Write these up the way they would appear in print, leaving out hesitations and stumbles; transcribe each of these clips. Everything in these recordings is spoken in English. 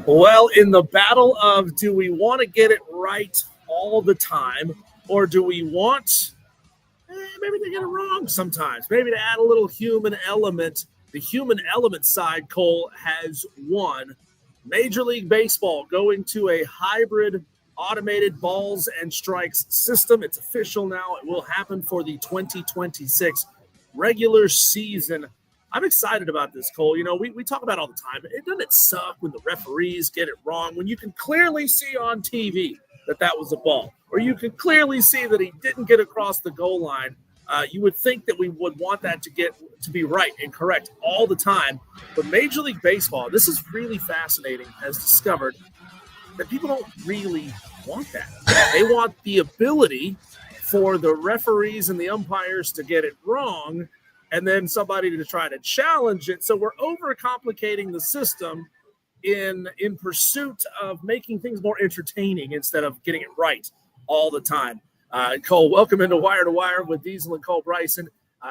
Well, in the battle of do we want to get it right all the time, or do we want maybe they get it wrong sometimes? Maybe to add a little human element. The human element side, Cole, has won. Major League Baseball going to a hybrid automated balls and strikes system. It's official now. It will happen for the 2026 regular season. I'm excited about this, Cole. You know, we talk about it all the time. Doesn't suck when the referees get it wrong, when you can clearly see on TV that was a ball, or you can clearly see that he didn't get across the goal line? You would think that we would want that to be right and correct all the time. But Major League Baseball, this is really fascinating, has discovered that people don't really want that. They want the ability for the referees and the umpires to get it wrong and then somebody to try to challenge it. So we're overcomplicating the system in pursuit of making things more entertaining instead of getting it right all the time. Cole, welcome into Wire to Wire with Diesel and Cole Bryson.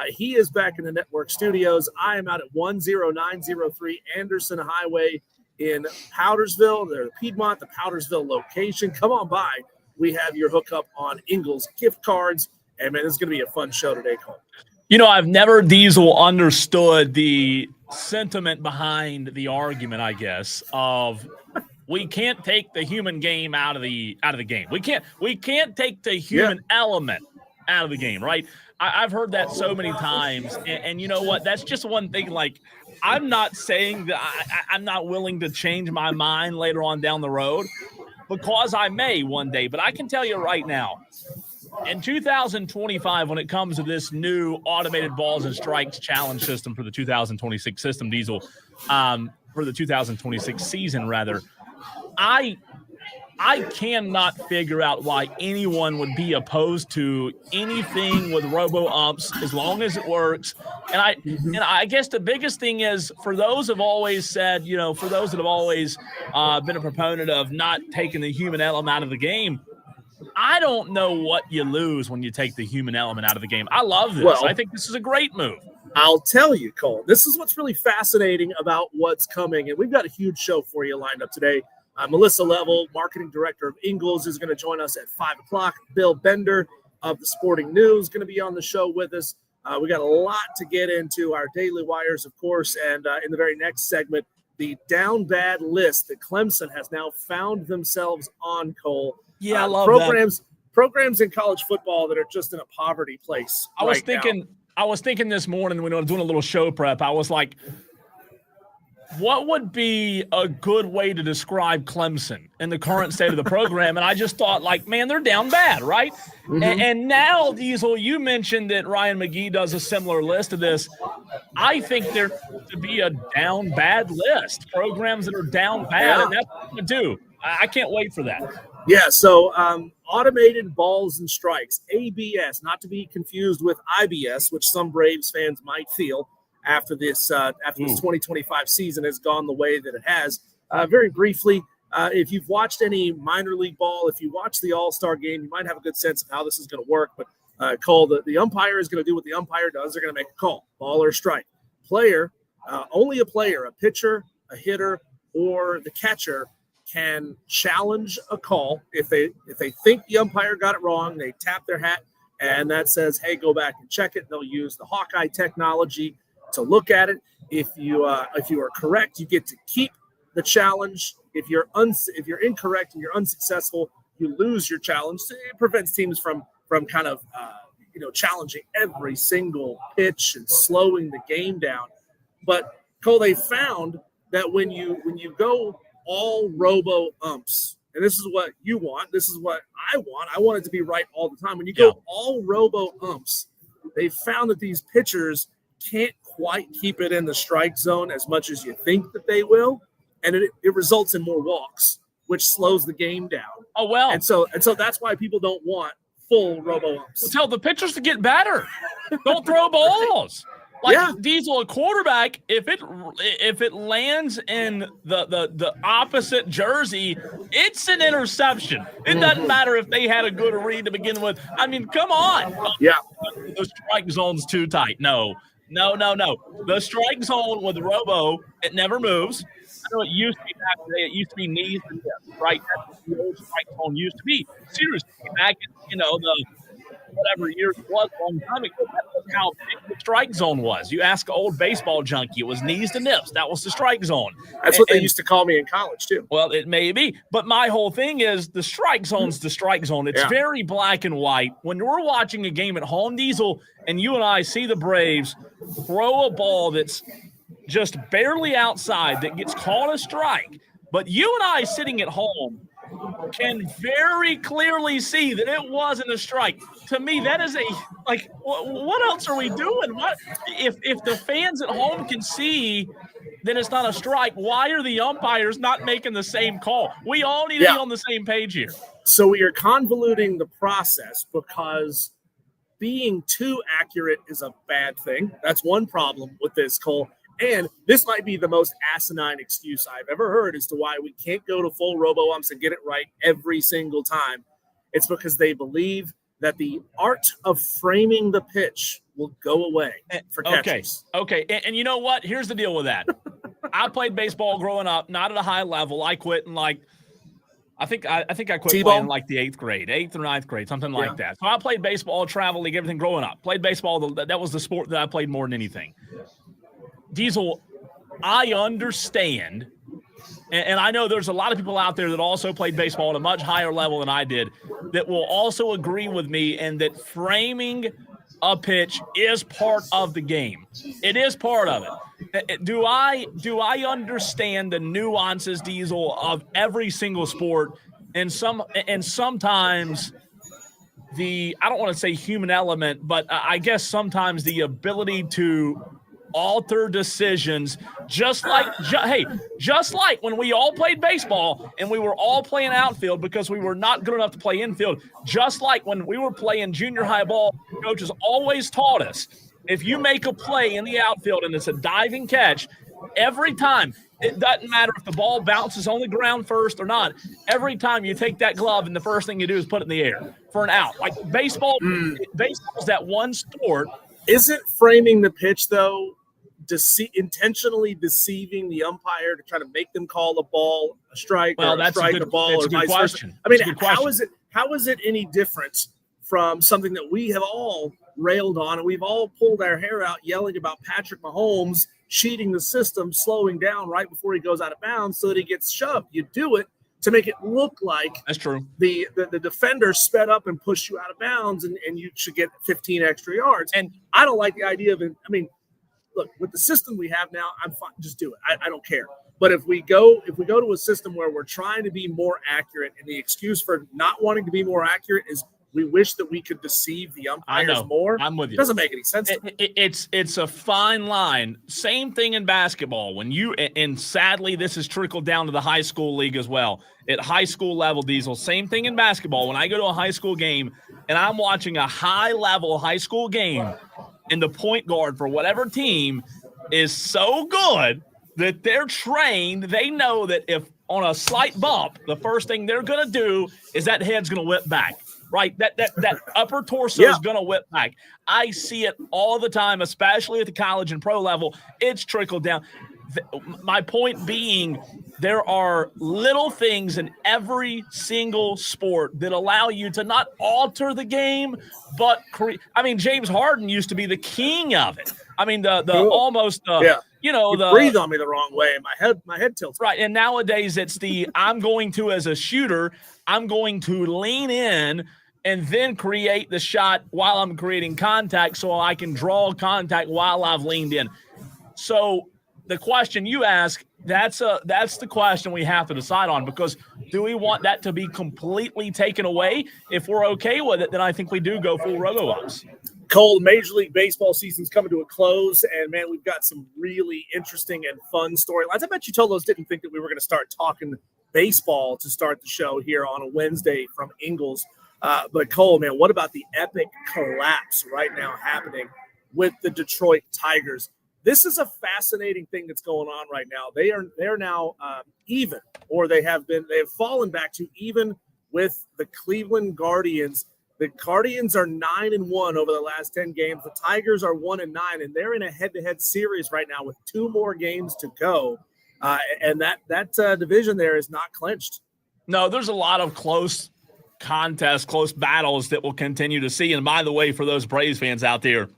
He is back in the network studios. I am out at 10903 Anderson Highway in Powdersville, the Piedmont, the Powdersville location. Come on by. We have your hookup on Ingles gift cards. And, man, this is going to be a fun show today, Cole. You know, I've never, Diesel, understood the sentiment behind the argument, I guess, of we can't take the human game out of the game. We can't take the human element out of the game, right? I've heard that so many times, and you know what? That's just one thing. Like, I'm not saying that I'm not willing to change my mind later on down the road, because I may one day. But I can tell you right now, in 2025, when it comes to this new automated balls and strikes challenge system for the 2026 system, Diesel, for the 2026 season, rather, I cannot figure out why anyone would be opposed to anything with robo-umps as long as it works. And I guess the biggest thing is, for those have always said, you know, for those that have always been a proponent of not taking the human element out of the game, I don't know what you lose when you take the human element out of the game. I love this. Well, I think this is a great move. I'll tell you, Cole, this is what's really fascinating about what's coming. And we've got a huge show for you lined up today. Melissa Level, marketing director of Ingles, is going to join us at 5 o'clock. Bill Bender of the Sporting News is going to be on the show with us. We got a lot to get into, our daily wires, of course, and in the very next segment, the down bad list that Clemson has now found themselves on, Cole. Yeah, I love programs in college football that are just in a poverty place. I was thinking this morning when I was doing a little show prep, I was like, what would be a good way to describe Clemson in the current state of the program? And I just thought, like, man, they're down bad, right? Mm-hmm. And now, Diesel, you mentioned that Ryan McGee does a similar list of this. I think there to be a down bad list, programs that are down bad, and that's what I'm going to do. I can't wait for that. Yeah, so automated balls and strikes, ABS, not to be confused with IBS, which some Braves fans might feel after this 2025 season has gone the way that it has. Very briefly, if you've watched any minor league ball, if you watch the All-Star game, you might have a good sense of how this is going to work. But Cole, the umpire is going to do what the umpire does. They're going to make a call, ball or strike. Player, only a player, a pitcher, a hitter, or the catcher can challenge a call. If they think the umpire got it wrong, they tap their hat, and that says, hey, go back and check it. They'll use the Hawkeye technology to look at it. If you are correct, you get to keep the challenge. If you're incorrect and you're unsuccessful, you lose your challenge. It prevents teams from kind of challenging every single pitch and slowing the game down. But Cole, they found that when you go all robo umps, and this is what you want, this is what I want it to be right all the time. When you go all robo umps, they found that these pitchers can't quite keep it in the strike zone as much as you think that they will, and it results in more walks, which slows the game down. Oh well, and so that's why people don't want full robo umps. Well, tell the pitchers to get better. Don't throw balls. Diesel, a quarterback, if it lands in the opposite jersey, it's an interception. It doesn't matter if they had a good read to begin with. I mean, come on. Yeah. The strike zone's too tight. No. No. The strike zone with Robo, it never moves. I know it used to be back in the day. It used to be knees and hips, right? That's what the old strike zone used to be. Seriously, back in, the whatever years it was, a long time ago, that was how big the strike zone was. You ask an old baseball junkie, it was knees to nips. That was the strike zone. That's what they used to call me in college, too. Well, it may be. But my whole thing is the strike zone's the strike zone. It's very black and white. When we're watching a game at home, Diesel, and you and I see the Braves throw a ball that's just barely outside that gets called a strike, but you and I sitting at home can very clearly see that it wasn't a strike. To me, that is what else are we doing? What if the fans at home can see that it's not a strike? Why are the umpires not making the same call? We all need to be on the same page here. So we are convoluting the process because being too accurate is a bad thing. That's one problem with this, Cole. And this might be the most asinine excuse I've ever heard as to why we can't go to full robo-umps and get it right every single time. It's because they believe that the art of framing the pitch will go away for catchers. Okay. And you know what? Here's the deal with that. I played baseball growing up, not at a high level. I quit in I think I quit playing in the 8th or 9th grade, something like that. So I played baseball, travel league, everything growing up. Played baseball. That was the sport that I played more than anything. Diesel, I understand, and I know there's a lot of people out there that also played baseball at a much higher level than I did that will also agree with me and that framing a pitch is part of the game. It is part of it. Do I understand the nuances, Diesel, of every single sport and sometimes the, I don't want to say human element, but I guess sometimes the ability to alter decisions, just like when we all played baseball and we were all playing outfield because we were not good enough to play infield, just like when we were playing junior high ball, coaches always taught us, if you make a play in the outfield and it's a diving catch, every time, it doesn't matter if the ball bounces on the ground first or not, every time you take that glove and the first thing you do is put it in the air for an out. Like baseball is that one sport. Isn't framing the pitch, though, intentionally deceiving the umpire to try to make them call the ball a strike or strike the ball or vice versa? I mean, how is it any different from something that we have all railed on and we've all pulled our hair out yelling about Patrick Mahomes cheating the system, slowing down right before he goes out of bounds so that he gets shoved? You do it to make it look like that's true. The defender sped up and pushed you out of bounds and you should get 15 extra yards. And I don't like the idea of it. I mean, look, with the system we have now, I'm fine. Just do it. I don't care. But if we go to a system where we're trying to be more accurate, and the excuse for not wanting to be more accurate is we wish that we could deceive the umpires more. I'm with you. It doesn't make any sense. It's a fine line. Same thing in basketball. And sadly, this has trickled down to the high school league as well. At high school level, Diesel, same thing in basketball. When I go to a high school game and I'm watching a high-level high school game, and the point guard for whatever team is so good that they're trained, they know that if on a slight bump, the first thing they're going to do is that head's going to whip back, right? That upper torso is going to whip back. I see it all the time, especially at the college and pro level. It's trickled down. My point being, there are little things in every single sport that allow you to not alter the game, but James Harden used to be the king of it. I mean, you breathe on me the wrong way. My head tilts. Right. And nowadays it's I'm going to, as a shooter, I'm going to lean in and then create the shot while I'm creating contact so I can draw contact while I've leaned in. So the question you ask, that's the question we have to decide on, because do we want that to be completely taken away? If we're okay with it, then I think we do go full robo-umps. Cole, Major League Baseball season's coming to a close, and, man, we've got some really interesting and fun storylines. I bet you Tolos didn't think that we were going to start talking baseball to start the show here on a Wednesday from Ingles. But, Cole, man, what about the epic collapse right now happening with the Detroit Tigers? This is a fascinating thing that's going on right now. They're now even, or they have fallen back to even with the Cleveland Guardians. The Guardians are 9-1 over the last 10 games. The Tigers are 1-9, and they're in a head-to-head series right now with 2 more games to go. And that division there is not clinched. No, there's a lot of close contests, close battles that we'll continue to see. And by the way, for those Braves fans out there,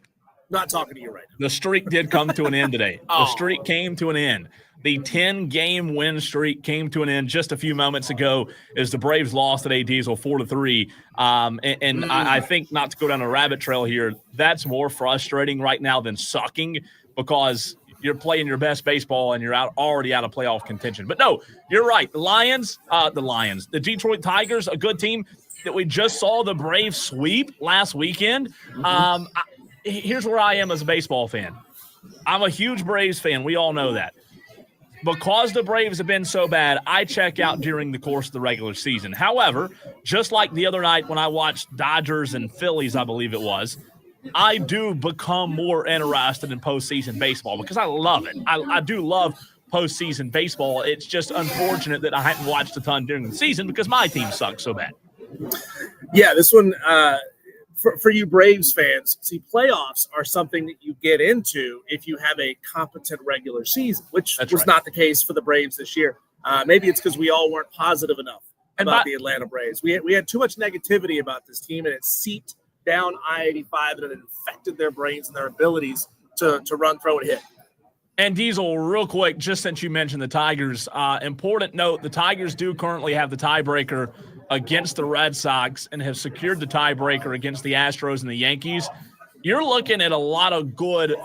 not talking to you right now. The streak did come to an end today. The streak came to an end. The 10-game win streak came to an end just a few moments ago as the Braves lost today, Diesel, 4-3. I think, not to go down a rabbit trail here, that's more frustrating right now than sucking, because you're playing your best baseball and you're already out of playoff contention. But no, you're right. The Detroit Tigers, a good team that we just saw the Braves sweep last weekend. Here's where I am as a baseball fan. I'm a huge Braves fan. We all know that. Because the Braves have been so bad, I check out during the course of the regular season. However, just like the other night when I watched Dodgers and Phillies, I believe it was, I do become more interested in postseason baseball because I love it. I do love postseason baseball. It's just unfortunate that I hadn't watched a ton during the season because my team sucks so bad. Yeah, this one, for you Braves fans, see, playoffs are something that you get into if you have a competent regular season, which was not the case for the Braves this year. Maybe it's because we all weren't positive enough about the Atlanta Braves. We had too much negativity about this team, and it seeped down I-85, and it infected their brains and their abilities to run, throw, and hit. And Diesel, real quick, just since you mentioned the Tigers, important note, the Tigers do currently have the tiebreaker against the Red Sox and have secured the tiebreaker against the Astros and the Yankees. You're looking at a lot of good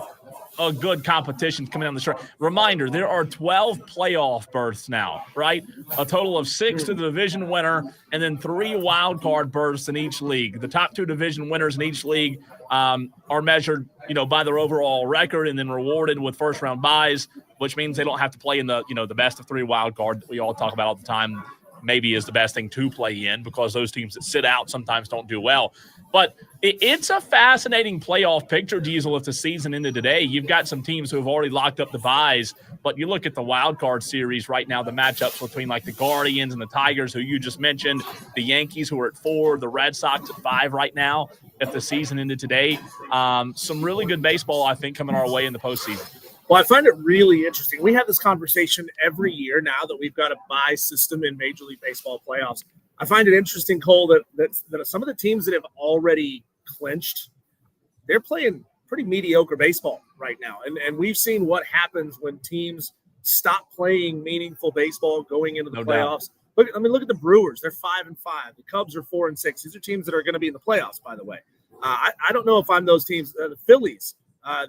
competition coming down the stretch. Reminder, there are 12 playoff berths now, right? A total of 6 to the division winner and then 3 wild card berths in each league. The top 2 division winners in each league are measured, by their overall record and then rewarded with first round buys, which means they don't have to play in the best of 3 wild card that we all talk about all the time. Maybe is the best thing to play in because those teams that sit out sometimes don't do well. But it's a fascinating playoff picture, Diesel, if the season ended today. You've got some teams who have already locked up the buys, but you look at the wild card series right now, the matchups between like the Guardians and the Tigers, who you just mentioned, the Yankees who are at 4, the Red Sox at 5 right now if the season ended today. Some really good baseball, I think, coming our way in the postseason. Well, I find it really interesting. We have this conversation every year now that we've got a bye system in Major League Baseball playoffs. I find it interesting, Cole, that some of the teams that have already clinched, they're playing pretty mediocre baseball right now. And we've seen what happens when teams stop playing meaningful baseball going into the playoffs. Look at the Brewers. They're 5-5. The Cubs are 4-6. These are teams that are going to be in the playoffs, by the way. I don't know if I'm those teams. The Phillies.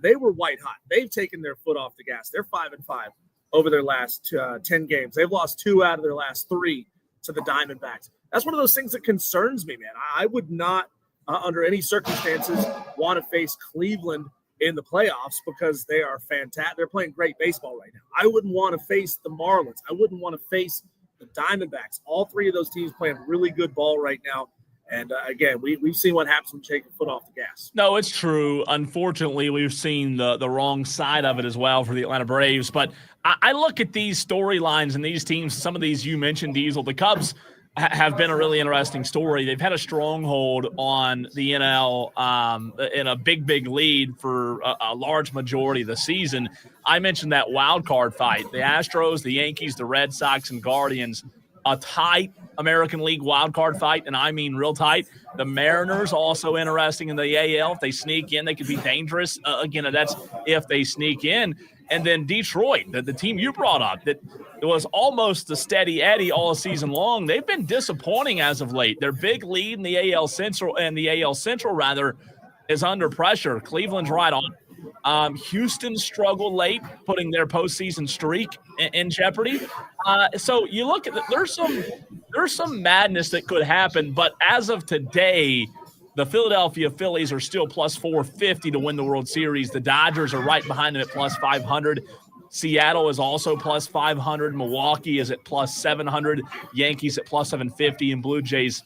They were white hot. They've taken their foot off the gas. They're 5-5 over their last 10 games. They've lost 2 out of their last 3 to the Diamondbacks. That's one of those things that concerns me, man. I would not, under any circumstances, want to face Cleveland in the playoffs because they are fantastic. They're playing great baseball right now. I wouldn't want to face the Marlins. I wouldn't want to face the Diamondbacks. All 3 of those teams playing really good ball right now. And, again, we've seen what happens when you take your foot off the gas. No, it's true. Unfortunately, we've seen the wrong side of it as well for the Atlanta Braves. But I look at these storylines and these teams, some of these you mentioned, Diesel. The Cubs have been a really interesting story. They've had a stronghold on the NL in a big lead for a large majority of the season. I mentioned that wild card fight. The Astros, the Yankees, the Red Sox, and Guardians, a tight American League wild card fight, and I mean real tight. The Mariners also interesting in the AL. If they sneak in, they could be dangerous. Again, that's if they sneak in. And then Detroit, the team you brought up, that it was almost the steady Eddie all season long. They've been disappointing as of late. Their big lead in the AL Central is under pressure. Cleveland's right on. Houston struggled late, putting their postseason streak in jeopardy. So you look at there's some madness that could happen, but as of today, the Philadelphia Phillies are still plus 450 to win the World Series. The Dodgers are right behind them at plus 500. Seattle is also plus 500. Milwaukee is at plus 700. Yankees at plus 750, and Blue Jays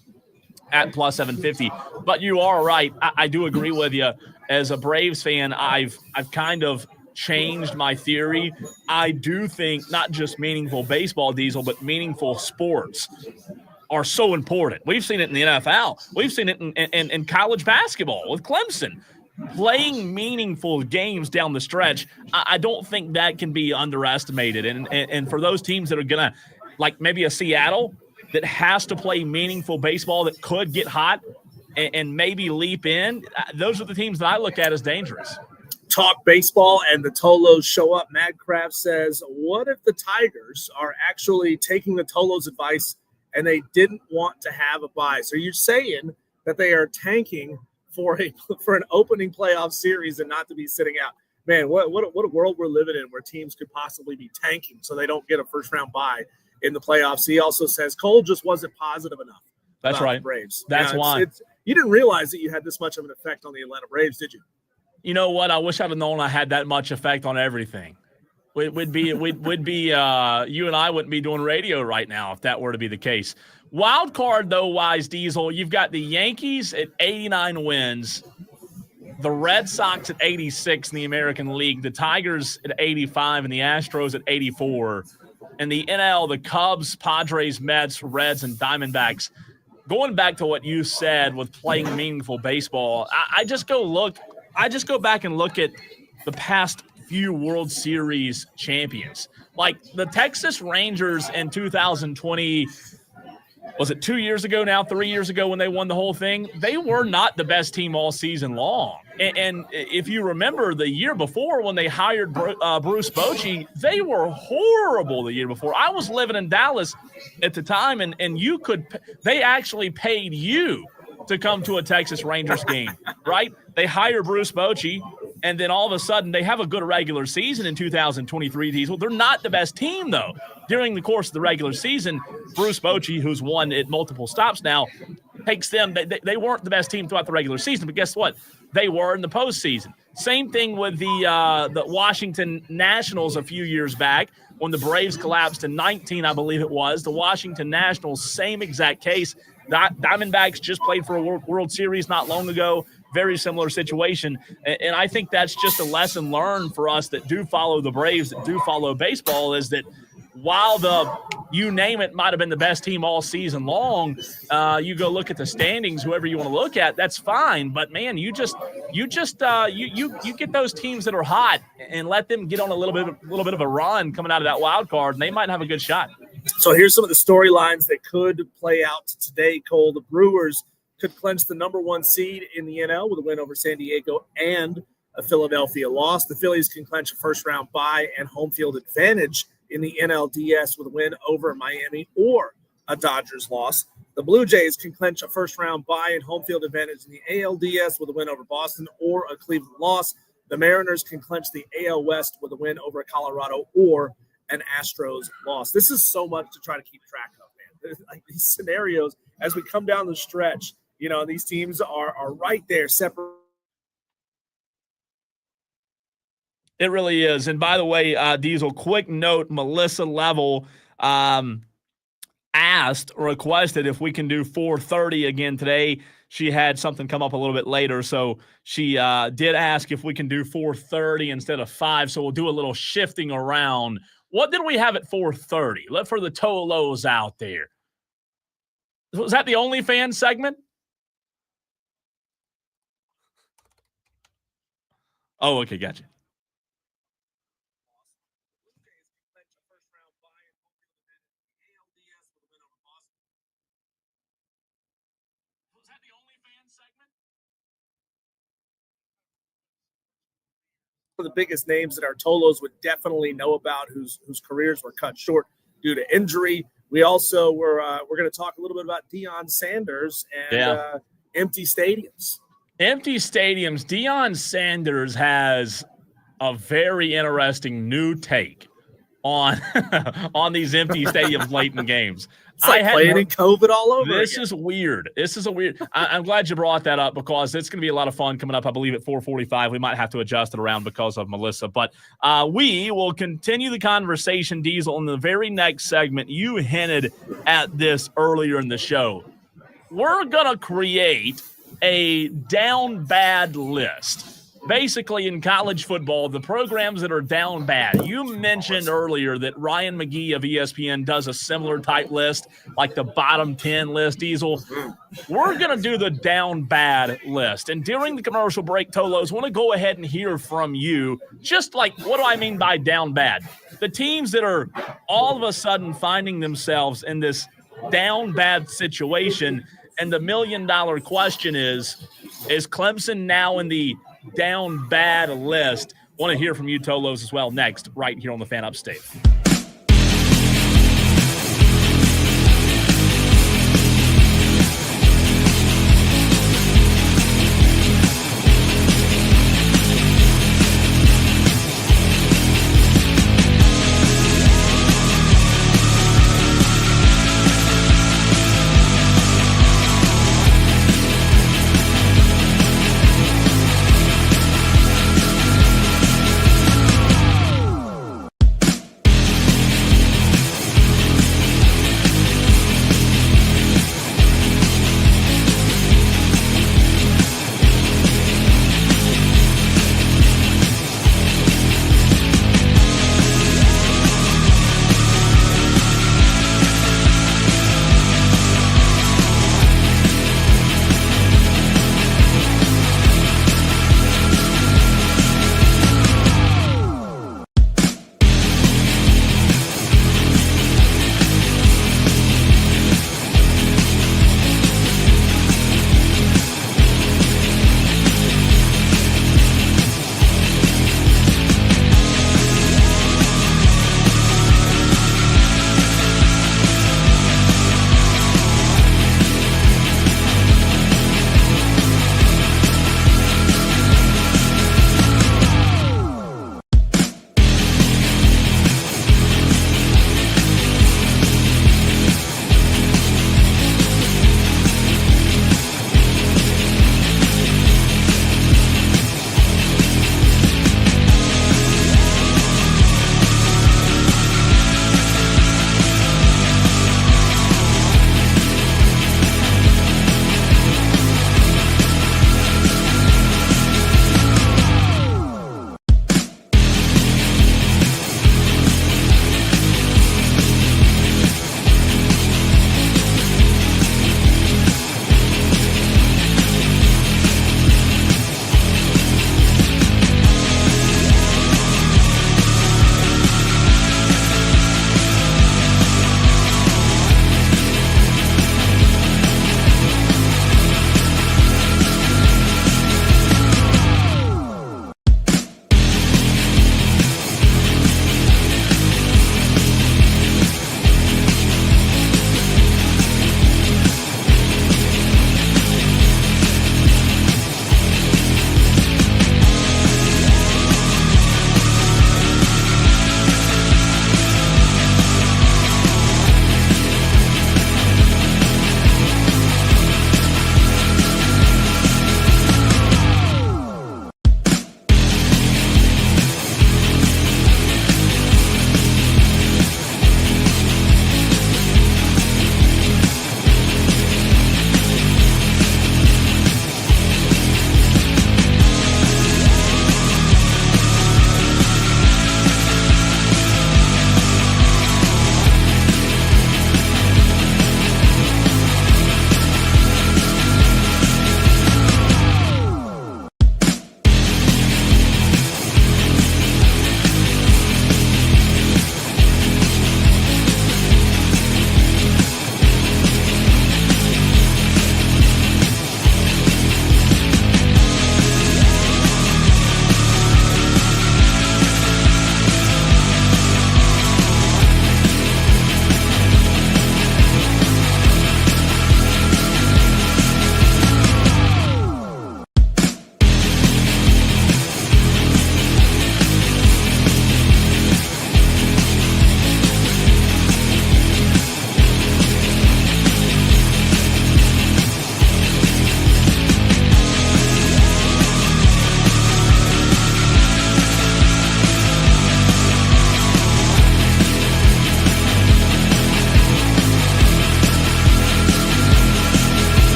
at plus 750. But you are right. I do agree with you. As a Braves fan, I've kind of changed my theory. I do think not just meaningful baseball, Diesel, but meaningful sports. are so important. We've seen it in the NFL. We've seen it in college basketball with Clemson. Playing meaningful games down the stretch, I don't think that can be underestimated. And for those teams that are going to, like maybe a Seattle that has to play meaningful baseball that could get hot and maybe leap in, those are the teams that I look at as dangerous. Talk baseball and the Tolos show up. Madcraft says, what if the Tigers are actually taking the Tolos advice and they didn't want to have a bye? So you're saying that they are tanking for an opening playoff series and not to be sitting out. Man, what a world we're living in where teams could possibly be tanking so they don't get a first-round bye in the playoffs. He also says Cole just wasn't positive enough. That's right. The Braves. That's why. You didn't realize that you had this much of an effect on the Atlanta Braves, did you? You know what? I wish I'd have known I had that much effect on everything. We'd be you and I wouldn't be doing radio right now if that were to be the case. Wild card, though, wise, Diesel, you've got the Yankees at 89 wins, the Red Sox at 86 in the American League, the Tigers at 85, and the Astros at 84. And the NL, the Cubs, Padres, Mets, Reds, and Diamondbacks. Going back to what you said with playing meaningful baseball, I just go back and look at the past few World Series champions. Like the Texas Rangers in 2020, was it 2 years ago now, 3 years ago when they won the whole thing? They were not the best team all season long. And if you remember the year before when they hired Bruce Bochy, they were horrible the year before. I was living in Dallas at the time, and they actually paid you to come to a Texas Rangers game, right? They hire Bruce Bochy, and then all of a sudden they have a good regular season in 2023, Diesel. They're not the best team, though. During the course of the regular season, Bruce Bochy, who's won at multiple stops now, takes them. They weren't the best team throughout the regular season, but guess what? They were in the postseason. Same thing with the Washington Nationals a few years back when the Braves collapsed in 19, I believe it was. The Washington Nationals, same exact case. Diamondbacks just played for a World Series not long ago. Very similar situation. And I think that's just a lesson learned for us that do follow the Braves, that do follow baseball, is that while you name it might have been the best team all season long, you go look at the standings, whoever you want to look at, that's fine. But man, you get those teams that are hot and let them get on a little bit of a run coming out of that wild card, and they might have a good shot. So here's some of the storylines that could play out today, Cole. The Brewers could clinch the number one seed in the NL with a win over San Diego and a Philadelphia loss. The Phillies can clinch a first-round bye and home field advantage in the NLDS with a win over Miami or a Dodgers loss. The Blue Jays can clinch a first-round bye and home field advantage in the ALDS with a win over Boston or a Cleveland loss. The Mariners can clinch the AL West with a win over Colorado or an Astros loss. This is so much to try to keep track of, man. There's like these scenarios as we come down the stretch. You know, these teams are right there, separate. It really is. And by the way, Diesel, quick note, Melissa Level requested if we can do 4:30 again today. She had something come up a little bit later, so she did ask if we can do 4:30 instead of 5, so we'll do a little shifting around. What did we have at 4:30? Let for the Tolos out there. Was that the OnlyFans segment? Oh, okay, gotcha. Was that the OnlyFans segment? One of the biggest names that our Tolos would definitely know about, whose careers were cut short due to injury. We also we're going to talk a little bit about Deion Sanders and empty stadiums. Empty stadiums. Deion Sanders has a very interesting new take on on these empty stadiums late in games. It's like playing in COVID all over This again. is weird. I'm glad you brought that up because it's going to be a lot of fun coming up, I believe, at 4:45. We might have to adjust it around because of Melissa. But we will continue the conversation, Diesel, in the very next segment. You hinted at this earlier in the show. We're going to create a down bad list. basically in college football, the programs that are down bad. You mentioned earlier that Ryan McGee of ESPN does a similar type list, like the bottom 10 list, Diesel. We're going to do the down bad list. And during the commercial break, Tolos, want to go ahead and hear from you. Just like, what do I mean by down bad? The teams that are all of a sudden finding themselves in this down bad situation. And the $1 million question is Clemson now in the down bad list? Want to hear from you, Tolos, as well, next, right here on the Fan Upstate.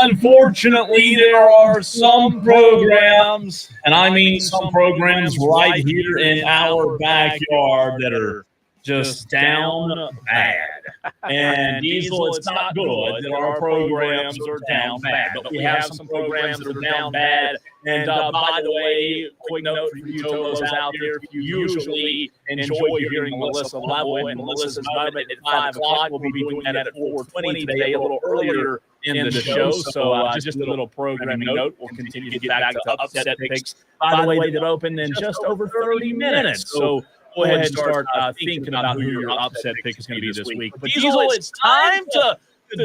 unfortunately, there are some programs, and I mean some programs right here in our backyard that are just down bad. And Diesel, it's not good that our programs are down bad, but we have some programs that are down bad. And by the way, quick note for you Tolos out there, if you usually enjoy hearing Melissa Level and Melissa's moment at 5 o'clock, we'll be doing that at 4:20 today, a little earlier in the show. So just a little programming note. We'll continue to get back to upset picks, by the way, that open in just over 30 minutes. So go ahead and start thinking about who your upset pick is going to be this week. But Diesel, it's time to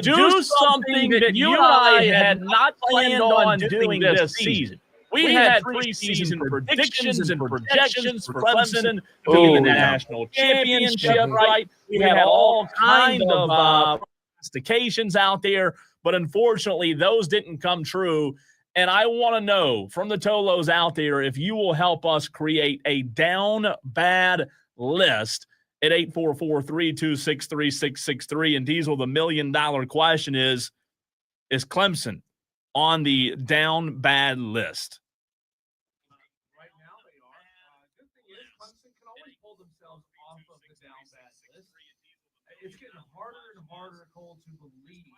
do something that you and I had not planned on doing this season. We had preseason predictions and projections for Clemson to win the national championship, right? We had all kinds of prognostications out there, but unfortunately, those didn't come true. And I want to know from the Tolos out there if you will help us create a down bad list at 844-326-3663. And Diesel, the $1 million question is Clemson on the down bad list? Right now they are. Good thing is Clemson can always pull themselves off of the down bad list. It's getting harder and harder, Cole, to believe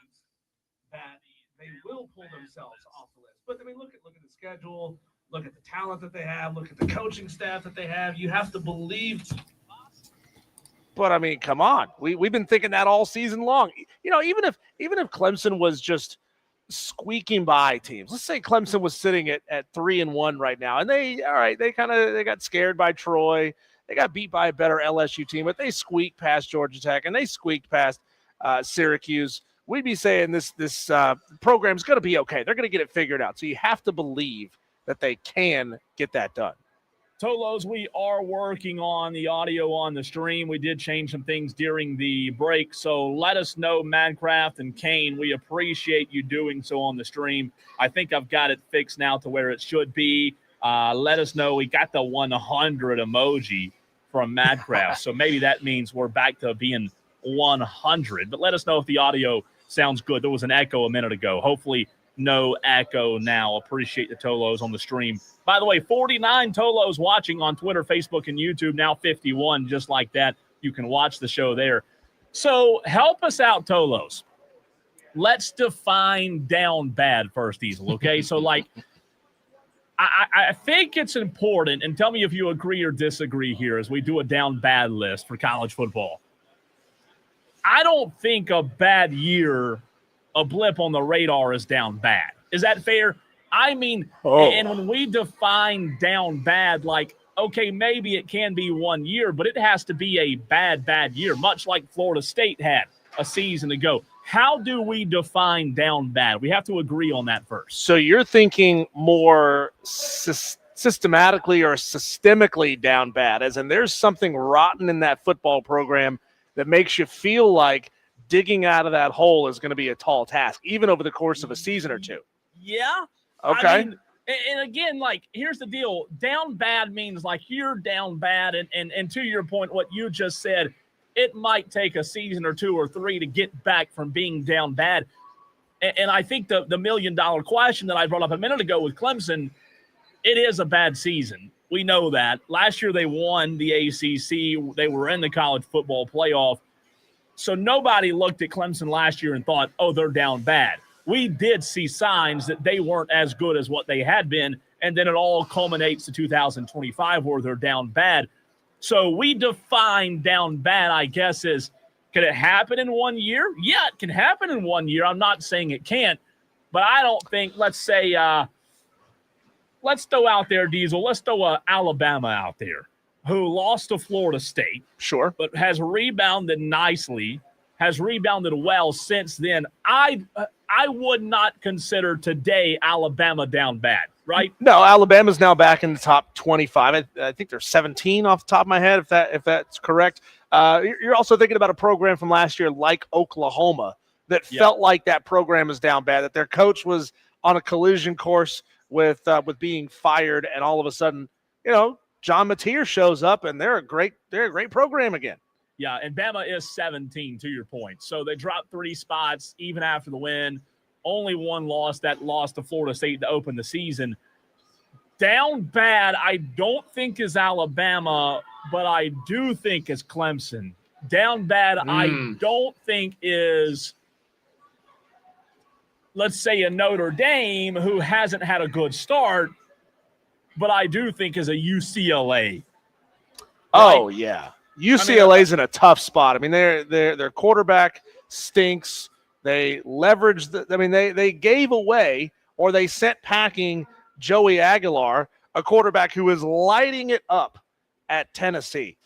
that they will pull themselves off the list. But I mean, look at the schedule, look at the talent that they have, look at the coaching staff that they have. You have to believe. But I mean, come on, we've been thinking that all season long. You know, even if Clemson was just squeaking by teams, let's say Clemson was sitting at 3-1 right now, and they got scared by Troy, they got beat by a better LSU team, but they squeaked past Georgia Tech and they squeaked past Syracuse. We'd be saying this program's going to be okay. They're going to get it figured out. So you have to believe that they can get that done. Tolos, we are working on the audio on the stream. We did change some things during the break, so let us know, Madcraft and Kane. We appreciate you doing so on the stream. I think I've got it fixed now to where it should be. Let us know. We got the 100 emoji from Madcraft, so maybe that means we're back to being 100. But let us know if the audio sounds good. There was an echo a minute ago. Hopefully no echo now. Appreciate the Tolos on the stream. By the way, 49 Tolos watching on Twitter, Facebook, and YouTube. Now 51, just like that. You can watch the show there. So help us out, Tolos. Let's define down bad first, Diesel, okay? So, like, I think it's important, and tell me if you agree or disagree here as we do a down bad list for college football. I don't think a bad year, a blip on the radar, is down bad. Is that fair? I mean, and when we define down bad, like, okay, maybe it can be 1 year, but it has to be a bad year, much like Florida State had a season ago. How do we define down bad? We have to agree on that first. So you're thinking more systematically or systemically down bad, as in there's something rotten in that football program that makes you feel like digging out of that hole is going to be a tall task, even over the course of a season or two. Yeah. Okay. I mean, and again, like, here's the deal. Down bad means, like, you're down bad. And to your point, what you just said, it might take a season or two or three to get back from being down bad. And I think the $1 million question that I brought up a minute ago with Clemson, it is a bad season. We know that. Last year they won the ACC. They were in the college football playoff. So nobody looked at Clemson last year and thought, oh, they're down bad. We did see signs that they weren't as good as what they had been, and then it all culminates to 2025 where they're down bad. So we define down bad, I guess, as, can it happen in 1 year? Yeah, it can happen in 1 year. I'm not saying it can't, but I don't think, let's say, let's throw out there, Diesel, let's throw Alabama out there, who lost to Florida State. Sure. But has rebounded nicely, has rebounded well since then. I would not consider today Alabama down bad, right? No, Alabama's now back in the top 25. I think they're 17 off the top of my head, if that's correct. You're also thinking about a program from last year like Oklahoma that felt like that program is down bad, that their coach was on a collision course with being fired, and all of a sudden, you know, John Mateer shows up and they're a great program again. Yeah, and Bama is 17, to your point. So they dropped 3 spots even after the win only one loss, that loss to Florida State to open the season. Down bad, I don't think is Alabama, but I do think is Clemson. Down bad, I don't think is, let's say, a Notre Dame who hasn't had a good start, but I do think is a UCLA. Oh, yeah. UCLA's in a tough spot. I mean, their quarterback stinks. They leveraged they gave away, or they sent packing Joey Aguilar, a quarterback who is lighting it up at Tennessee,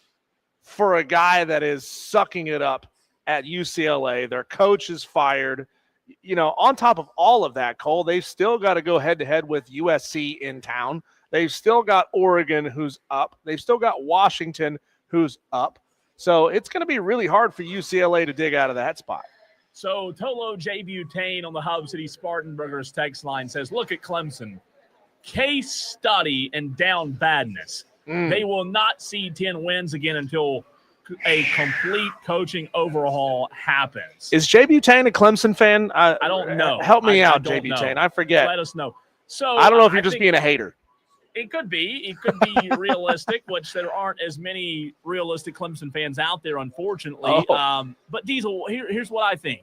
for a guy that is sucking it up at UCLA. Their coach is fired. On top of all of that, Cole, they've still got to go head-to-head with USC in town. They've still got Oregon, who's up. They've still got Washington, who's up. So it's going to be really hard for UCLA to dig out of that spot. So Tolo J. Butane on the Hub City Spartanburgers text line says, look at Clemson. Case study in down badness. They will not see 10 wins again until a complete coaching overhaul happens. Is Jay Butane a Clemson fan? I don't know. Help me out, Jay Butane. I forget. Let us know. So I don't know if you're just being a hater. It could be. It could be realistic, which there aren't as many realistic Clemson fans out there, unfortunately. But Diesel, here's what I think.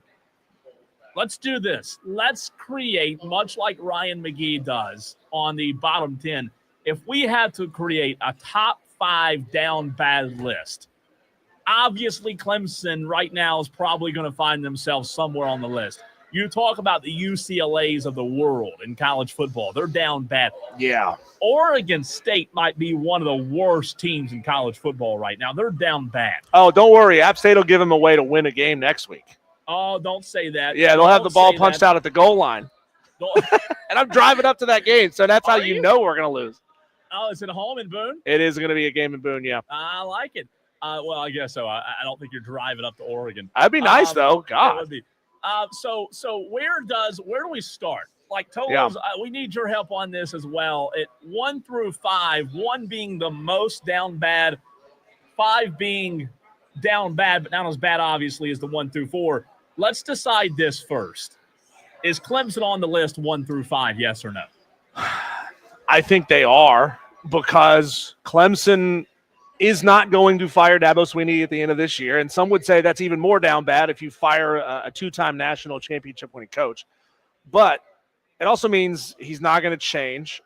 Let's do this. Let's create, much like Ryan McGee does on the bottom 10, if we had to create a top 5 down bad list, obviously Clemson right now is probably going to find themselves somewhere on the list. You talk about the UCLAs of the world in college football. They're down bad. Yeah. Oregon State might be one of the worst teams in college football right now. They're down bad. Oh, don't worry. App State will give them a way to win a game next week. Oh, don't say that. Yeah, they'll have the ball punched out at the goal line. And I'm driving up to that game, so that's how you know we're going to lose. Oh, is it home in Boone? It is going to be a game in Boone, yeah. I like it. Well, I guess so. I don't think you're driving up to Oregon. That'd be nice, though. God. It would be. So where do we start? Like Tolos, we need your help on this as well. At 1 through 5, 1 being the most down bad, 5 being down bad, but not as bad, obviously, as the 1 through 4. Let's decide this first. Is Clemson on the list 1 through 5, yes or no? I think they are, because Clemson is not going to fire Dabo Swinney at the end of this year. And some would say that's even more down bad if you fire a 2-time national championship winning coach. But it also means he's not going to change.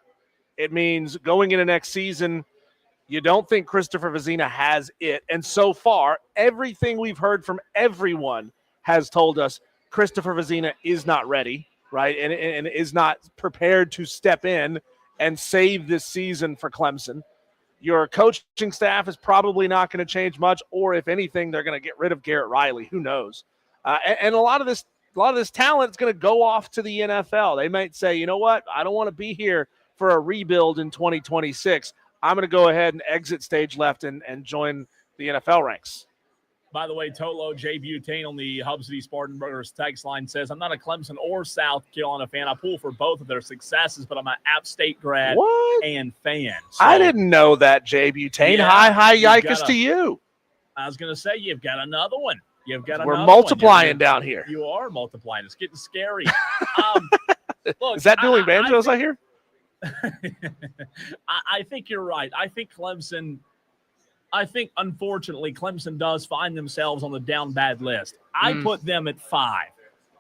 It means going into next season, you don't think Christopher Vezina has it. And so far, everything we've heard from everyone has told us Christopher Vezina is not ready, right? And is not prepared to step in and save this season for Clemson. Your coaching staff is probably not going to change much, or if anything, they're going to get rid of Garrett Riley. Who knows? And a lot of this talent is going to go off to the NFL. They might say, you know what? I don't want to be here for a rebuild in 2026. I'm going to go ahead and exit stage left and join the NFL ranks. By the way, Tolo J. Butane on the Hub City Spartanburgers text line says, I'm not a Clemson or South Carolina fan. I pull for both of their successes, but I'm an App State grad and fan. So, I didn't know that, J. Butane. Yeah, hi, yikes to you. I was going to say, you've got another one. We're multiplying down here. You are multiplying. It's getting scary. Look, is that dueling banjos I hear? I think you're right. I think unfortunately, Clemson does find themselves on the down bad list. I put them at 5.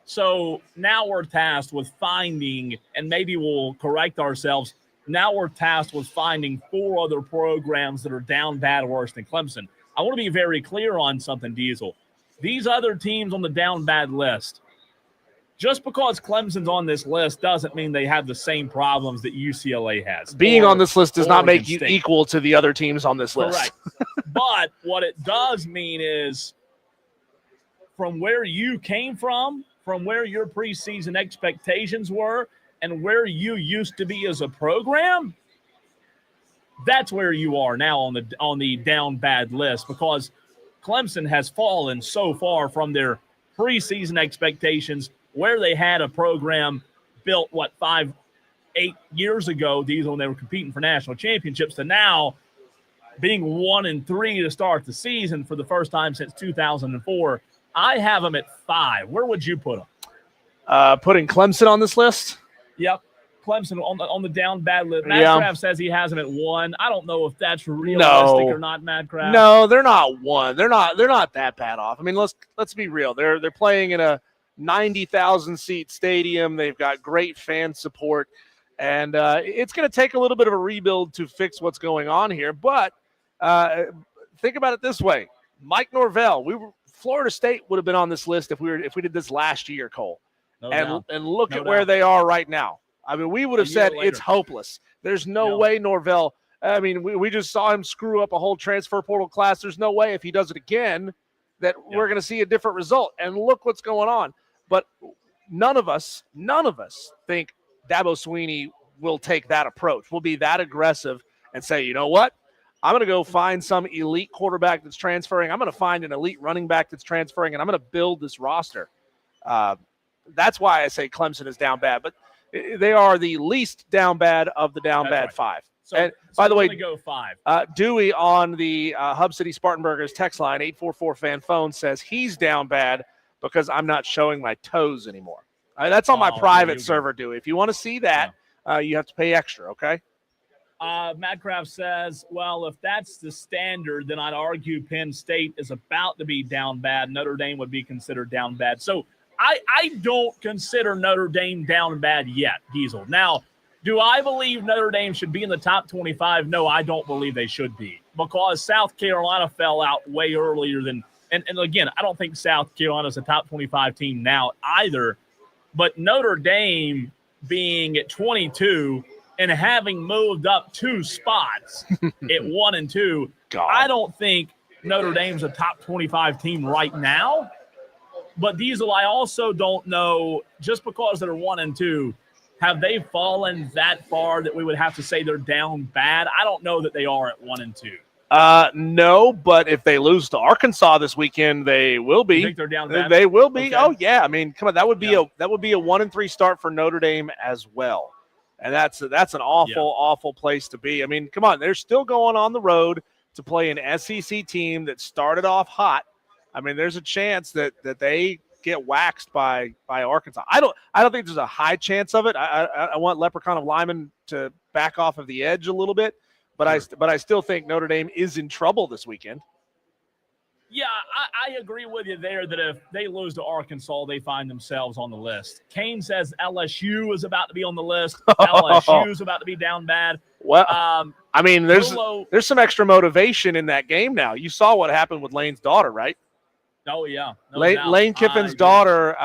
So now we're tasked with finding, and maybe we'll correct ourselves, now we're tasked with finding 4 other programs that are down bad worse than Clemson. I want to be very clear on something, Diesel. These other teams on the down bad list, just because Clemson's on this list doesn't mean they have the same problems that UCLA has. Being on this list does not make you equal to the other teams on this list. Correct. But what it does mean is, from where you came from where your preseason expectations were, and where you used to be as a program, that's where you are now on the down bad list, because Clemson has fallen so far from their preseason expectations, where they had a program built, 5-8 years ago, these when they were competing for national championships, to now being 1-3 to start the season for the first time since 2004. I have them at 5. Where would you put them? Putting Clemson on this list? Yep. Clemson on the down bad list. Yeah. Madcraft says he has him at 1. I don't know if that's realistic or not, Madcraft. No, they're not 1. They're not that bad off. I mean, let's be real. They're playing in a 90,000 seat stadium. They've got great fan support, and it's going to take a little bit of a rebuild to fix what's going on here. But think about it this way: Mike Norvell, Florida State would have been on this list if we did this last year, Cole. And look at where they are right now. I mean, we would have said it's hopeless. There's no way Norvell. I mean, we just saw him screw up a whole transfer portal class. There's no way if he does it again that we're going to see a different result. And look what's going on. But none of us think Dabo Swinney will take that approach. We'll be that aggressive and say, you know what? I'm going to go find some elite quarterback that's transferring. I'm going to find an elite running back that's transferring, and I'm going to build this roster. That's why I say Clemson is down bad. But they are the least down bad of the down bad 5. So by the way, go 5. Dewey on the Hub City Spartanburgers text line, 844 fan phone, says he's down bad because I'm not showing my toes anymore. That's on my private server, Dewey. If you want to see that, you have to pay extra, okay? Madcraft says, well, if that's the standard, then I'd argue Penn State is about to be down bad. Notre Dame would be considered down bad. So I don't consider Notre Dame down bad yet, Diesel. Now, do I believe Notre Dame should be in the top 25? No, I don't believe they should be, because South Carolina fell out way earlier than – and again, I don't think South Carolina is a top 25 team now either. But Notre Dame being at 22 and having moved up 2 spots at 1 and 2, I don't think Notre Dame's a top 25 team right now. But Diesel, I also don't know, just because they're 1 and 2, have they fallen that far that we would have to say they're down bad? I don't know that they are at 1 and 2. No, but if they lose to Arkansas this weekend, they will be. You think they're down bad? They will be. Okay. Oh yeah. I mean, come on, that would be a 1 and 3 start for Notre Dame as well, and that's an awful place to be. I mean, come on, they're still going on the road to play an SEC team that started off hot. I mean, there's a chance that they get waxed by Arkansas. I don't think there's a high chance of it. I want Leprechaun of Lyman to back off of the edge a little bit, but I still think Notre Dame is in trouble this weekend. Yeah, I agree with you there that if they lose to Arkansas, they find themselves on the list. Kane says LSU is about to be on the list. LSU is about to be down bad. Well, I mean, there's some extra motivation in that game now. You saw what happened with Lane's daughter, right? Oh, yeah. Lane Kiffin's daughter,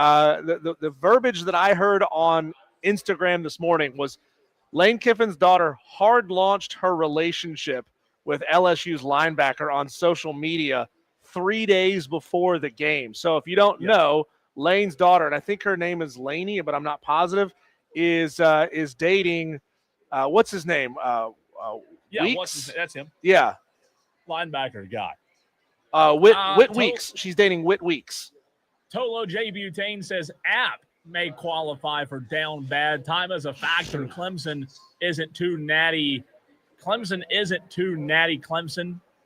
the verbiage that I heard on Instagram this morning was Lane Kiffin's daughter hard launched her relationship with LSU's linebacker on social media 3 days before the game. So if you don't know, Lane's daughter, and I think her name is Laney, but I'm not positive, is dating what's his name? Weeks? That's him. Yeah. Linebacker guy. Whit Weeks. She's dating Whit Weeks. Tolo J. Butane says App may qualify for down bad. Time as a factor. Clemson isn't too natty. Clemson,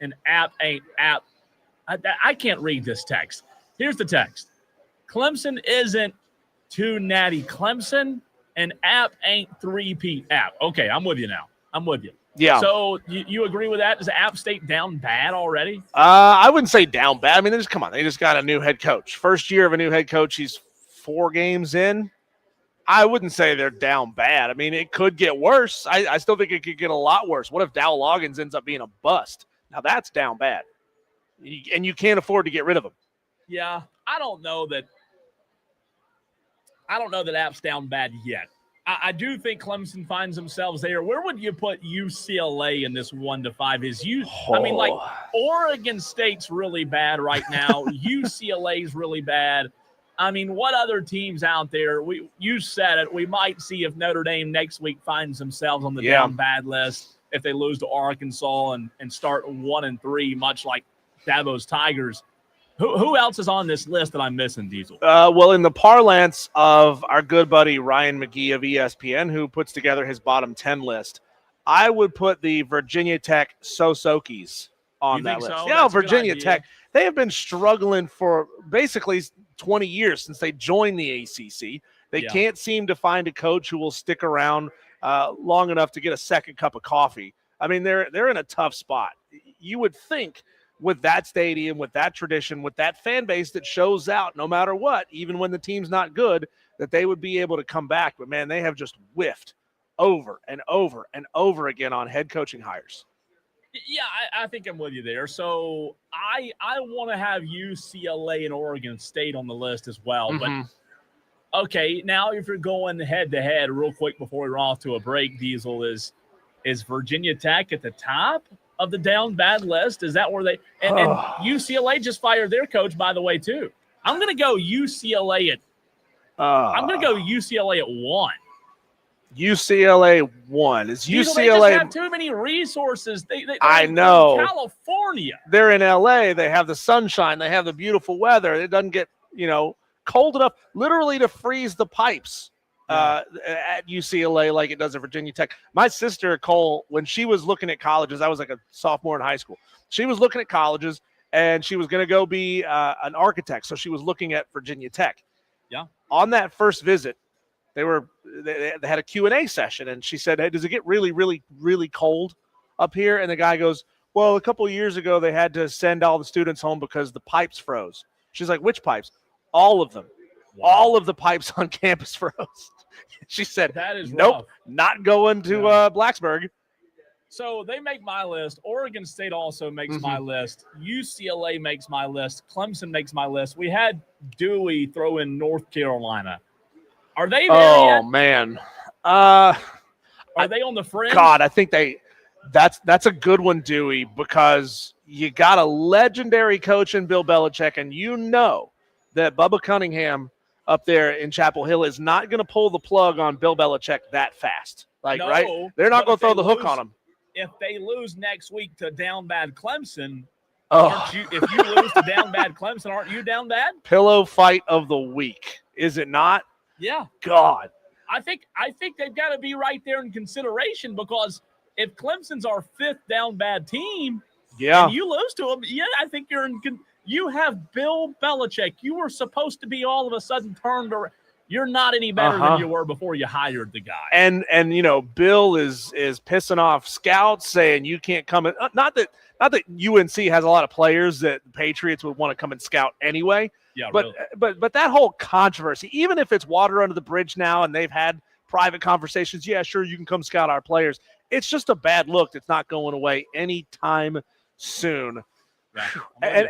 and App ain't App. I can't read this text. Here's the text. Clemson isn't too natty Clemson, and App ain't 3P App. Okay, I'm with you now. I'm with you. Yeah. So you agree with that? Is App State down bad already? I wouldn't say down bad. I mean, they just got a new head coach. First year of a new head coach. He's 4 games in. I wouldn't say they're down bad. I mean, it could get worse. I still think it could get a lot worse. What if Dow Loggins ends up being a bust? Now that's down bad. And you can't afford to get rid of him. Yeah, I don't know that App's down bad yet. I do think Clemson finds themselves there. Where would you put UCLA in this 1 to 5? I mean, like, Oregon State's really bad right now. UCLA's really bad. I mean, what other teams out there? You said it. We might see if Notre Dame next week finds themselves on the down bad list if they lose to Arkansas and start 1 and 3, much like Dabo's Tigers. Who else is on this list that I'm missing, Diesel? Well, in the parlance of our good buddy Ryan McGee of ESPN, who puts together his bottom 10 list, I would put the Virginia Tech So-Sokis on that list. So? Yeah, That's Virginia Tech. They have been struggling for basically 20 years since they joined the ACC. They can't seem to find a coach who will stick around long enough to get a second cup of coffee. I mean, they're in a tough spot. You would think with that stadium, with that tradition, with that fan base that shows out no matter what, even when the team's not good, that they would be able to come back. But, man, they have just whiffed over and over and over again on head coaching hires. Yeah, I think I'm with you there. So I want to have UCLA and Oregon State on the list as well. Mm-hmm. But, okay, now if you're going head-to-head real quick before we run off to a break, Diesel, is Virginia Tech at the top of the down bad list? Is that where they and UCLA just fired their coach, by the way, too. I'm going to go UCLA at I'm going to go UCLA at 1. UCLA 1 is UCLA. They just have too many resources. I know. In California. They're in LA. They have the sunshine. They have the beautiful weather. It doesn't get cold enough, literally, to freeze the pipes at UCLA like it does at Virginia Tech. My sister Cole, when she was looking at colleges, I was like a sophomore in high school. She was looking at colleges, and she was going to go be an architect. So she was looking at Virginia Tech. Yeah. On that first visit, they had a Q&A session, and she said, "Hey, does it get really, really, really cold up here?" And the guy goes, "Well, a couple of years ago, they had to send all the students home because the pipes froze." She's like, "Which pipes?" "All of them. Wow. All of the pipes on campus froze." She said, "That is nope, rough. Not going to Blacksburg." So they make my list. Oregon State also makes my list. UCLA makes my list. Clemson makes my list. We had Dewey throw in North Carolina. Are they there yet? Oh, man. Are they on the fringe? God, I think that's a good one, Dewey, because you got a legendary coach in Bill Belichick, and you know that Bubba Cunningham up there in Chapel Hill is not going to pull the plug on Bill Belichick that fast. Right? They're not going to throw the hook on him. If they lose next week to down bad Clemson, if you lose to down bad Clemson, aren't you down bad? Pillow fight of the week, is it not? Yeah. God. I think they've got to be right there in consideration, because if Clemson's our 5th down bad team, and you lose to them, I think you have Bill Belichick. You were supposed to be all of a sudden turned around. You're not any better than you were before you hired the guy. And Bill is pissing off scouts, saying you can't come in. Not that UNC has a lot of players that the Patriots would want to come and scout anyway. Yeah, but really. but that whole controversy, even if it's water under the bridge now and they've had private conversations, yeah, sure, you can come scout our players. It's just a bad look that's not going away anytime soon. Right. And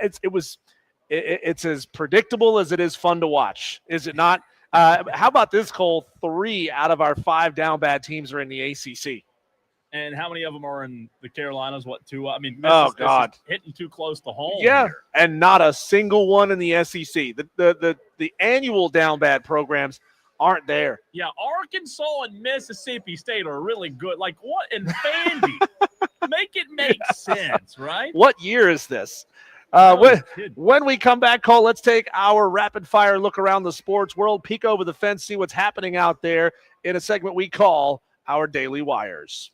it's as predictable as it is fun to watch, is it not? How about this, Cole? 3 out of our 5 down bad teams are in the ACC. And how many of them are in the Carolinas? 2? I mean, God, hitting too close to home. Yeah, here. And not a single one in the SEC. The annual down bad programs aren't there. Yeah, Arkansas and Mississippi State are really good. Like what? And Vandy, make it make sense, right? What year is this? When we come back, Cole, let's take our rapid-fire look around the sports world, peek over the fence, see what's happening out there in a segment we call our Daily Wires.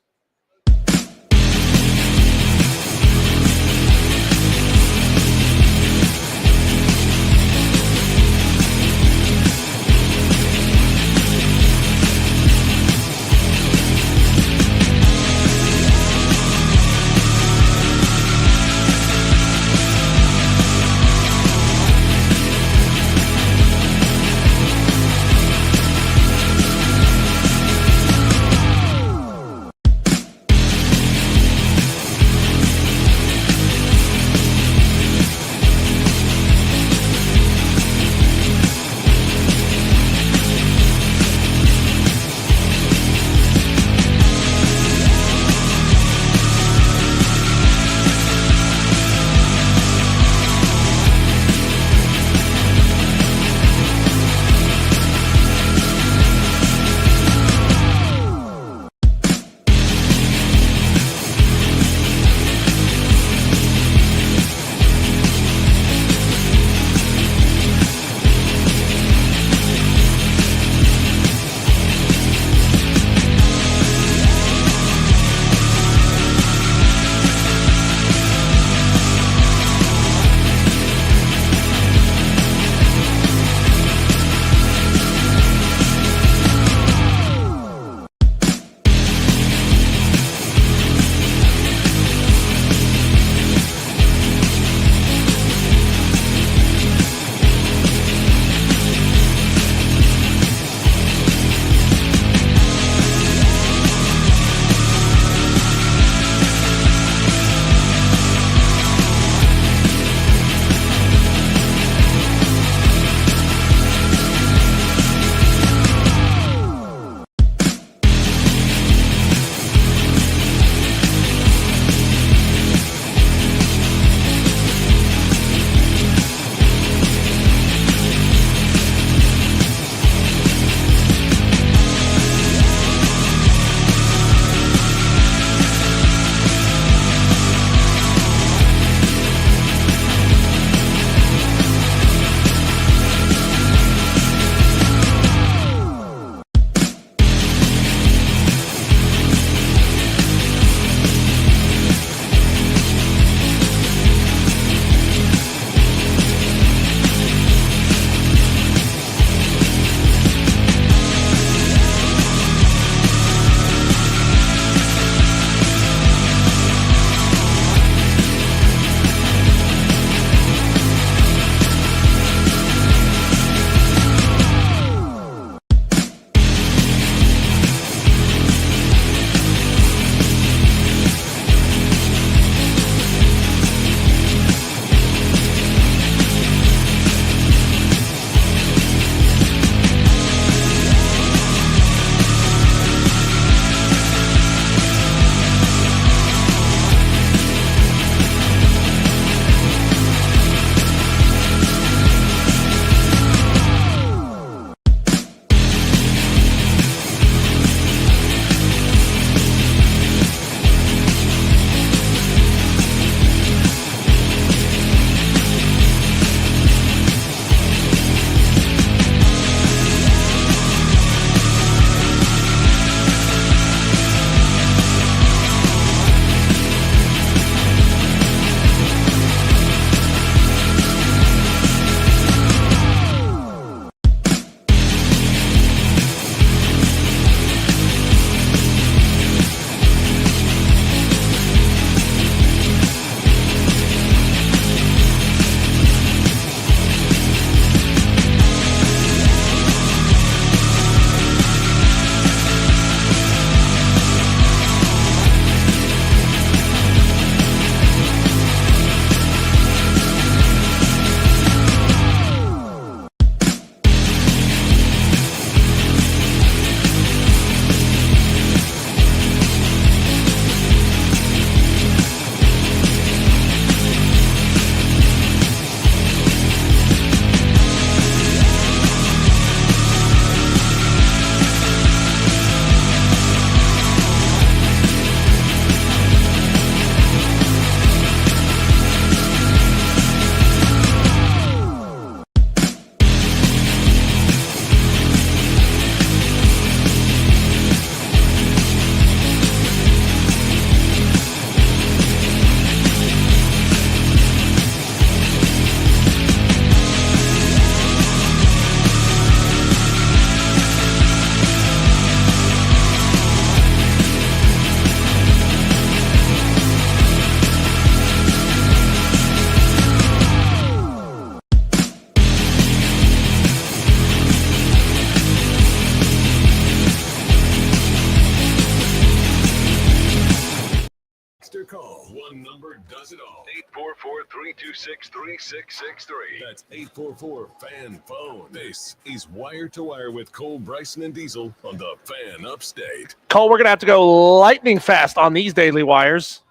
number does it all. 844-326-3663. That's 844-FAN-PHONE. This is Wire to Wire with Cole, Bryson, and Diesel on the Fan Upstate. Cole, we're going to have to go lightning fast on these Daily Wires.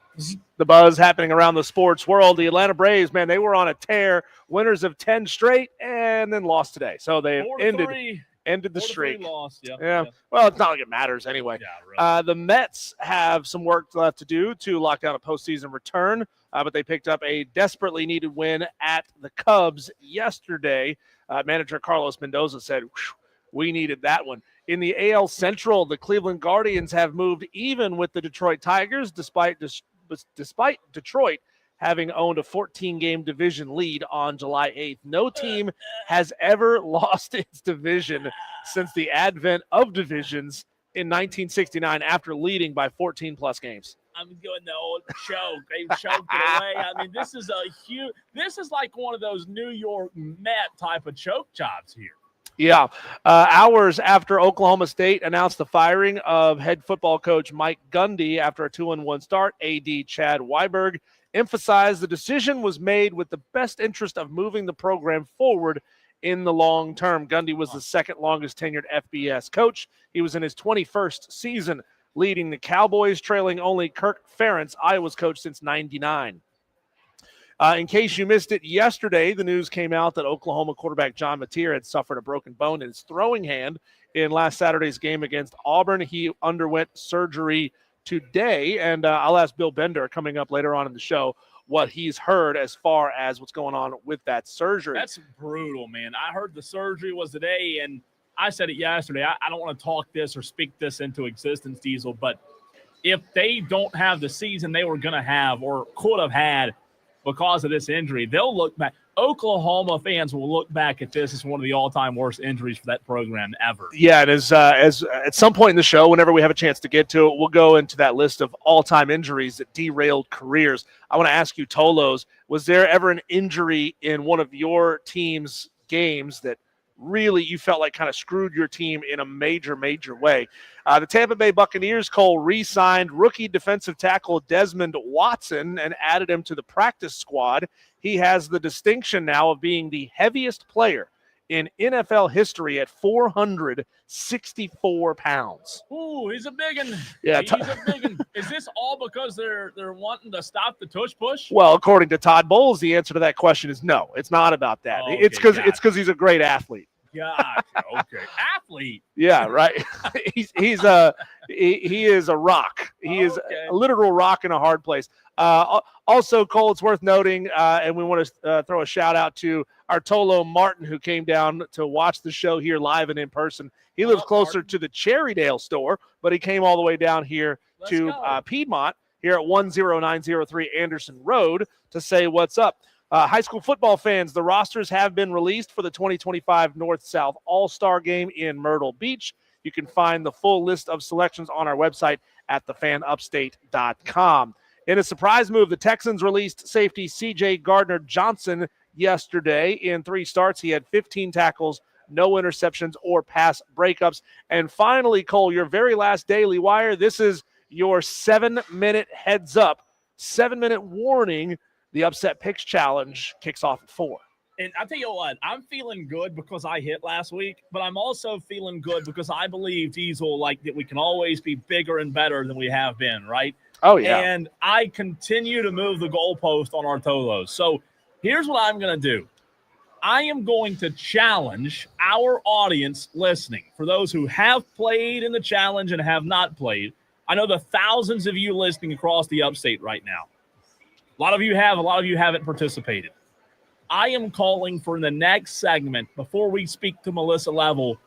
The buzz happening around the sports world. The Atlanta Braves, man, they were on a tear. Winners of 10 straight and then lost today. So they ended the streak. Lost. Yeah. Well, it's not like it matters anyway. Yeah, really. The Mets have some work left to do to lock down a postseason return, but they picked up a desperately needed win at the Cubs yesterday. Manager Carlos Mendoza said, we needed that one. In the AL Central, the Cleveland Guardians have moved even with the Detroit Tigers, despite Detroit having owned a 14-game division lead on July 8th. No team has ever lost its division since the advent of divisions in 1969 after leading by 14-plus games. I'm doing the old choke. They choked it away. I mean, this is like one of those New York Met type of choke jobs here. Yeah. Hours after Oklahoma State announced the firing of head football coach Mike Gundy after a 2-1 start, AD Chad Weiberg emphasized the decision was made with the best interest of moving the program forward in the long term. Gundy was the second longest tenured FBS coach. He was in his 21st season leading the Cowboys, trailing only Kirk Ferentz, Iowa's coach since '99. In case you missed it yesterday, the news came out that Oklahoma quarterback John Mateer had suffered a broken bone in his throwing hand in last Saturday's game against Auburn. He underwent surgery today, and I'll ask Bill Bender coming up later on in the show what he's heard as far as what's going on with that surgery. That's brutal, man. I heard the surgery was today, and I said it yesterday. I don't want to talk this or speak this into existence, Diesel, but if they don't have the season they were going to have or could have had because of this injury, they'll look back. Oklahoma fans will look back at this as one of the all-time worst injuries for that program ever. Yeah, and as at some point in the show, whenever we have a chance to get to it, we'll go into that list of all-time injuries that derailed careers. I want to ask you, Tolos, was there ever an injury in one of your team's games that really you felt like kind of screwed your team in a major, major way? The Tampa Bay Buccaneers, Cole, re-signed rookie defensive tackle Desmond Watson and added him to the practice squad. He has the distinction now of being the heaviest player in NFL history at 464 pounds. Ooh, he's a big one. Yeah, he's a big one. Is this all because they're wanting to stop the tush push? Well, according to Todd Bowles, the answer to that question is no. It's not about that. Okay, it's because he's a great athlete. Gotcha. Okay, athlete. Yeah, right. he is a rock. He is a literal rock in a hard place. Also, Cole, it's worth noting, and we want to throw a shout out to our Tolo Martin, who came down to watch the show here live and in person. He lives closer to the Cherrydale store, but he came all the way down here to Piedmont here at 10903 Anderson Road to say what's up. High school football fans, the rosters have been released for the 2025 North-South All-Star Game in Myrtle Beach. You can find the full list of selections on our website at thefanupstate.com. In a surprise move, the Texans released safety C.J. Gardner-Johnson yesterday. In 3 starts, he had 15 tackles, no interceptions or pass breakups. And finally, Cole, your very last Daily Wire, this is your 7-minute heads up, 7-minute warning. The Upset Picks Challenge kicks off at 4. And I tell you what, I'm feeling good because I hit last week, but I'm also feeling good because I believe, Diesel, like that we can always be bigger and better than we have been, right? Oh, yeah. And I continue to move the goalpost on our Tolos. So here's what I'm going to do. I am going to challenge our audience listening. For those who have played in the challenge and have not played, I know the thousands of you listening across the upstate right now. A lot of you have, a lot of you haven't participated. I am calling for the next segment, before we speak to Melissa Level,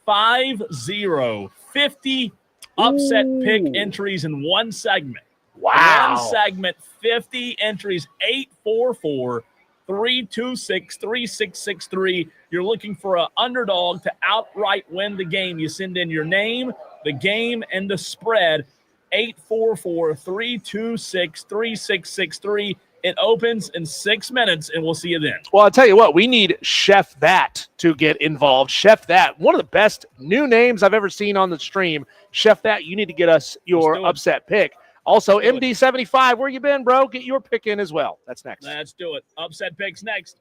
50 upset pick entries in one segment. Wow. One segment, 50 entries, 844-326-3663. You're looking for an underdog to outright win the game. You send in your name, the game, and the spread. 844-326-3663. It opens in 6 minutes, and we'll see you then. Well, I'll tell you what, we need Chef That to get involved. Chef That, one of the best new names I've ever seen on the stream. Chef That, you need to get us your upset pick. Also, Do it. MD75, where you been, bro? Get your pick in as well. That's next. Let's do it. Upset picks next.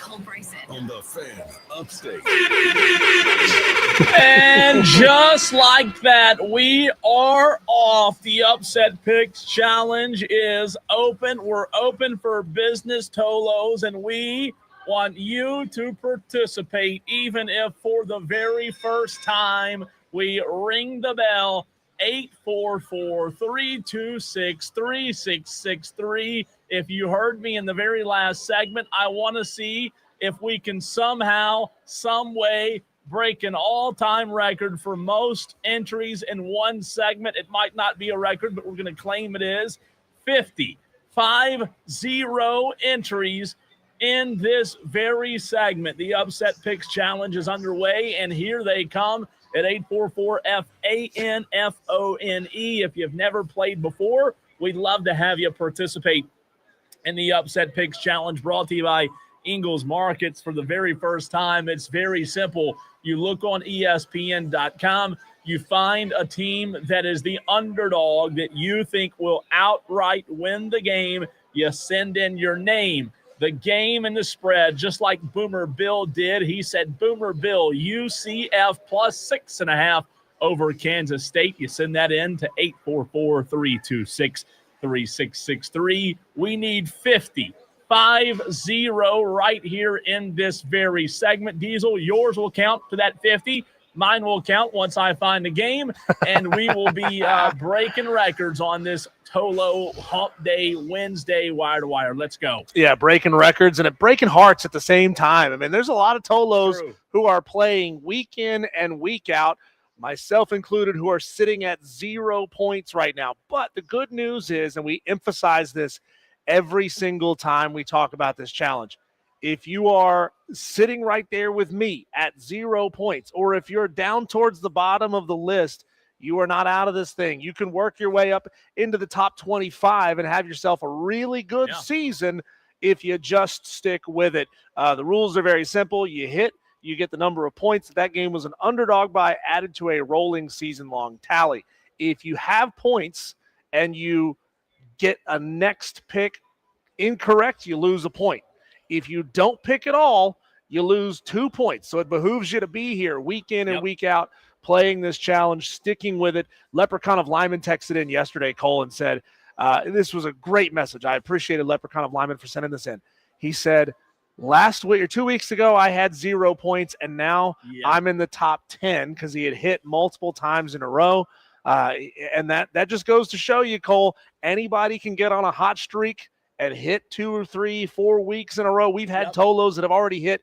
Cole Bryson on the Fan Upstate. And just like that, we are off. The Upset Picks Challenge is open. We're open for business, Tolos, and we want you to participate, even if for the very first time we ring the bell. 844-326-3663. If you heard me in the very last segment, I want to see if we can somehow, some way, break an all-time record for most entries in one segment. It might not be a record, but we're going to claim it is 50 entries in this very segment. The Upset Picks Challenge is underway, and here they come at 844-FANFONE. If you've never played before, we'd love to have you participate in the Upset Picks Challenge, brought to you by Ingles Markets for the very first time. It's very simple. You look on ESPN.com, you find a team that is the underdog that you think will outright win the game. You send in your name, the game, and the spread, just like Boomer Bill did. He said, Boomer Bill, UCF plus 6.5 over Kansas State. You send that in to 844-326-3663. We need 50 right here in this very segment. Diesel, yours will count to that 50. Mine will count once I find a game, and we will be breaking records on this Tolo Hump Day Wednesday wire to wire. Let's go. Yeah, breaking records and breaking hearts at the same time. I mean, there's a lot of Tolos who are playing week in and week out, myself included, who are sitting at 0 points right now. But the good news is, and we emphasize this every single time we talk about this challenge, if you are sitting right there with me at 0 points, or if you're down towards the bottom of the list, you are not out of this thing. You can work your way up into the top 25 and have yourself a really good season if you just stick with it. The rules are very simple. You hit, you get the number of points that game was an underdog by, added to a rolling season-long tally. If you have points and you get a next pick incorrect, you lose a point. If you don't pick at all, you lose 2 points. So it behooves you to be here week in and week out, playing this challenge, sticking with it. Leprechaun of Lyman texted in yesterday, Cole, and said, this was a great message. I appreciated Leprechaun of Lyman for sending this in. He said, last week or 2 weeks ago, I had 0 points, and now I'm in the top 10 because he had hit multiple times in a row. And that just goes to show you, Cole, anybody can get on a hot streak and hit 2 or 3, 4 weeks in a row. We've had Tolos that have already hit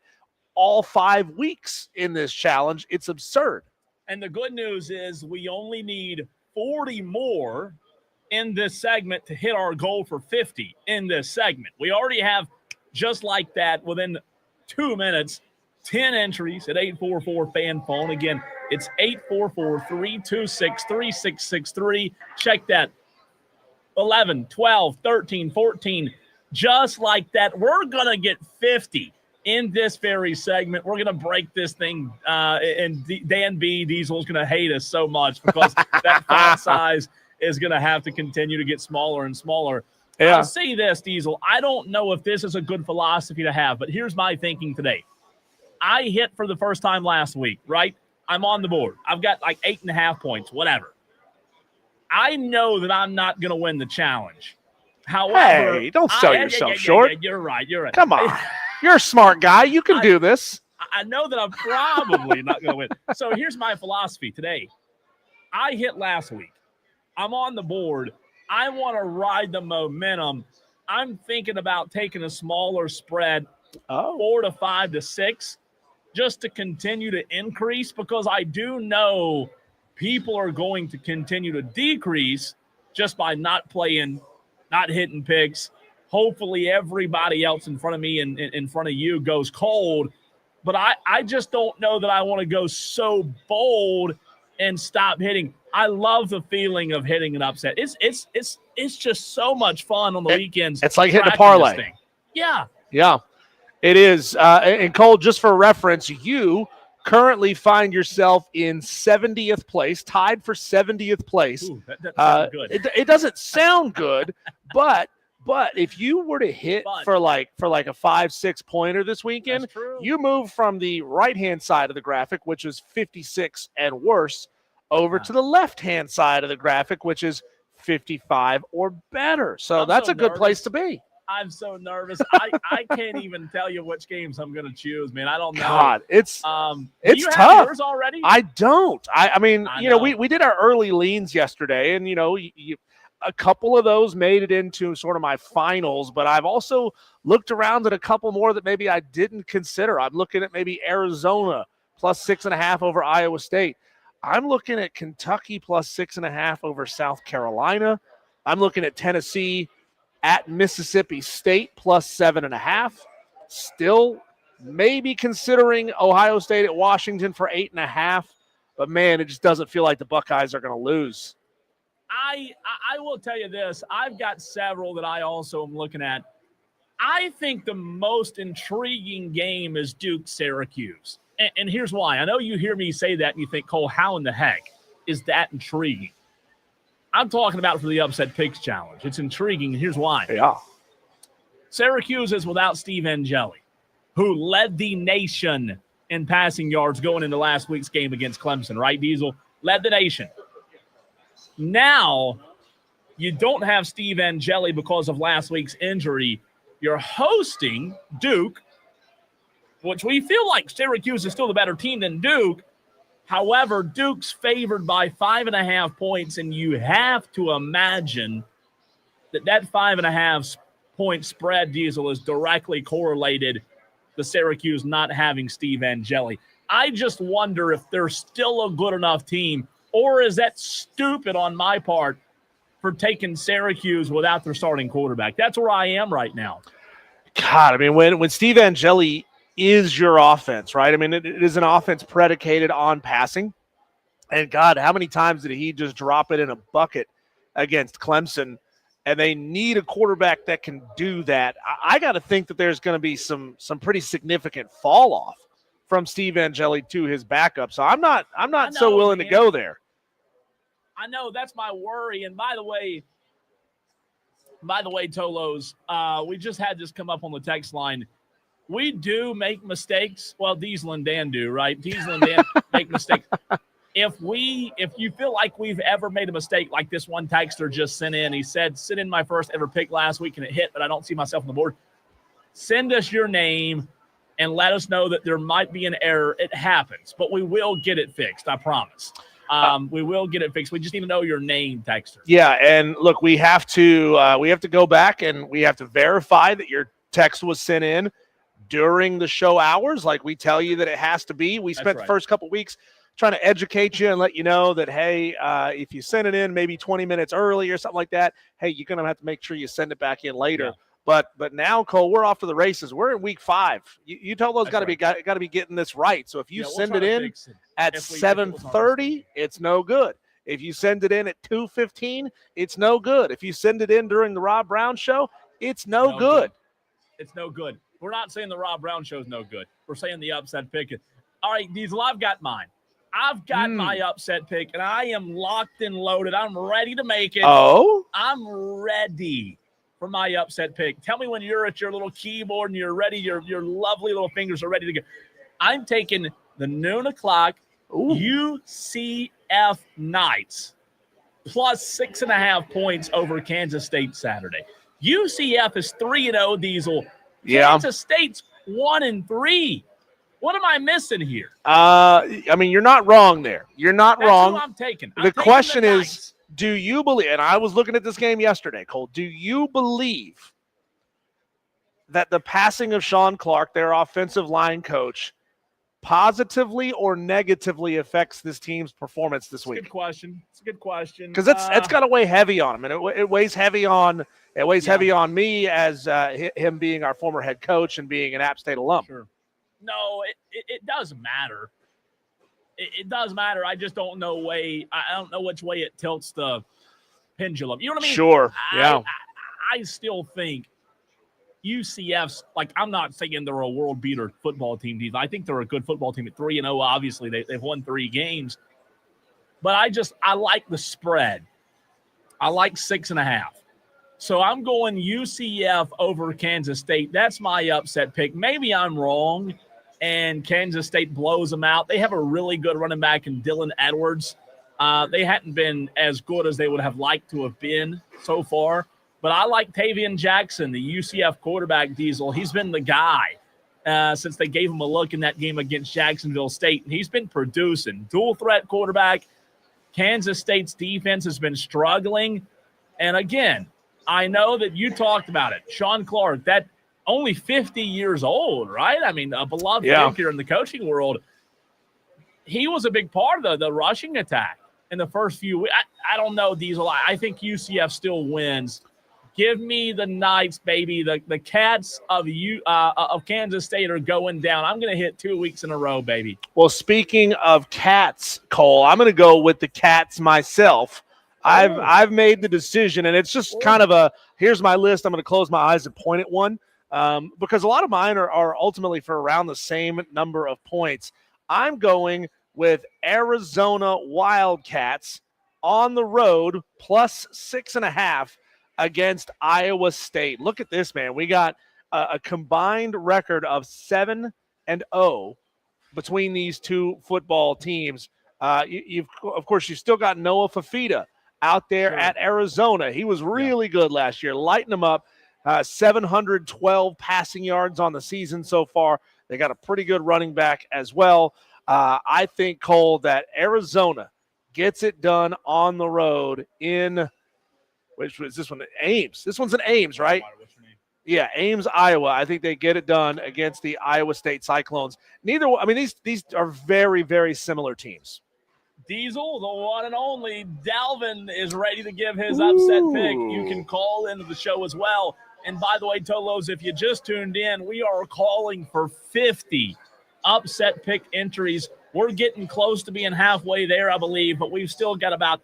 all 5 weeks in this challenge. It's absurd. And the good news is we only need 40 more in this segment to hit our goal for 50 in this segment. We already have, just like that, within 2 minutes, 10 entries at 844-FAN-PHONE. Again, it's 844-326-3663. Check that. 11, 12, 13, 14, just like that. We're going to get 50 in this very segment. We're going to break this thing, and Dan B. Diesel is going to hate us so much because that font size is going to have to continue to get smaller and smaller. I'll say this, Diesel. I don't know if this is a good philosophy to have, but here's my thinking today. I hit for the first time last week, right? I'm on the board. I've got like 8.5 points, whatever. I know that I'm not going to win the challenge. However, hey, don't sell yourself short. You're right. Come on. You're a smart guy. You can do this. I know that I'm probably not going to win. So here's my philosophy today. I hit last week. I'm on the board. I want to ride the momentum. I'm thinking about taking a smaller spread, 4 to 5 to 6, just to continue to increase, because I do know people are going to continue to decrease just by not playing, not hitting picks. Hopefully everybody else in front of me and in front of you goes cold. But I just don't know that I want to go so bold and stop hitting. I love the feeling of hitting an upset. It's just so much fun on the weekends. It's like hitting a parlay. Yeah. Yeah, it is. And Cole, just for reference, you currently find yourself in 70th place, tied for 70th place. Ooh, that doesn't sound good. It doesn't sound good, but But if you were to hit for like a 5-6 pointer this weekend, you move from the right-hand side of the graphic, which is 56 and worse, over to the left-hand side of the graphic, which is 55 or better. So that's a good place to be. I'm so nervous. I can't even tell you which games I'm going to choose, man. I don't know. God, it's tough. Yours already? I don't. I mean, we did our early leans yesterday, and a couple of those made it into sort of my finals, but I've also looked around at a couple more that maybe I didn't consider. I'm looking at maybe Arizona plus 6.5 over Iowa State. I'm looking at Kentucky plus 6.5 over South Carolina. I'm looking at Tennessee at Mississippi State plus 7.5. Still maybe considering Ohio State at Washington for 8.5. But, man, it just doesn't feel like the Buckeyes are going to lose. I will tell you this. I've got several that I also am looking at. I think the most intriguing game is Duke-Syracuse. And here's why. I know you hear me say that and you think, Cole, how in the heck is that intriguing? I'm talking about for the Upset Picks Challenge. It's intriguing, and here's why. Yeah. Syracuse is without Steve Angeli, who led the nation in passing yards going into last week's game against Clemson, right, Diesel? Led the nation. Now, you don't have Steve Angeli because of last week's injury. You're hosting Duke, which we feel like Syracuse is still the better team than Duke. However, Duke's favored by 5.5 points, and you have to imagine that 5.5 point spread, Diesel, is directly correlated to Syracuse not having Steve Angeli. I just wonder if they're still a good enough team, or is that stupid on my part for taking Syracuse without their starting quarterback? That's where I am right now. God, I mean, when Steve Angeli is your offense, right? I mean, it is an offense predicated on passing. And, God, how many times did he just drop it in a bucket against Clemson? And they need a quarterback that can do that. I got to think that there's going to be some pretty significant fall off from Steve Angeli to his backup. So I'm not so willing to go there. I know, that's my worry. And by the way, Tolos, we just had this come up on the text line. We do make mistakes. Well, Diesel and Dan do, right? Diesel and Dan make mistakes. If you feel like we've ever made a mistake, like this one texter just sent in, he said, sent in my first ever pick last week and it hit, but I don't see myself on the board. Send us your name and let us know that there might be an error. It happens, but we will get it fixed. I promise. We will get it fixed. We just need to know your name, texter. Yeah, and look, we have to go back and we have to verify that your text was sent in during the show hours, like we tell you that it has to be. We spent the first couple weeks trying to educate you and let you know that, hey, if you send it in maybe 20 minutes early or something like that, hey, you're going to have to make sure you send it back in later. Yeah. But now, Cole, we're off to the races. We're in week 5. You told us got to be getting this right. So if you send it in at 7:30, it's no good. If you send it in at 2:15, it's no good. If you send it in during the Rob Brown show, it's no good. It's no good. We're not saying the Rob Brown show is no good. We're saying the upset pick. All right, Diesel, I've got mine. I've got my upset pick, and I am locked and loaded. I'm ready to make it. Oh? I'm ready for my upset pick. Tell me when you're at your little keyboard and you're ready. Your lovely little fingers are ready to go. I'm taking the noon o'clock UCF Knights plus 6.5 points over Kansas State Saturday. UCF is 3-0, Diesel. Yeah. Kansas State's 1-3. What am I missing here? I mean, you're not wrong there. You're not wrong. That's who I'm taking. The question is, do you believe, and I was looking at this game yesterday, Cole, do you believe that the passing of Sean Clark, their offensive line coach, positively or negatively affects this team's performance this week? It's a good question. Because it's got to weigh heavy on him, and it weighs heavy on heavy on me as him being our former head coach and being an App State alum. Sure. No, it does matter. It does matter. I just don't know I don't know which way it tilts the pendulum. You know what I mean? Sure. Yeah. I still think UCF's, like, I'm not saying they're a world beater football team. I think they're a good football team at 3-0. Obviously, they've won 3 games. But I like the spread. I like 6.5. So I'm going UCF over Kansas State. That's my upset pick. Maybe I'm wrong, and Kansas State blows them out. They have a really good running back in Dylan Edwards. They hadn't been as good as they would have liked to have been so far. But I like Tavian Jackson, the UCF quarterback, Diesel. He's been the guy since they gave him a look in that game against Jacksonville State. And he's been producing. Dual threat quarterback. Kansas State's defense has been struggling. And again, I know that you talked about it. Sean Clark, that only 50 years old, right? I mean, a beloved figure in the coaching world. He was a big part of the rushing attack in the first few weeks. I don't know, Diesel. I think UCF still wins. Give me the Knights, baby. The Cats of Kansas State are going down. I'm going to hit 2 weeks in a row, baby. Well, speaking of Cats, Cole, I'm going to go with the Cats myself. I've made the decision, and it's just kind of here's my list. I'm going to close my eyes and point at one because a lot of mine are ultimately for around the same number of points. I'm going with Arizona Wildcats on the road plus 6.5 against Iowa State. Look at this, man. We got a combined record of 7-0 between these two football teams. You've still got Noah Fafita out there at Arizona. He was really good last year, lighting them up. 712 passing yards on the season so far. They got a pretty good running back as well. I think, Cole, that Arizona gets it done on the road in – which was this one? Ames. This one's in Ames, right? Yeah, Ames, Iowa. I think they get it done against the Iowa State Cyclones. These are very, very similar teams. Diesel, the one and only Dalvin, is ready to give his upset pick. You can call into the show as well. And by the way, Tolos, if you just tuned in, we are calling for 50 upset pick entries. We're getting close to being halfway there, I believe, but we've still got about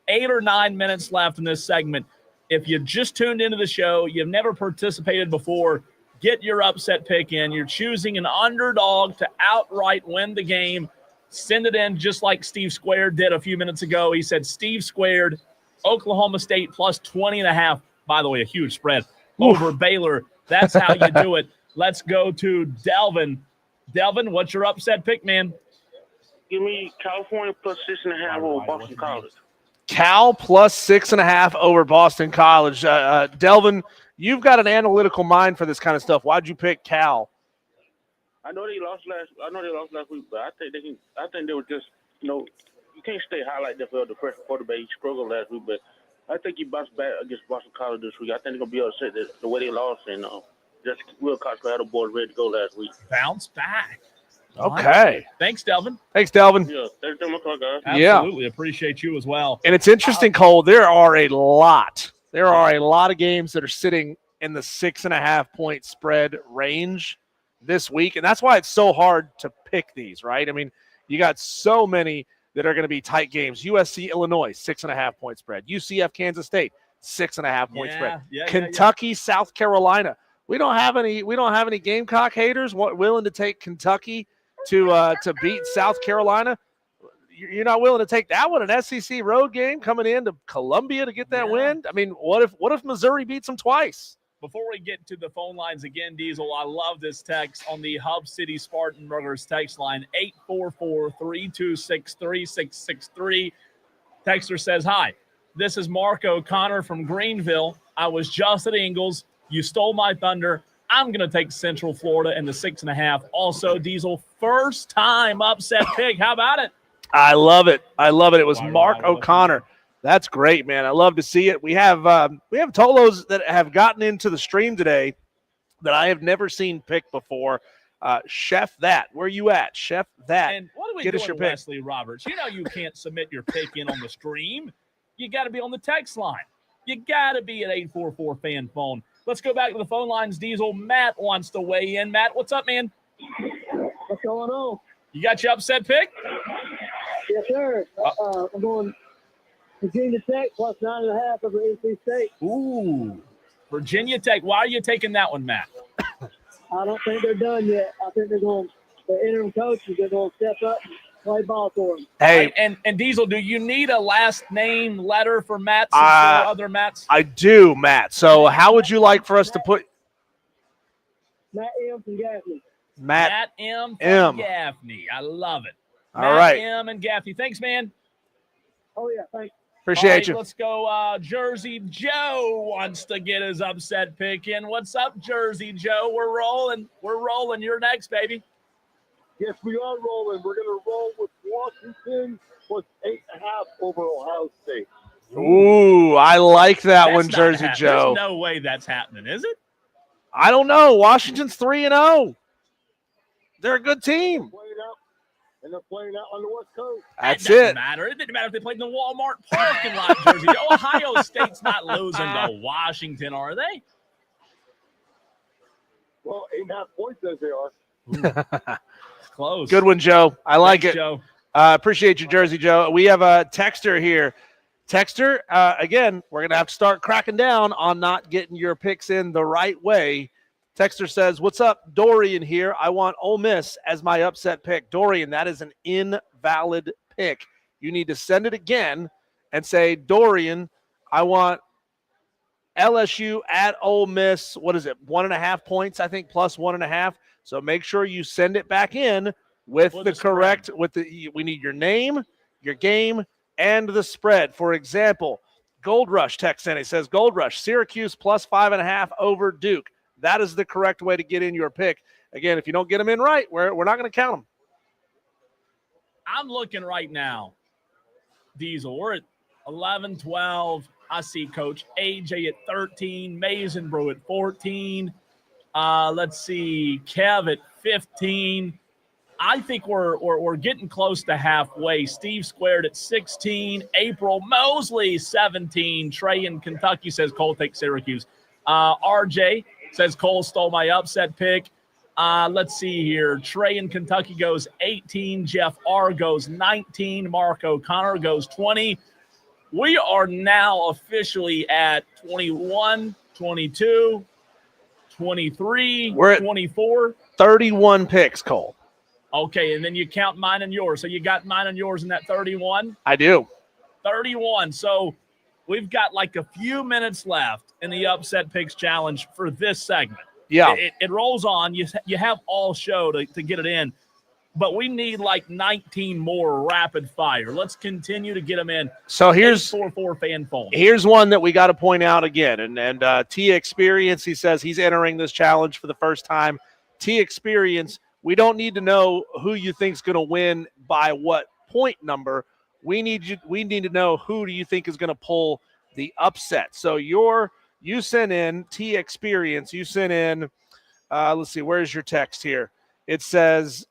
8 or 9 minutes left in this segment. If you just tuned into the show, you've never participated before, get your upset pick in. You're choosing an underdog to outright win the game. Send it in just like Steve Squared did a few minutes ago. He said Steve Squared, Oklahoma State plus 20.5. By the way, a huge spread over Baylor. That's how you do it. Let's go to Delvin. Delvin, what's your upset pick, man? Give me California plus 6.5 over Boston College. Cal plus 6.5 over Boston College. Delvin, you've got an analytical mind for this kind of stuff. Why'd you pick Cal? I know they lost last week, but I think they were just, you can't stay high like that for the first quarterback. He struggled last week, but I think he bounced back against Boston College this week. I think they're gonna be upset that the way they lost, and just Wilcox had the boys ready to go last week. Bounce back. Okay. Thanks, Delvin. Yeah, thanks so much, guys. Absolutely. Appreciate you as well. And it's interesting, Cole, there are a lot of games that are sitting in the 6.5 point spread range this week. And that's why it's so hard to pick these, right? I mean, you got so many that are going to be tight games. USC, Illinois, 6.5 point spread. UCF, Kansas State, 6.5 point spread. Kentucky, South Carolina. We don't have any Gamecock haters willing to take Kentucky to beat South Carolina. You're not willing to take that one, an SEC road game coming into Columbia to get that win? I mean, what if Missouri beats them twice? Before we get to the phone lines again, Diesel, I love this text on the Hub City Spartanburgers text line, 844-326-3663. Texter says, hi, this is Mark O'Connor from Greenville. I was just at Ingles. You stole my thunder. I'm going to take Central Florida in the 6.5. Also, Diesel, first time upset pick. How about it? I love it. It was Mark O'Connor. That's great, man. I love to see it. We have Tolos that have gotten into the stream today that I have never seen pick before. Chef That, where you at? Chef That. And what do we do with Wesley Roberts? You know you can't submit your pick in on the stream. You got to be on the text line. You got to be at 844 fan phone. Let's go back to the phone lines, Diesel. Matt wants to weigh in. Matt, what's up, man? What's going on? You got your upset pick? Yes, sir. I'm going Virginia Tech plus 9.5 over NC State. Ooh, Virginia Tech. Why are you taking that one, Matt? I don't think they're done yet. I think the interim coaches, they're going to step up play ball for him. Hey, And Diesel, do you need a last name letter for Matt since there are other Matts? I do, Matt. So how would you like for us to put Matt M. from Gaffney. Matt? M. M. from Gaffney. I love it. All Matt right. M. and Gaffney. Thanks, man. Oh, yeah, thanks. Appreciate All right, you. let's go. Jersey Joe wants to get his upset pick in. What's up, Jersey Joe? We're rolling. We're rolling. You're next, baby. Yes, we are rolling. We're going to roll with Washington plus 8.5 over Ohio State. Ooh, I like that That's one, not Jersey happening. Joe. There's no way that's happening, is it? I don't know. Washington's 3-0. They're a good team. Playing out, and they're playing out on the West Coast. That's That doesn't it. matter. It didn't matter if they played in the Walmart parking lot, Jersey Joe. Ohio State's not losing to Washington, are they? Well, 8.5 points as they are. Close. Good one, Joe. I like Thanks, it. Joe. Appreciate you, Jersey Joe. We have a texter here. Texter, again, we're going to have to start cracking down on not getting your picks in the right way. Texter says, what's up? Dorian here. I want Ole Miss as my upset pick. Dorian, that is an invalid pick. You need to send it again and say, Dorian, I want LSU at Ole Miss. What is it? 1.5 points, I think, plus 1.5. So make sure you send it back in with For the the correct, we need your name, your game, and the spread. For example, Gold Rush text in. It says Gold Rush, Syracuse plus 5.5 over Duke. That is the correct way to get in your pick. Again, if you don't get them in right, we're not going to count them. I'm looking right now, Diesel. We're at 11, 12. I see Coach AJ at 13, Mason Brew at 14. Let's see, Kev at 15. I think we're getting close to halfway. Steve Squared at 16. April Mosley, 17. Trey in Kentucky says Cole takes Syracuse. RJ says Cole stole my upset pick. Let's see here. Trey in Kentucky goes 18. Jeff R goes 19. Mark O'Connor goes 20. We are now officially at 21, 22, 23, We're at 24. 31 picks, Cole. Okay, and then you count mine and yours. So you got mine and yours in that 31? I do. 31. So we've got like a few minutes left in the Upset Picks Challenge for this segment. Yeah. It rolls on. You have all show to get it in. But we need like 19 more rapid fire. Let's continue to get them in. So here's 844 fan phone. Here's one that we got to point out again. And T Experience, he says he's entering this challenge for the first time. T Experience, we don't need to know who you think's going to win by what point number. We need to know who do you think is going to pull the upset. So you sent in T Experience. You sent in. Let's see. Where's your text here? It says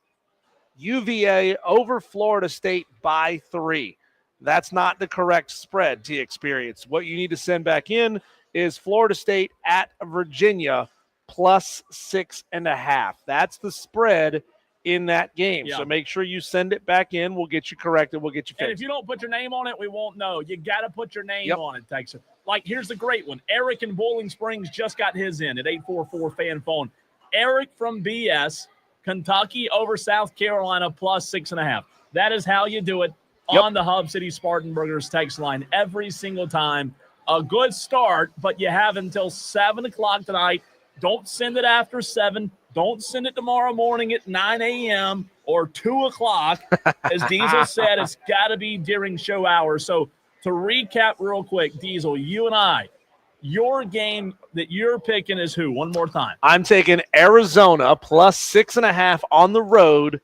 UVA over Florida State by 3. That's not the correct spread, T Experience. What you need to send back in is Florida State at Virginia plus 6.5. That's the spread in that game. Yeah. So make sure you send it back in. We'll get you corrected. We'll get you And fixed. if you don't put your name on it, we won't know. You got to put your name Yep. on it, Texas. Like, here's the great one. Eric in Boiling Springs just got his in at 844 fan phone. Eric from BS, Kentucky over South Carolina plus 6.5. That is how you do it on the Hub City Spartanburgers text line every single time. A good start, but you have until 7 o'clock tonight. Don't send it after 7. Don't send it tomorrow morning at 9 a.m. or 2 o'clock. As Diesel said, it's got to be during show hours. So to recap real quick, Diesel, you and I, your game that you're picking is who? One more time. I'm taking Arizona plus 6.5 on the road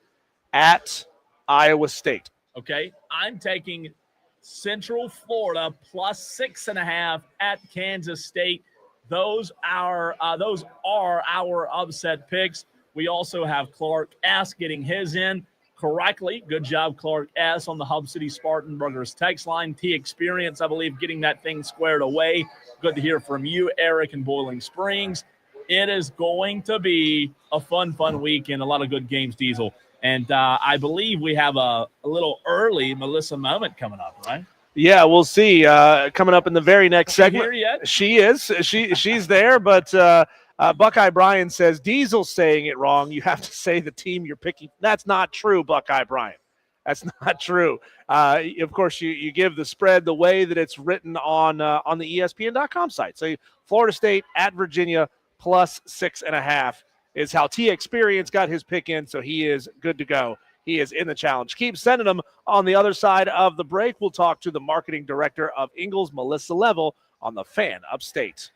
at Iowa State. Okay. I'm taking Central Florida plus 6.5 at Kansas State. Those are our upset picks. We also have Clark S. getting his in correctly. Good job, Clark S. on the Hub City Spartanburgers text line. T Experience, I believe, getting that thing squared away. Good to hear from you, Eric, in Boiling Springs. It is going to be a fun weekend. A lot of good games, Diesel. And I believe we have a little early Melissa moment coming up, right? Yeah, we'll see. Coming up in the very next segment. Here yet? She is. She's there, but Buckeye Brian says Diesel's saying it wrong. You have to say the team you're picking. That's not true, Buckeye Brian. That's not true. Of course, you give the spread the way that it's written on the ESPN.com site. So Florida State at Virginia plus 6.5 is how T Experience got his pick in. So he is good to go. He is in the challenge. Keep sending them. On the other side of the break, we'll talk to the marketing director of Ingles, Melissa Level, on the Fan Upstate.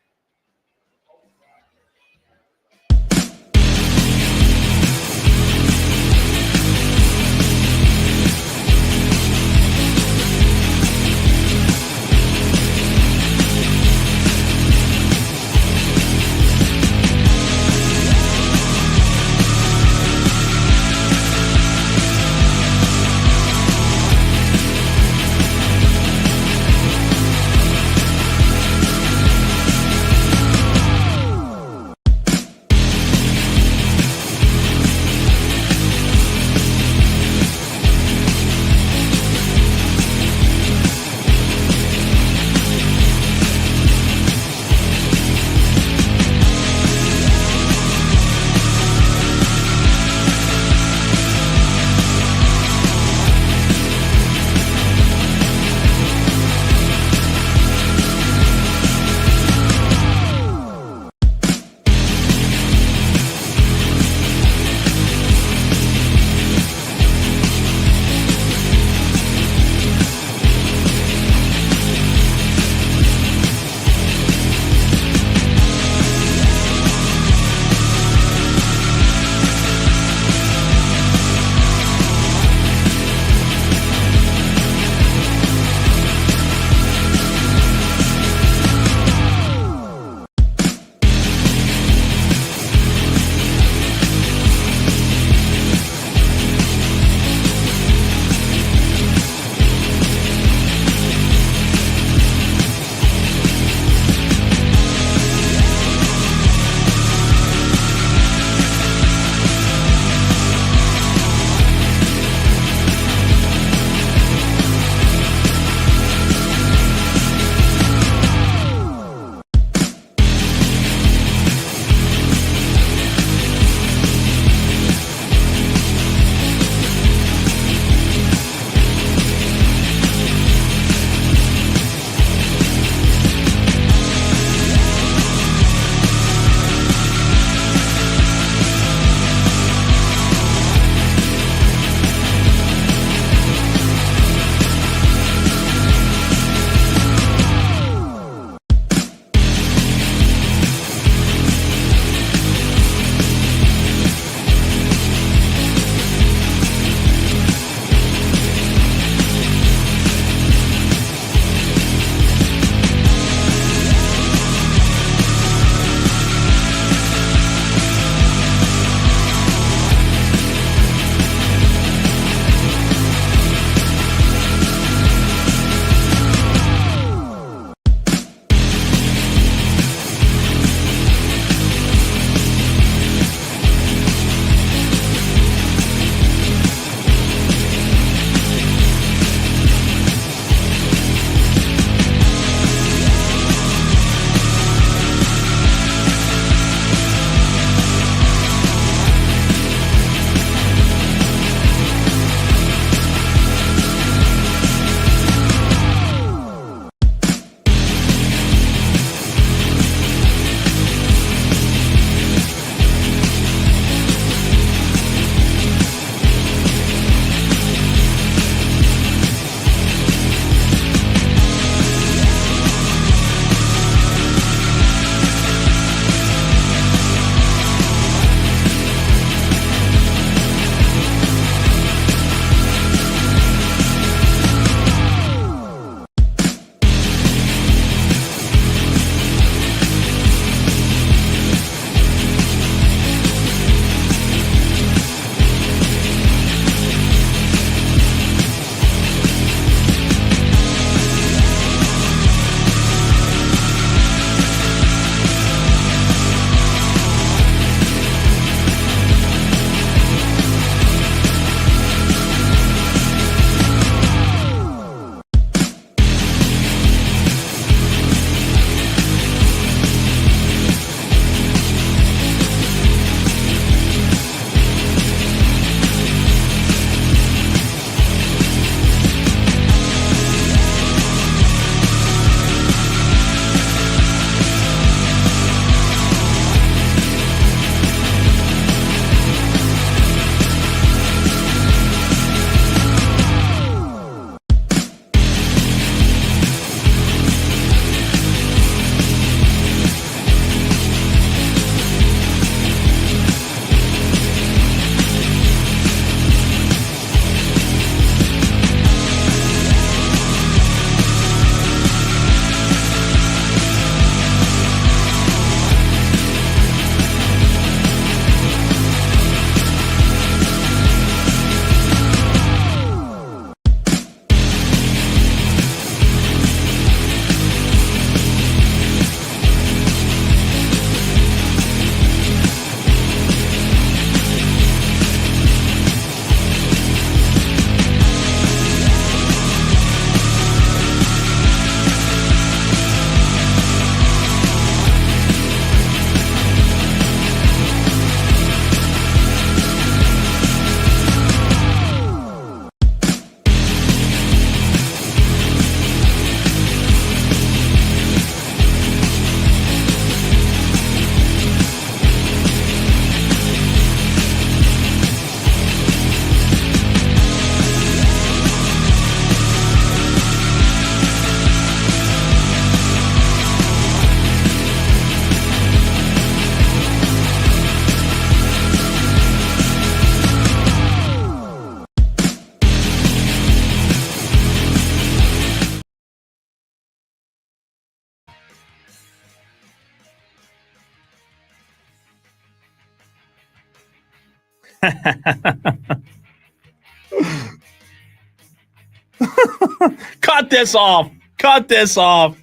Cut this off. Cut this off.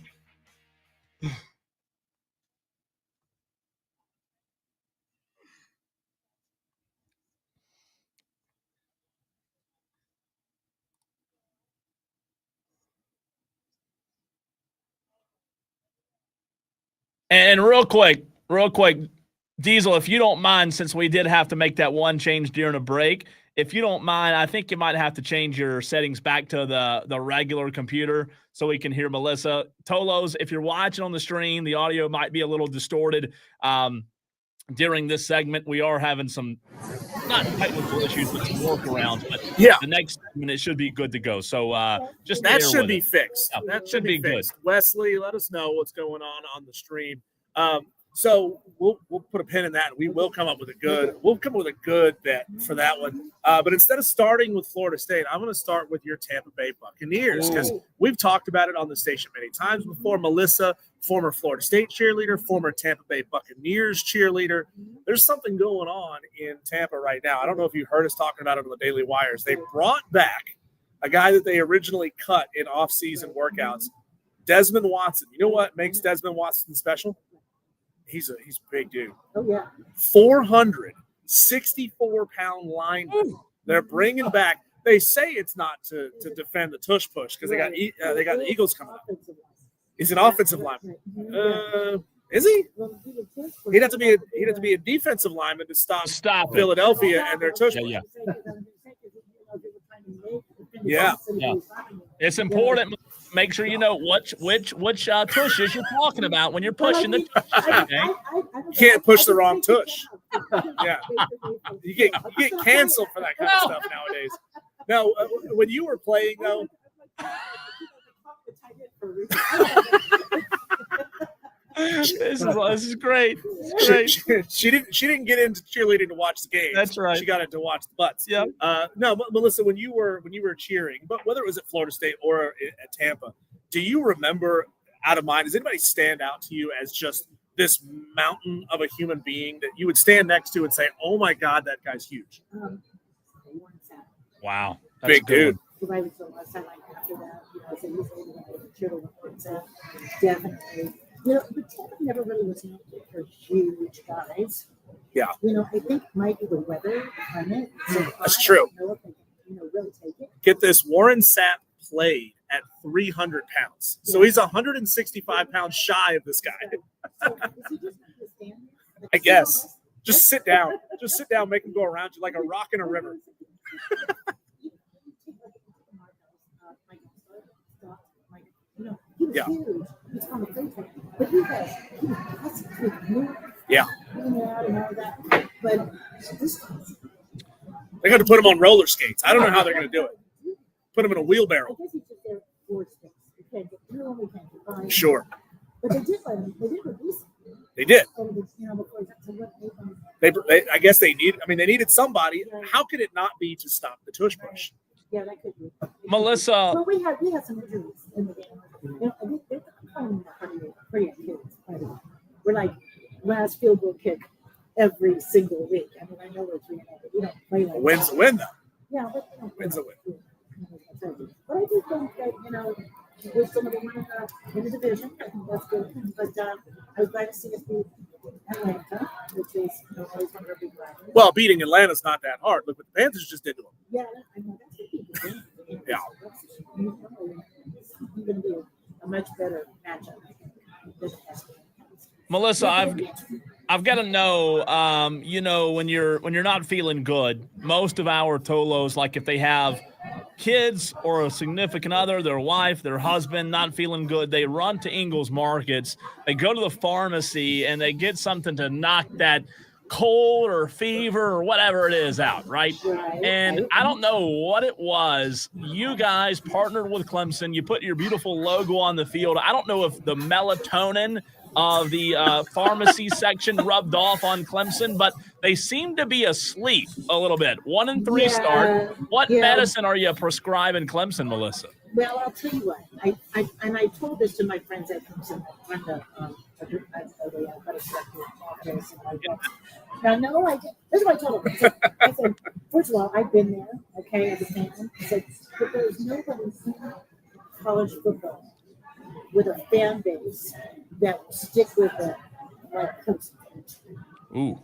And real quick, Diesel, if you don't mind, since we did have to make that one change during a break, if you don't mind, I think you might have to change your settings back to the regular computer so we can hear Melissa. Tolos, if you're watching on the stream, the audio might be a little distorted during this segment. We are having some, not technical issues, but some workarounds. But yeah, the next segment, it should be good to go. So just that should be fixed. Yeah, that should be good. Fixed. Wesley, let us know what's going on the stream. So we'll put a pin in that. We will come up with a good bet for that one. But instead of starting with Florida State, I'm going to start with your Tampa Bay Buccaneers because we've talked about it on the station many times before. Melissa, former Florida State cheerleader, former Tampa Bay Buccaneers cheerleader. There's something going on in Tampa right now. I don't know if you heard us talking about it on the Daily Wires. They brought back a guy that they originally cut in off-season workouts, Desmond Watson. You know what makes Desmond Watson special? He's a big dude. Oh, yeah. 464-pound lineman. They're bringing back. They say it's not to defend the tush push because they got the Eagles coming up. He's an offensive lineman. Is he? He'd have to be a defensive lineman to stop Philadelphia and their tush push. Yeah. It's important. Make sure you know which tushes you're talking about when you're pushing the tush. Okay? You can't push the wrong tush. Yeah, you get canceled for that kind of stuff nowadays. Now, when you were playing though. This is great. She didn't get into cheerleading to watch the game. That's right. She got it to watch the butts. Yeah. No, but Melissa, when you were cheering, but whether it was at Florida State or at Tampa, do you remember out of mind? Does anybody stand out to you as just this mountain of a human being that you would stand next to and say, "Oh my God, that guy's huge"? Wow, big dude. Definitely. You know, but Tampa never really was known for huge guys. Yeah. You know, I think it might be the weather climate. So that's true. I don't know if they can, really take it. Get this, Warren Sapp played at 300 pounds. So he's 165 pounds shy of this guy. So is he just stand there? I guess. Just sit down. Just sit down, make him go around you like a rock in a river. Yeah. Yeah. They're going to put him on roller skates. I don't know how they're going to do it. Put him in a wheelbarrow. Sure. But they did release him. They did. They I guess they needed somebody. How could it not be to stop the tush push? Yeah, that could be. Melissa. Well, we had some injuries in the game. You know, they're playing pretty kids, by the way. We're like last field goal kick every single week. I mean, I know we're 3-0, but we don't play like win's a win, though. Yeah, but win's a win. But I do think that, with some of the women in the division, I think that's good. But I was glad to see us beat Atlanta, which is always one of our big rivals. Well, beating Atlanta's not that hard. Look what the Panthers just did to them. Yeah, I know. That's a big game. Yeah. It's going to be a much better matchup. Melissa, I've got to know, when you're not feeling good, most of our Tolos, like if they have kids or a significant other, their wife, their husband, not feeling good, they run to Ingles Markets, they go to the pharmacy, and they get something to knock that cold or fever or whatever it is out, right? And I don't know what it was. You guys partnered with Clemson. You put your beautiful logo on the field. I don't know if the melatonin of the pharmacy section rubbed off on Clemson, but they seem to be asleep a little bit. 1-3 start. What medicine are you prescribing Clemson, Melissa? Well, I'll tell you what. I told this to my friends at Clemson. Now, no, I did. This is what I told him. I said, first of all, I've been there, okay, as a fan. I said, but there's nobody in college football with a fan base that will stick with it like Coach. Ooh.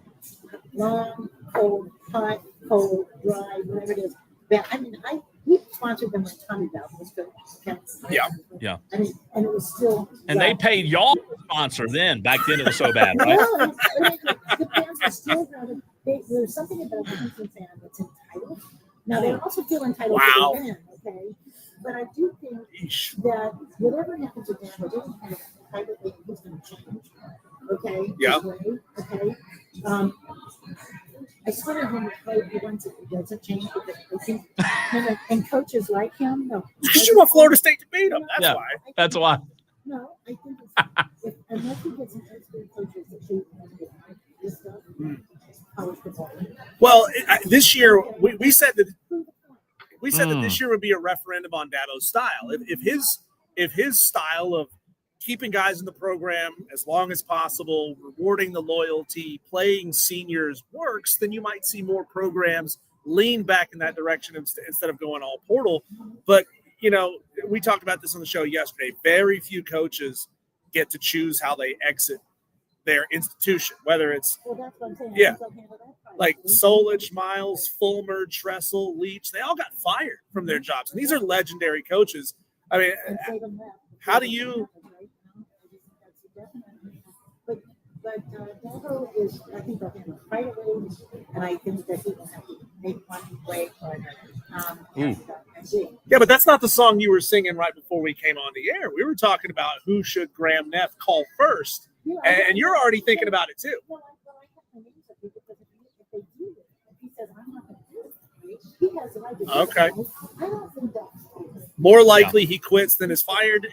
Long, cold, hot, cold, dry, whatever it is. But, I mean, we sponsored them when Tommy Bell was good. Yeah. I mean, and it was still. And they paid y'all to sponsor then. Back then it was so bad, right? No, the fans were still running. There's something about the Clemson fan that's entitled. Now, they also feel entitled Wow. to the win, okay? But I do think Yeesh. that whatever happens with Dan, doesn't kind of privately, he's going to change. Okay? Yeah. His way, okay? I swear to him, he wants it. He doesn't change because I think, and coaches like him, no. Because you want Florida State to beat them. That's Yeah. why. That's why. No, I think it's, unless he gets some expert coaches that shoot this stuff, college football. Well, this year we said that this year would be a referendum on Dabo's style. If his style of keeping guys in the program as long as possible, rewarding the loyalty, playing seniors works, then you might see more programs lean back in that direction instead of going all portal. But, you know, we talked about this on the show yesterday. Very few coaches get to choose how they exit their institution, whether it's Well, that's what I'm saying. Yeah. I don't handle that part. like Solich, Miles, Fulmer, Tressel, Leach. They all got fired from their jobs. And these are legendary coaches. I mean, And save them that. how do you – But Dabo is, I think, they'll handle it privately, and I think that he will have to make one way or another. And see. Yeah, but that's not the song you were singing right before we came on the air. We were talking about who should Graham Neff call first, You know, and you're already thinking about it too. Well, I have my names up here because if they do it, if he says, I'm not going to do it, he has the right to do Okay. it. I don't think that's More likely he quits than is fired.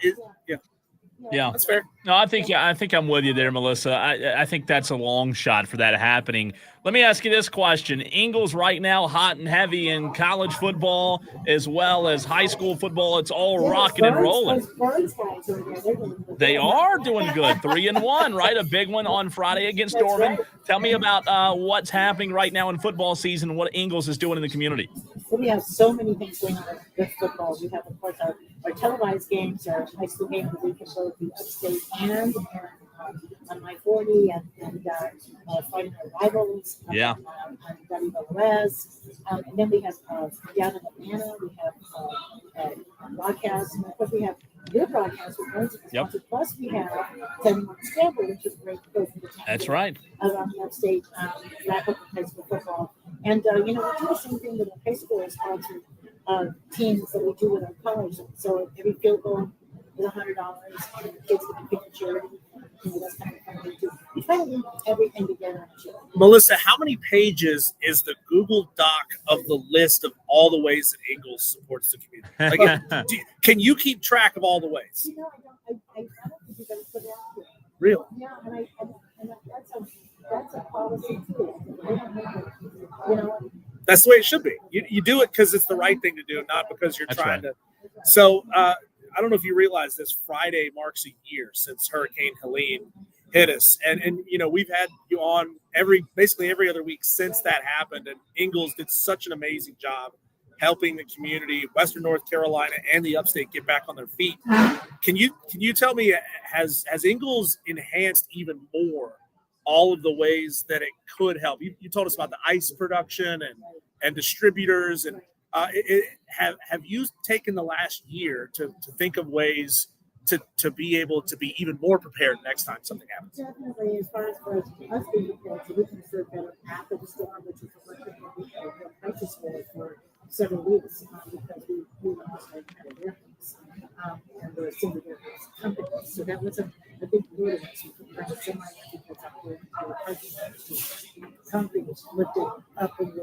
Yeah. That's fair. No, I think I'm with you there, Melissa. I think that's a long shot for that happening. Let me ask you this question. Ingles right now hot and heavy in college football as well as high school football. It's all rocking and rolling. They are doing good. 3-1, right? A big one on Friday against That's Dorman. right. Tell me about what's happening right now in football season and what Ingles is doing in the community. So we have so many things going on with football. We have, of course, our televised games, our high school games that we can both the upstate and on I-40 and fighting our rivals. Yeah. On WWS. And then we have down in Atlanta, we have broadcasts. And of course, we have your broadcast with Burns. Yep. Plus, we have 10-1 Scramble, which is great to go for the That's right. around the upstate wrap up high school football. And, we do the same thing with our high school sponsored teams that we do with our college. So every field goal is $100, and the kids can pick a charity. That's kind of fun to do. We try to link everything together on a show. Melissa, how many pages is the Google Doc of the list of all the ways that Ingles supports the community? Like, can you keep track of all the ways? I don't think you've ever put it out there. Really? Yeah, and that's a policy too. They don't make it, That's the way it should be. You do it because it's the right thing to do, not because you're That's trying right. to. So I don't know if you realize this. Friday marks a year since Hurricane Helene hit us, and we've had you on basically every other week since that happened. And Ingles did such an amazing job helping the community, Western North Carolina and the upstate, get back on their feet. Can you tell me, has Ingles enhanced even more all of the ways that it could help? You told us about the ice production and distributors, and have you taken the last year to think of ways to be able to be even more prepared next time something happens? Definitely, as far as us being prepared, so we can serve better after the storm, which is a real crisis for several weeks because we lost our kind of warehouse and we're a single warehouse company. So that was a big deal to us. We could bring a semi-empty up there to the parking lot. Concrete was lifted up in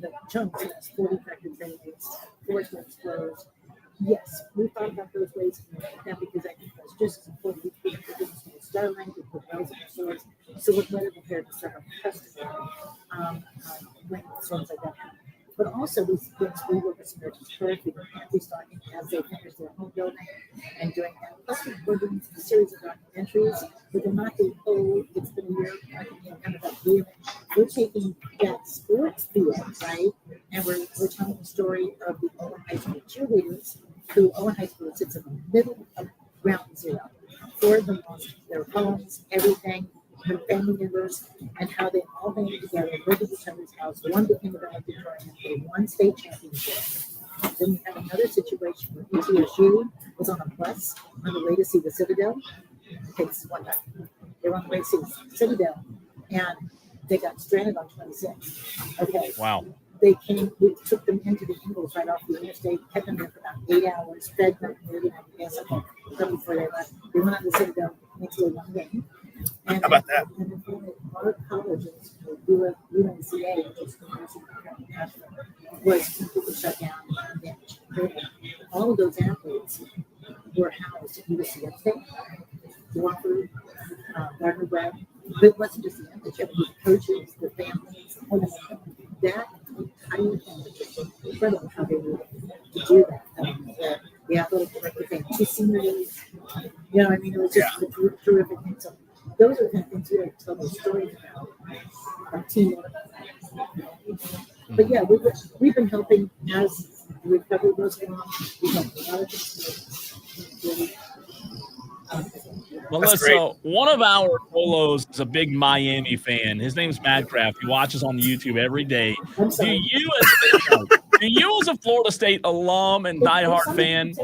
the chunks. It was 40 tractor trailers, force was closed. Yes, we thought about those ways now because I think that's just as important. We put the business in Starlink, we put those in the stores, so we're better prepared to serve our customers when storms like that happen. But also, we work with Samaritan's Purse. We can start as they finish their home building and doing that. Plus, we're doing a series of documentaries, but they're not the old, it's been a year, kind of that vehement. We're taking telling the story of the Owen High School cheerleaders, who Owen High School sits in the middle of ground zero. 4 of them lost their homes, everything, their family members, and how they all banded together, lived at each other's house. One became a valedictorian, they won state championship. Then we have another situation where ETSU was on a bus on the way to see the Citadel. Okay, this is one time. They were on the way to see the Citadel, and they got stranded on 26. Okay. Wow. We took them into the Ingles right off the interstate, kept them there for about 8 hours, fed them, maybe I guess, okay, right before they left. They went on the Citadel, next day, one game. And How about that? And then finally, our colleges, UNCA, which is the University of Nashville, was completely shut down and damaged. All of those athletes were housed at USC Upstate, Wofford, Gardner Webb. But it wasn't just the athletes, you have the coaches, the families, all that. That entire thing was just incredible how they were able to do that. The athletic director thing, 2 senior days, you know, I mean, it was just a terrific thing. So those are the kind of things we like to tell those stories about, our teamwork. But yeah, we've been helping as the recovery goes along. We've helped a lot of things. Melissa, one of our Polos is a big Miami fan. His name's Madcraft. He watches on YouTube every day. Do you, as a Florida State alum and diehard fan,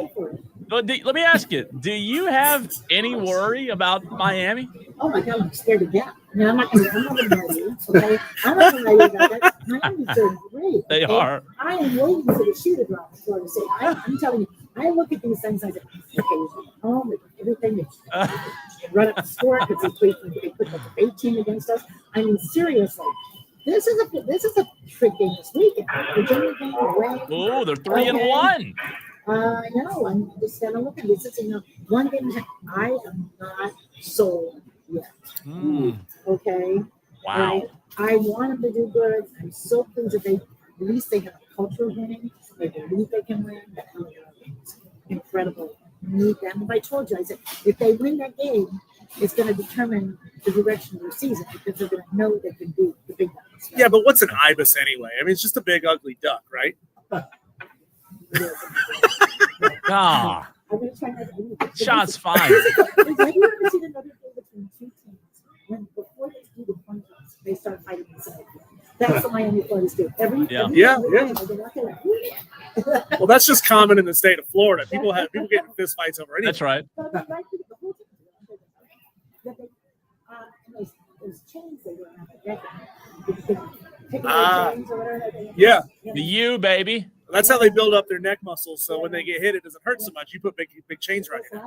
let me ask you, do you have any worry about Miami? Oh my God, I'm scared to death. I mean, I'm not going to lie you. Okay, I'm not going to lie you about that. Miami's doing great. They are. I am waiting for the shoe to drop before Florida State. I'm telling you, I look at these things and I say, okay, home, everything is run up the score because they put the 18 against us. I mean, seriously, this is a trick game this weekend. Virginia game away. Oh, they're 3-1. I know. I'm just kind of looking. This is, one game. I am not sold yet. Okay. Wow. I want them to do good. I'm so pleased that at least they have a culture of winning. They believe they can win. That is incredible. Need them. I told you, I said, if they win that game, it's going to determine the direction of their season because they're going to know they can beat the big guys. Yeah, but what's an ibis anyway? I mean, it's just a big ugly duck, right? Ah, I'm going to try not to. shots fired. Have you ever seen another game between 2 teams when before they do the point toss, they start fighting inside? That's what Miami Florida State. Every Yeah. yeah. Well, that's just common in the state of Florida. People get in fist fights over anything. That's right. Those chains they were on. Yeah. The U, baby. That's how they build up their neck muscles. So when they get hit, it doesn't hurt so much. You put big chains right here.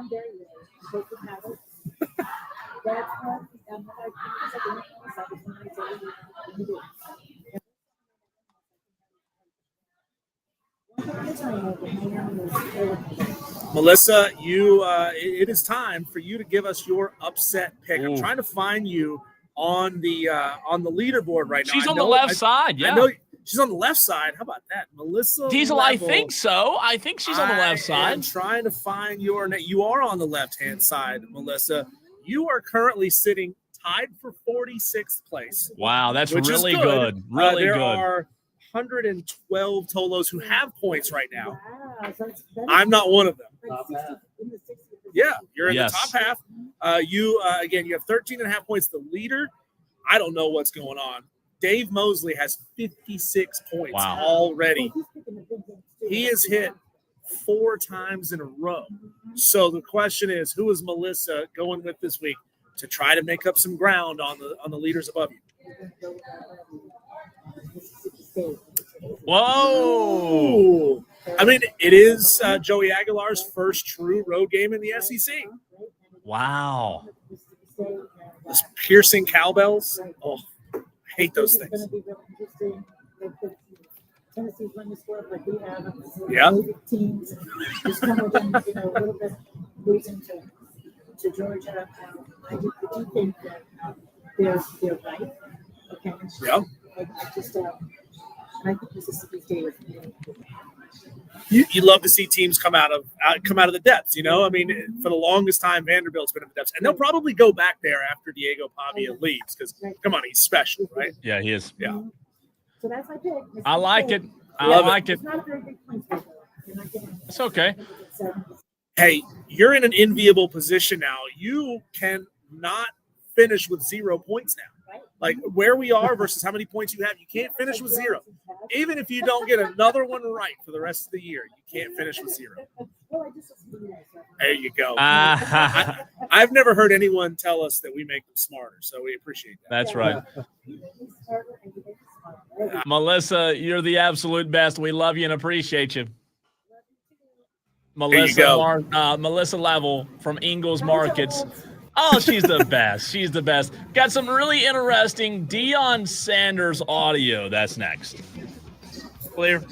Melissa, it is time for you to give us your upset pick. I'm trying to find you on the leaderboard right now. She's on the left side. Yeah. I know she's on the left side. How about that, Melissa? Diesel, I think so. I think she's on the left side. I'm trying to find your name. You are on the left-hand side, Melissa. You are currently sitting tied for 46th place. Wow, that's which really is good. Really there good. Are 112 Tolos who have points right now. Wow, I'm not one of them. In the 60%. Yeah, you're in Yes. the top half. You have 13 and a half points. The leader, I don't know what's going on. Dave Mosley has 56 points already. He has hit 4 times in a row. So the question is, who is Melissa going with this week to try to make up some ground on the leaders above you? Whoa! I mean, it is Joey Aguilar's first true road game in the SEC. Wow! Those piercing cowbells. Oh, I hate those things. Tennessee's won this sport, but we have Yeah. teams. Just some of them, a little bit losing to Georgia. I do think that they're right. Okay. Yeah. I think Mississippi State is. You love to see teams come out of the depths. I mean, for the longest time, Vanderbilt's been in the depths, and they'll probably go back there after Diego Pavia leaves because, come on, he's special, right? Yeah, he is. Yeah. So that's my pick. I like it. I Love like it. It's not a very big point spread, though. You're not getting It's okay. Hey, you're in an enviable position now. You can not finish with 0 points now. Right. Like where we are versus how many points you have, you can't finish with 0. Even if you don't get another one right for the rest of the year, you can't finish with 0. Well, I just listened to you guys, so- There you go. Ah, I've never heard anyone tell us that we make them smarter, so we appreciate that. that's right. You make me smarter and you make me smarter. Melissa, you're the absolute best. We love you and appreciate you. you go. Melissa Level from Ingles Markets. Oh, she's the best. She's the best. Got some really interesting Deion Sanders audio. That's next. Clear.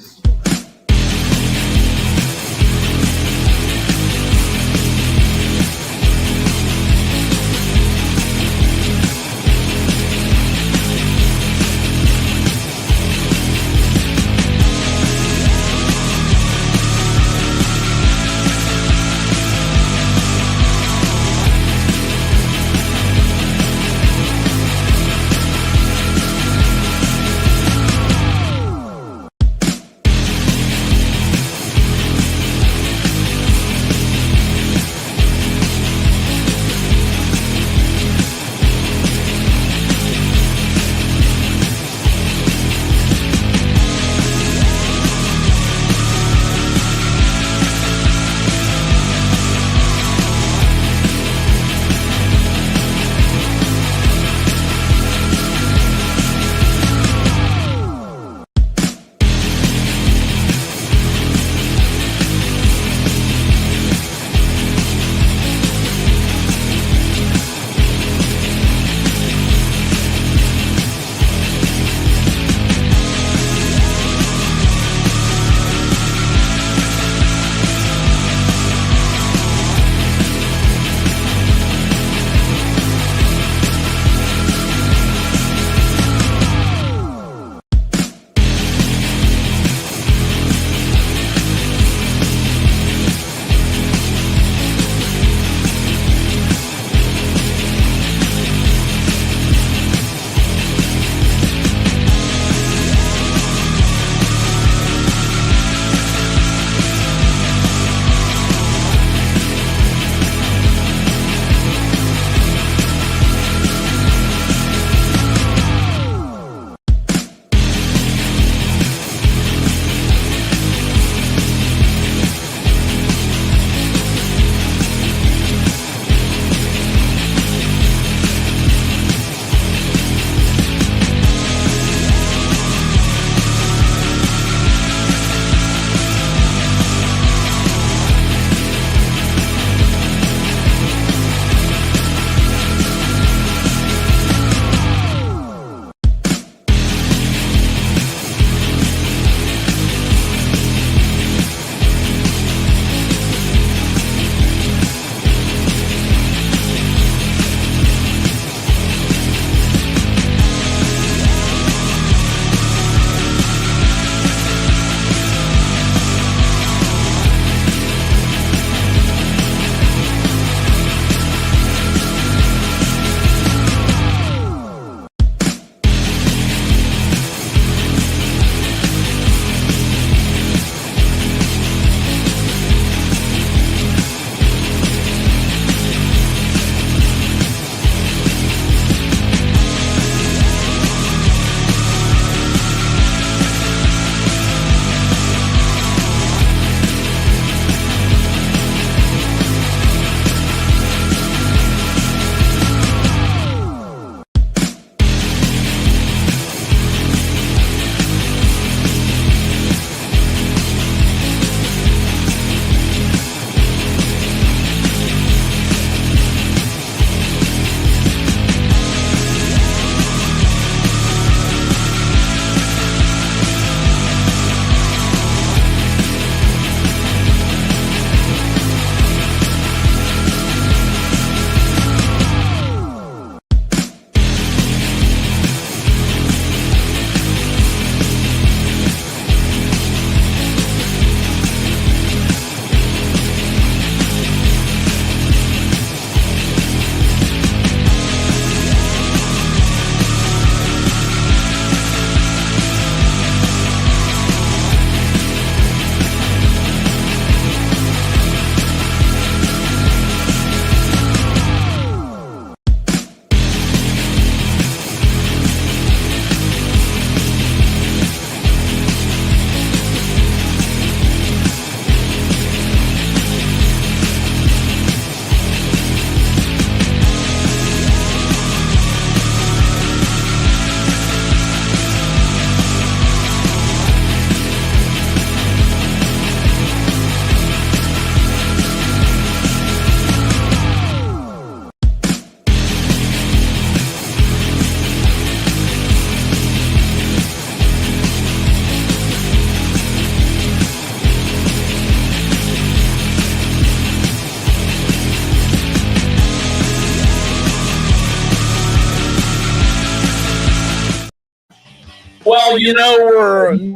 Well,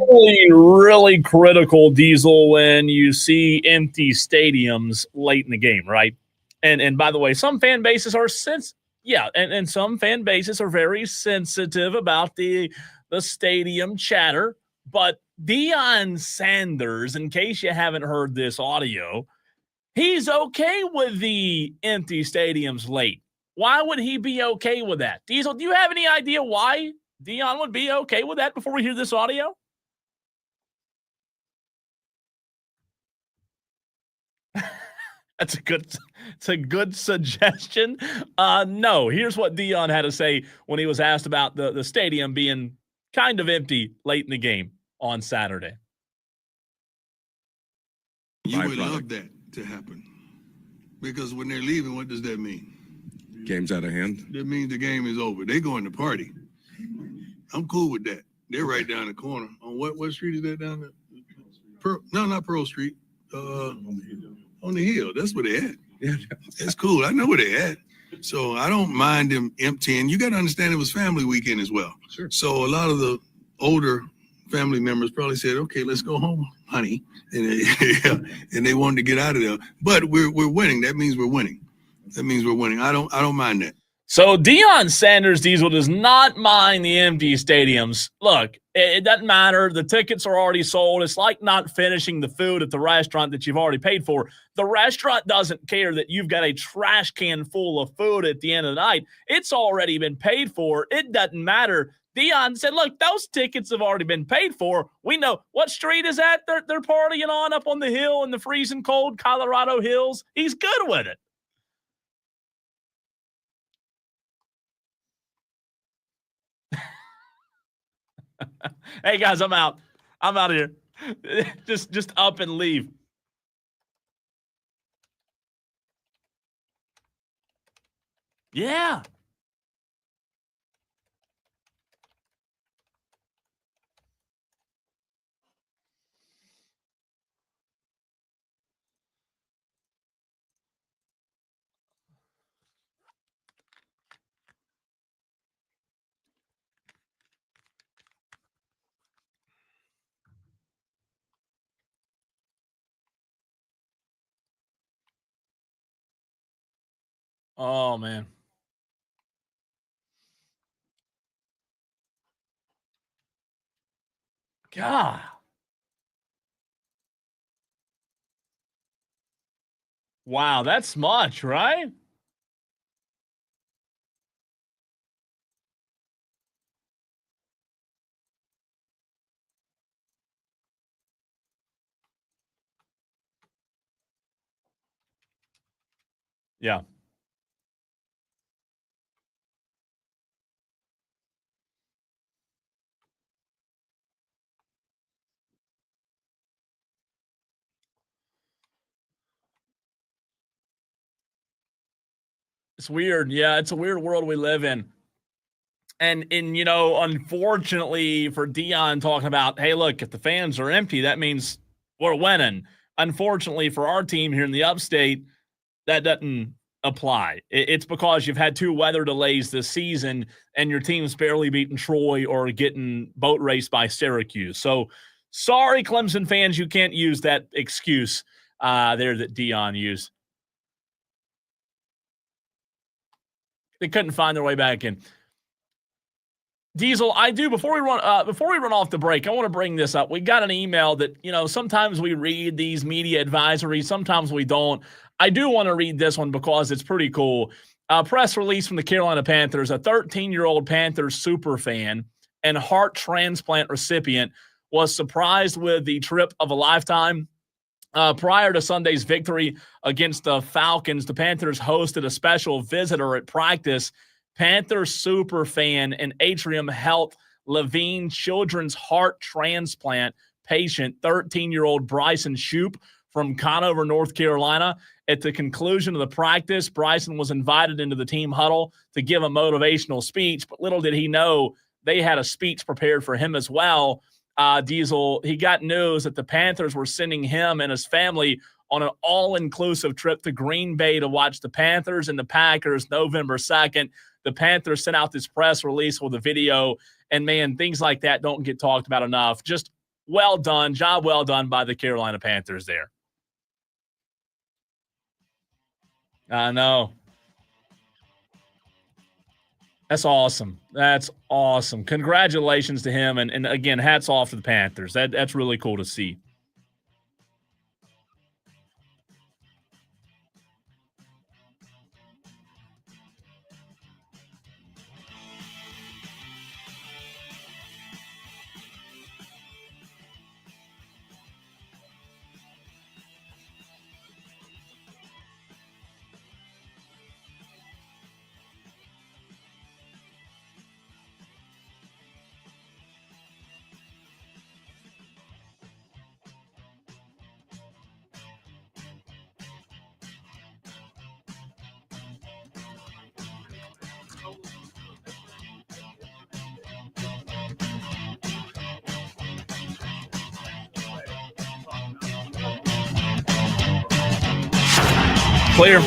we're really critical, Diesel, when you see empty stadiums late in the game, right? And by the way, some fan bases are and some fan bases are very sensitive about the stadium chatter. But Deion Sanders, in case you haven't heard this audio, he's okay with the empty stadiums late. Why would he be okay with that? Diesel, do you have any idea why Deion would be okay with that before we hear this audio? It's a good suggestion. No, here's what Deion had to say when he was asked about the stadium being kind of empty late in the game on Saturday. You would love that to happen. Because when they're leaving, what does that mean? Game's out of hand. That means the game is over. They're going to party. I'm cool with that. They're right down the corner. On what street is that down there? No, not Pearl Street. On the hill. That's where they're at. Yeah. That's cool. I know where they're at. So I don't mind them emptying. You got to understand it was family weekend as well. Sure. So a lot of the older family members probably said, okay, let's go home, honey. And they wanted to get out of there. But we're winning. That means we're winning. I don't mind that. So Deion Sanders, Diesel, does not mind the empty stadiums. Look, it doesn't matter. The tickets are already sold. It's like not finishing the food at the restaurant that you've already paid for. The restaurant doesn't care that you've got a trash can full of food at the end of the night. It's already been paid for. It doesn't matter. Deion said, look, those tickets have already been paid for. We know. What street is that they're partying on up on the hill in the freezing cold Colorado hills? He's good with it. Hey guys, I'm out of here. Just up and leave. Yeah. Oh man. God. Wow, that's much, right? Yeah. It's weird. Yeah, it's a weird world we live in. And unfortunately for Deion talking about, hey, look, if the fans are empty, that means we're winning. Unfortunately for our team here in the upstate, that doesn't apply. It's because you've had 2 weather delays this season and your team's barely beating Troy or getting boat raced by Syracuse. So sorry, Clemson fans, you can't use that excuse there that Deion used. They couldn't find their way back in. Diesel, I do. Before we run off the break, I want to bring this up. We got an email that, sometimes we read these media advisories, sometimes we don't. I do want to read this one because it's pretty cool. A press release from the Carolina Panthers. A 13-year-old Panthers super fan and heart transplant recipient was surprised with the trip of a lifetime. Prior to Sunday's victory against the Falcons, the Panthers hosted a special visitor at practice. Panthers super fan and Atrium Health Levine Children's Heart Transplant patient, 13-year-old Bryson Shoop from Conover, North Carolina. At the conclusion of the practice, Bryson was invited into the team huddle to give a motivational speech, but little did he know they had a speech prepared for him as well. Diesel, he got news that the Panthers were sending him and his family on an all-inclusive trip to Green Bay to watch the Panthers and the Packers November 2nd. The Panthers sent out this press release with a video, And man, things like that don't get talked about enough. Just well done, job well done by the Carolina Panthers there. I know. That's awesome. That's awesome. Congratulations to him. And again, hats off to the Panthers. That's really cool to see. Clear.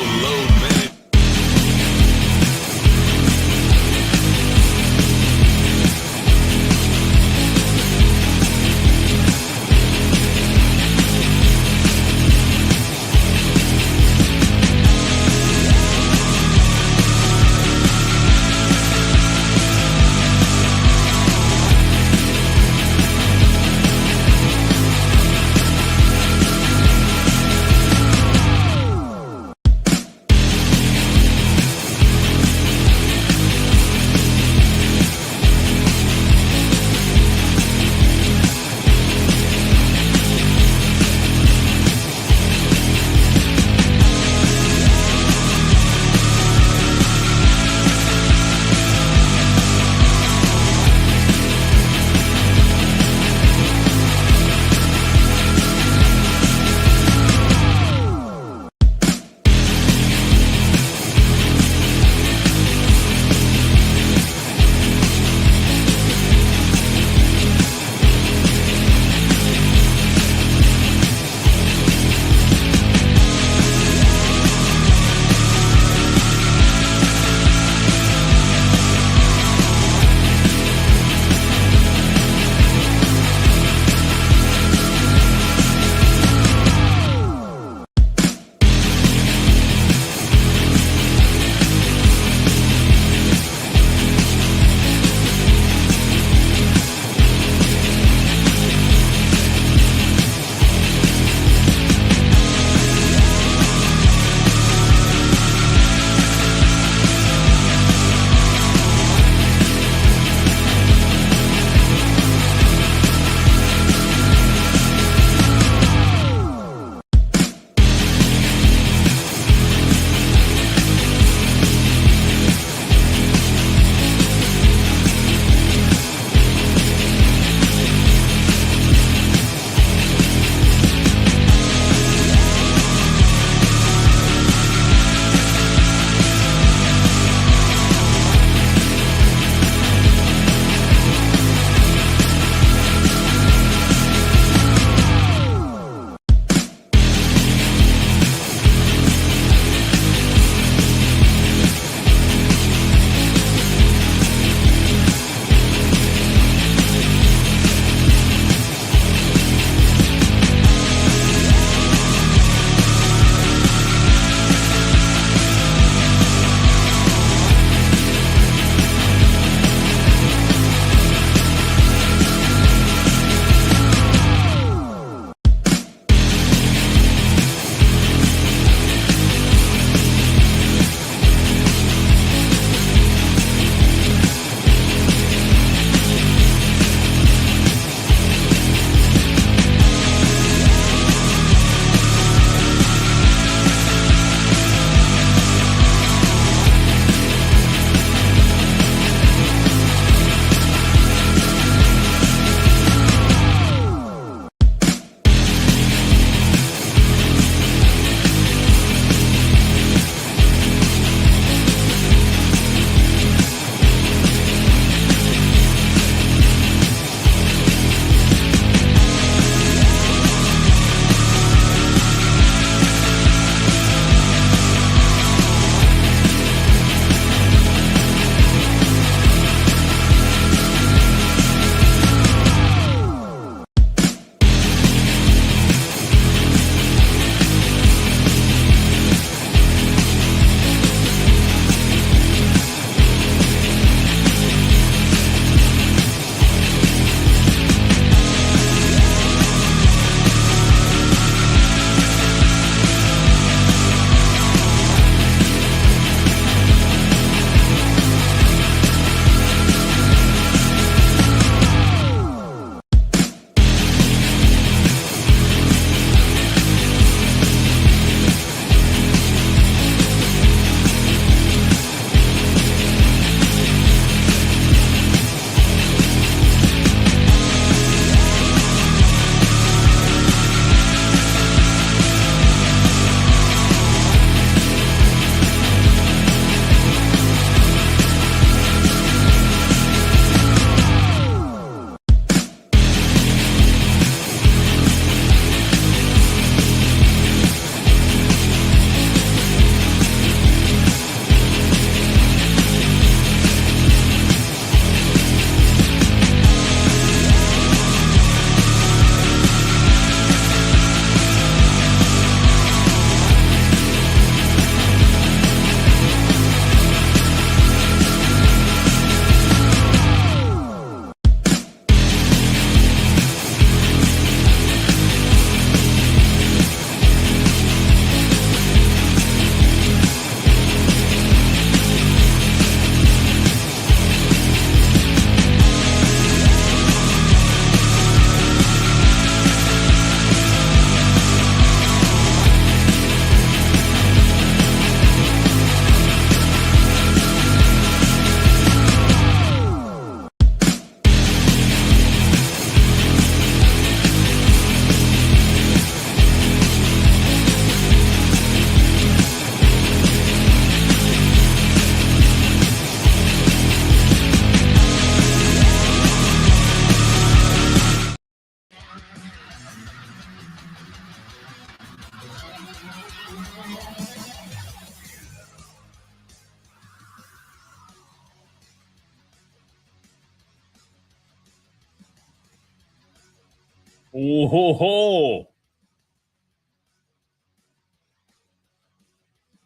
Ooh, ho, ho.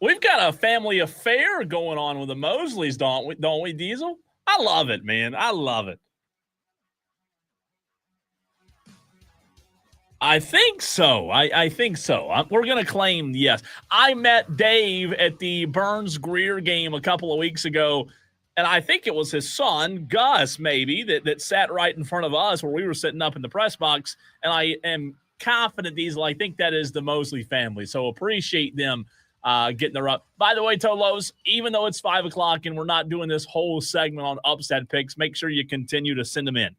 We've got a family affair going on with the Mosleys, don't we, Diesel? I love it, man. I love it. I think so. I think so. We're going to claim yes. I met Dave at the Burns-Greer game a couple of weeks ago, and I think it was his son, Gus, maybe, that sat right in front of us where we were sitting up in the press box, and I am confident, Diesel, I think that is the Mosley family. So appreciate them getting their up. By the way, Tolos, even though it's 5 o'clock and we're not doing this whole segment on upset picks, make sure you continue to send them in.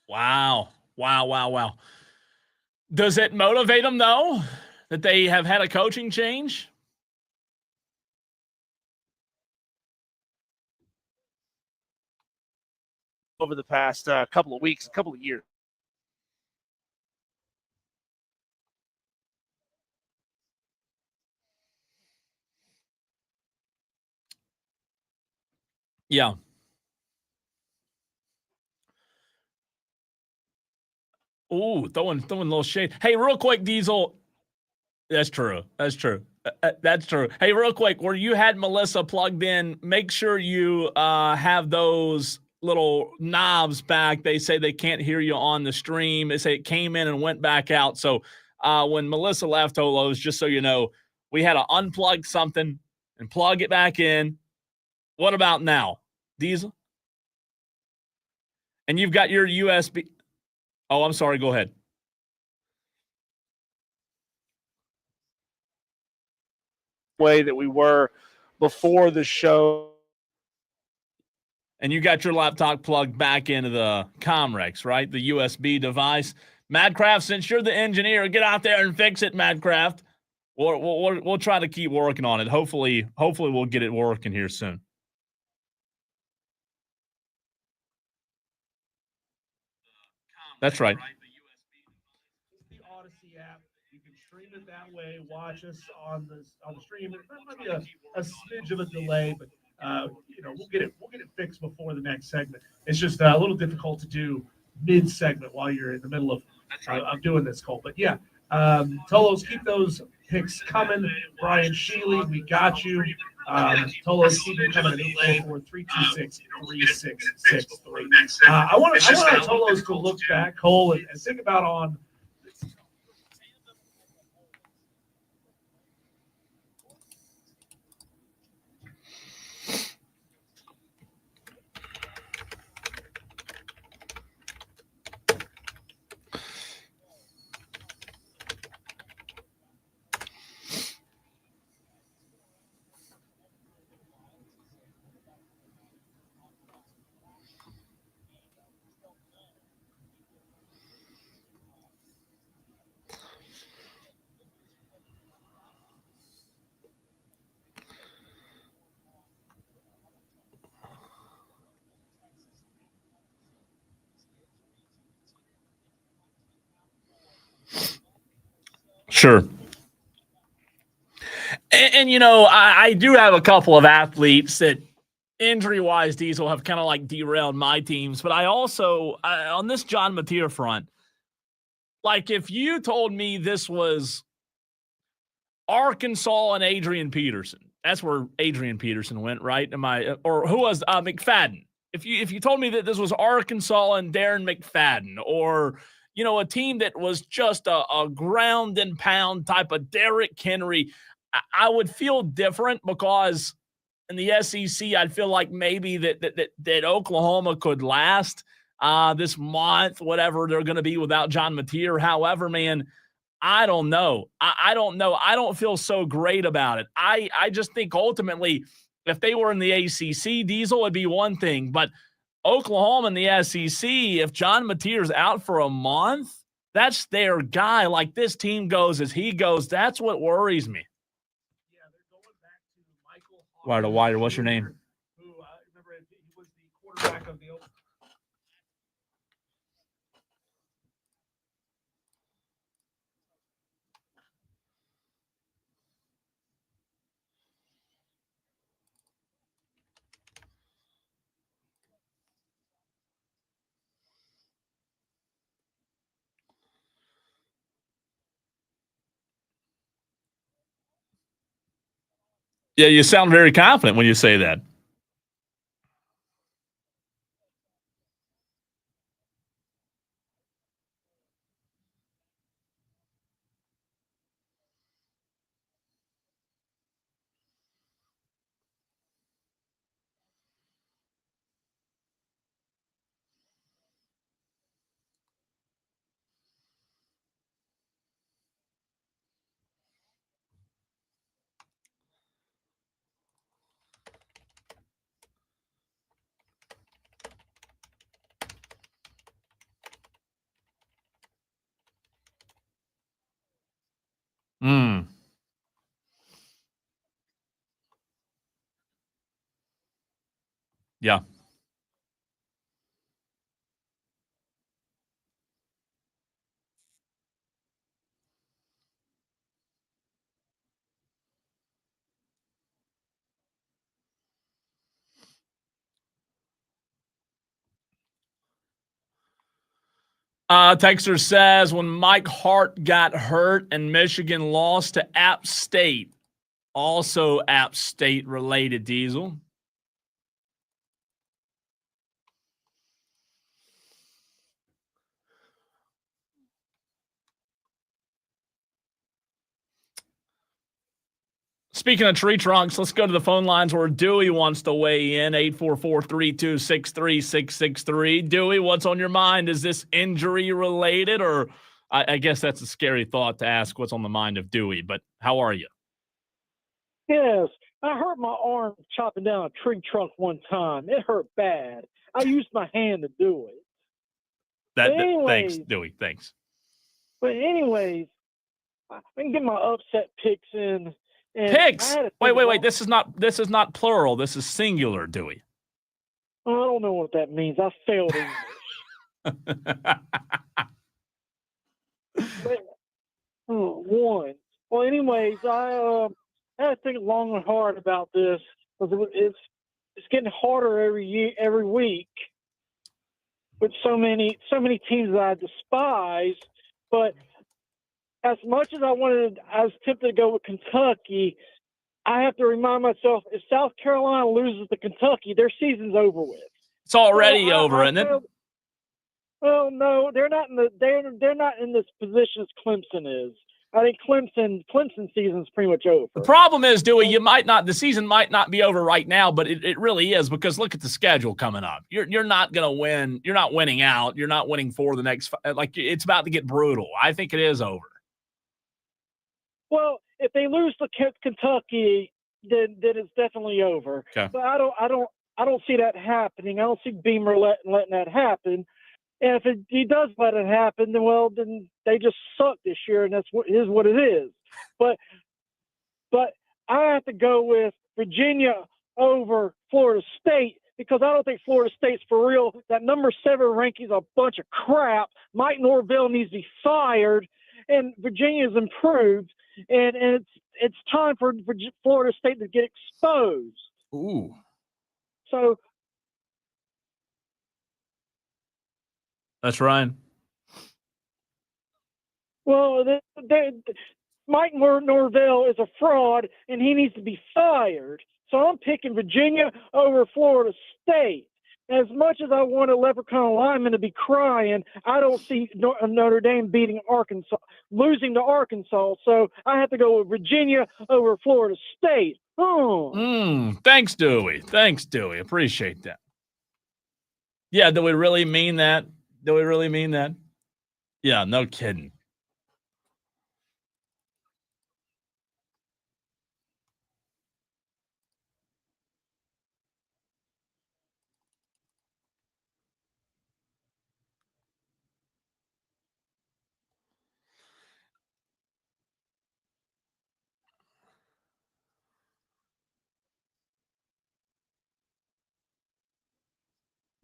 Wow. Does it motivate them, though, that they have had a coaching change? Over the past couple of weeks, a couple of years. Yeah. Ooh, throwing a little shade. Hey, real quick, Diesel. That's true. That's true. Hey, real quick, where you had Melissa plugged in, make sure you have those little knobs back. They say they can't hear you on the stream. They say it came in and went back out. So when Melissa left, Olos, just so you know, we had to unplug something and plug it back in. What about now, Diesel? And you've got your USB. Oh, I'm sorry. Go ahead. Way that we were before the show. And you got your laptop plugged back into the Comrex, right? The USB device. Madcraft, since you're the engineer, get out there and fix it, Madcraft. We'll try to keep working on it. Hopefully we'll get it working here soon. That's right. The Odyssey app. You can stream it that way. Watch us on the stream. There might be a smidge of a delay, but we'll get it fixed before the next segment. It's just a little difficult to do mid segment while you're in the middle of doing this, Cole. But yeah, Tolos, keep those picks coming. Brian Sheely, we got you. Tolos, keep it coming at 844-326-3663. I want Tolos to look back, Cole, and think about on. Sure. And I do have a couple of athletes that injury-wise, Diesel, have kind of like derailed my teams. But I also, on this John Mateer front, like if you told me this was Arkansas and Adrian Peterson, that's where Adrian Peterson went, right? Or who was McFadden? If you told me that this was Arkansas and Darren McFadden, or a team that was just a ground and pound type of Derrick Henry, I would feel different, because in the SEC, I'd feel like maybe that Oklahoma could last this month, whatever they're going to be without John Mateer. However, man, I don't know. I don't know. I don't feel so great about it. I just think ultimately, if they were in the ACC, Diesel would be one thing, but Oklahoma in the SEC, if John Mateer's out for a month, that's their guy. Like, this team goes as he goes. That's what worries me. Yeah, they're going back to Wire to wire. What's your name? Who remember he was the quarterback of the Yeah, you sound very confident when you say that. Mm. Yeah. Texter says when Mike Hart got hurt and Michigan lost to App State, also App State related, Diesel. Speaking of tree trunks, let's go to the phone lines where Dewey wants to weigh in. 844-326-3663. Dewey, what's on your mind? Is this injury related? Or I guess that's a scary thought to ask what's on the mind of Dewey, but how are you? Yes, I hurt my arm chopping down a tree trunk one time. It hurt bad. I used my hand to do it. Thanks, Dewey. Thanks. But anyways, I can get my upset picks in. Picks. Wait. This is not plural. This is singular, Dewey. I don't know what that means. I failed English. One. Well, anyways, I had to think long and hard about this because it's getting harder every week with so many teams that I despise. But as much as I was tempted to go with Kentucky. I have to remind myself, if South Carolina loses to Kentucky, their season's over with. It's already over, isn't it? Well, no, they're not in this position as Clemson is. I think Clemson season's pretty much over. The problem is, Dewey, the season might not be over right now, but it really is, because look at the schedule coming up. You're not going to win. You're not winning out. You're not winning for the next, it's about to get brutal. I think it is over. Well, if they lose to Kentucky, then it's definitely over. Okay. But I don't see that happening. I don't see Beamer letting that happen. And if he does let it happen, then they just suck this year, and that's what it is. But I have to go with Virginia over Florida State because I don't think Florida State's for real. That number 7 ranking's a bunch of crap. Mike Norvell needs to be fired, and Virginia's improved. And it's time for Florida State to get exposed. Ooh. So that's Ryan. Well, Mike Norvell is a fraud, and he needs to be fired. So I'm picking Virginia over Florida State. As much as I want a Leprechaun lineman to be crying, I don't see Notre Dame losing to Arkansas. So I have to go with Virginia over Florida State. Thanks, Dewey. Appreciate that. Yeah, do we really mean that? Yeah, no kidding.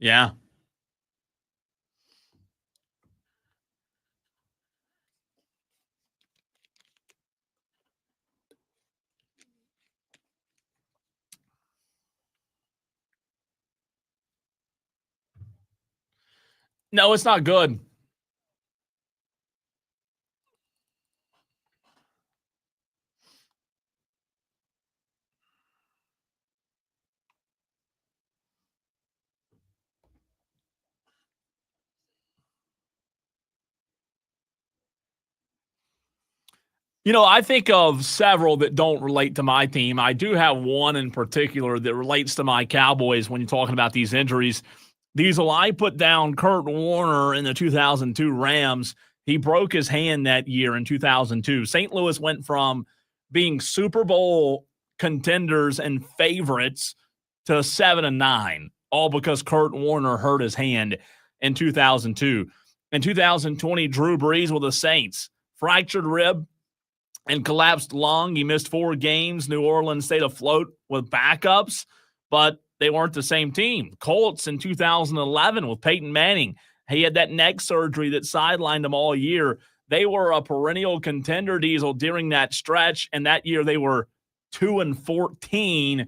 Yeah. No, it's not good. You know, I think of several that don't relate to my team. I do have one in particular that relates to my Cowboys when you're talking about these injuries. Diesel, I put down Kurt Warner in the 2002 Rams. He broke his hand that year in 2002. St. Louis went from being Super Bowl contenders and favorites to 7-9, all because Kurt Warner hurt his hand in 2002. In 2020, Drew Brees with the Saints, fractured rib and collapsed lung. He missed 4 games. New Orleans stayed afloat with backups, but they weren't the same team. Colts in 2011 with Peyton Manning. He had that neck surgery that sidelined him all year. They were a perennial contender, Diesel, during that stretch, and that year they were 2-14,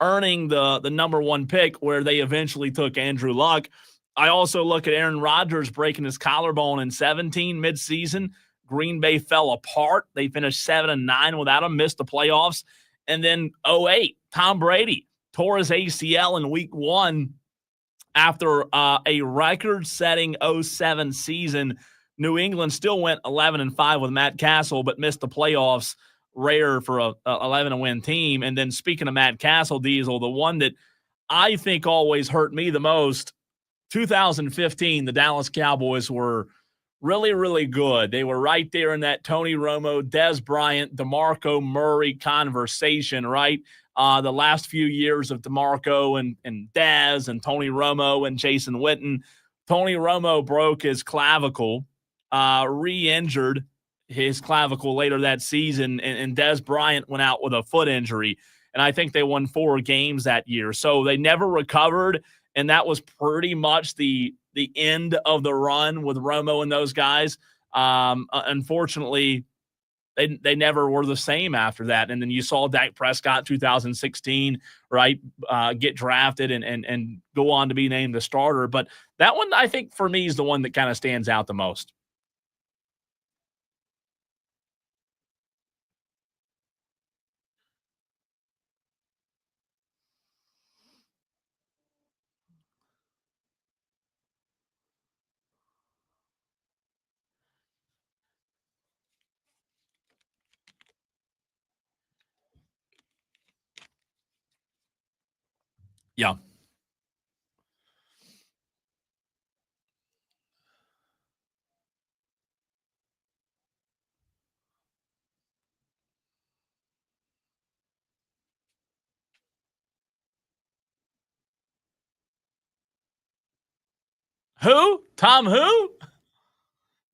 earning the number 1 pick, where they eventually took Andrew Luck. I also look at Aaron Rodgers breaking his collarbone in 17 midseason. Green Bay fell apart. They finished 7-9 without him, missed the playoffs. And then 2008, Tom Brady tore his ACL in week 1 after a record-setting 2007 season. New England still went 11-5 with Matt Castle, but missed the playoffs. Rare for a 11-win team. And then speaking of Matt Castle, Diesel, the one that I think always hurt me the most, 2015, the Dallas Cowboys were really, really good. They were right there in that Tony Romo, Dez Bryant, DeMarco Murray conversation, right? The last few years of DeMarco and Dez and Tony Romo and Jason Witten. Tony Romo broke his clavicle, re-injured his clavicle later that season, and Dez Bryant went out with a foot injury. And I think they won 4 games that year. So they never recovered, and that was pretty much the end of the run with Romo and those guys. Unfortunately, they never were the same after that. And then you saw Dak Prescott 2016, right, get drafted and go on to be named the starter. But that one, I think, for me, is the one that kind of stands out the most. Yeah. Who? Tom who?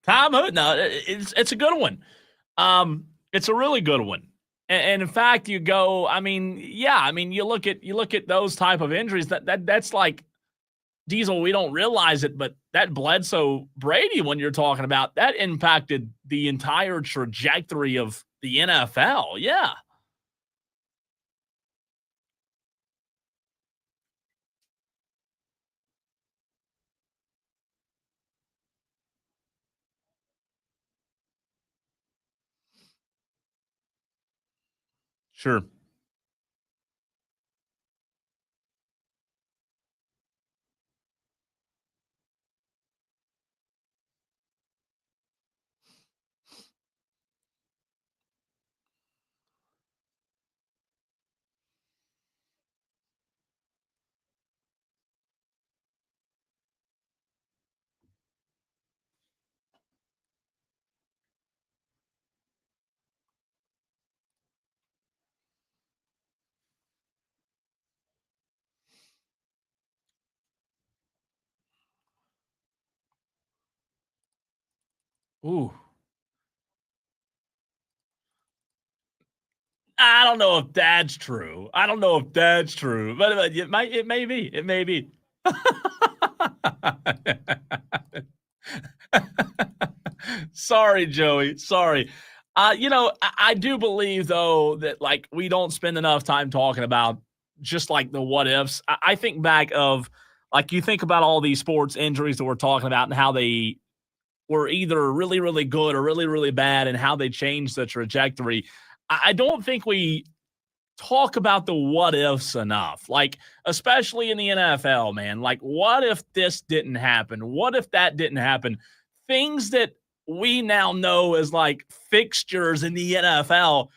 Tom who? No, it's a good one. It's a really good one. And in fact, you go, you look at those type of injuries, that's like, Diesel, we don't realize it, but that Bledsoe Brady one you're talking about, that impacted the entire trajectory of the NFL. Yeah. Sure. Ooh. I don't know if that's true. But it may be. It may be. Sorry, Joey. Sorry. I do believe, though, that, like, we don't spend enough time talking about just, like, the what ifs. I think back of, like, you think about all these sports injuries that we're talking about and how they were either really, really good or really, really bad and how they changed the trajectory. I don't think we talk about the what ifs enough, like, especially in the NFL, man. Like, what if this didn't happen? What if that didn't happen? Things that we now know as like fixtures in the NFL,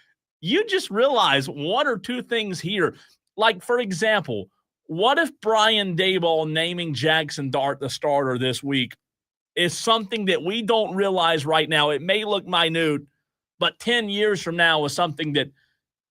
you just realize one or two things here. Like, for example, what if Brian Daboll naming Jackson Dart the starter this week is something that we don't realize right now? It may look minute, but 10 years from now is something that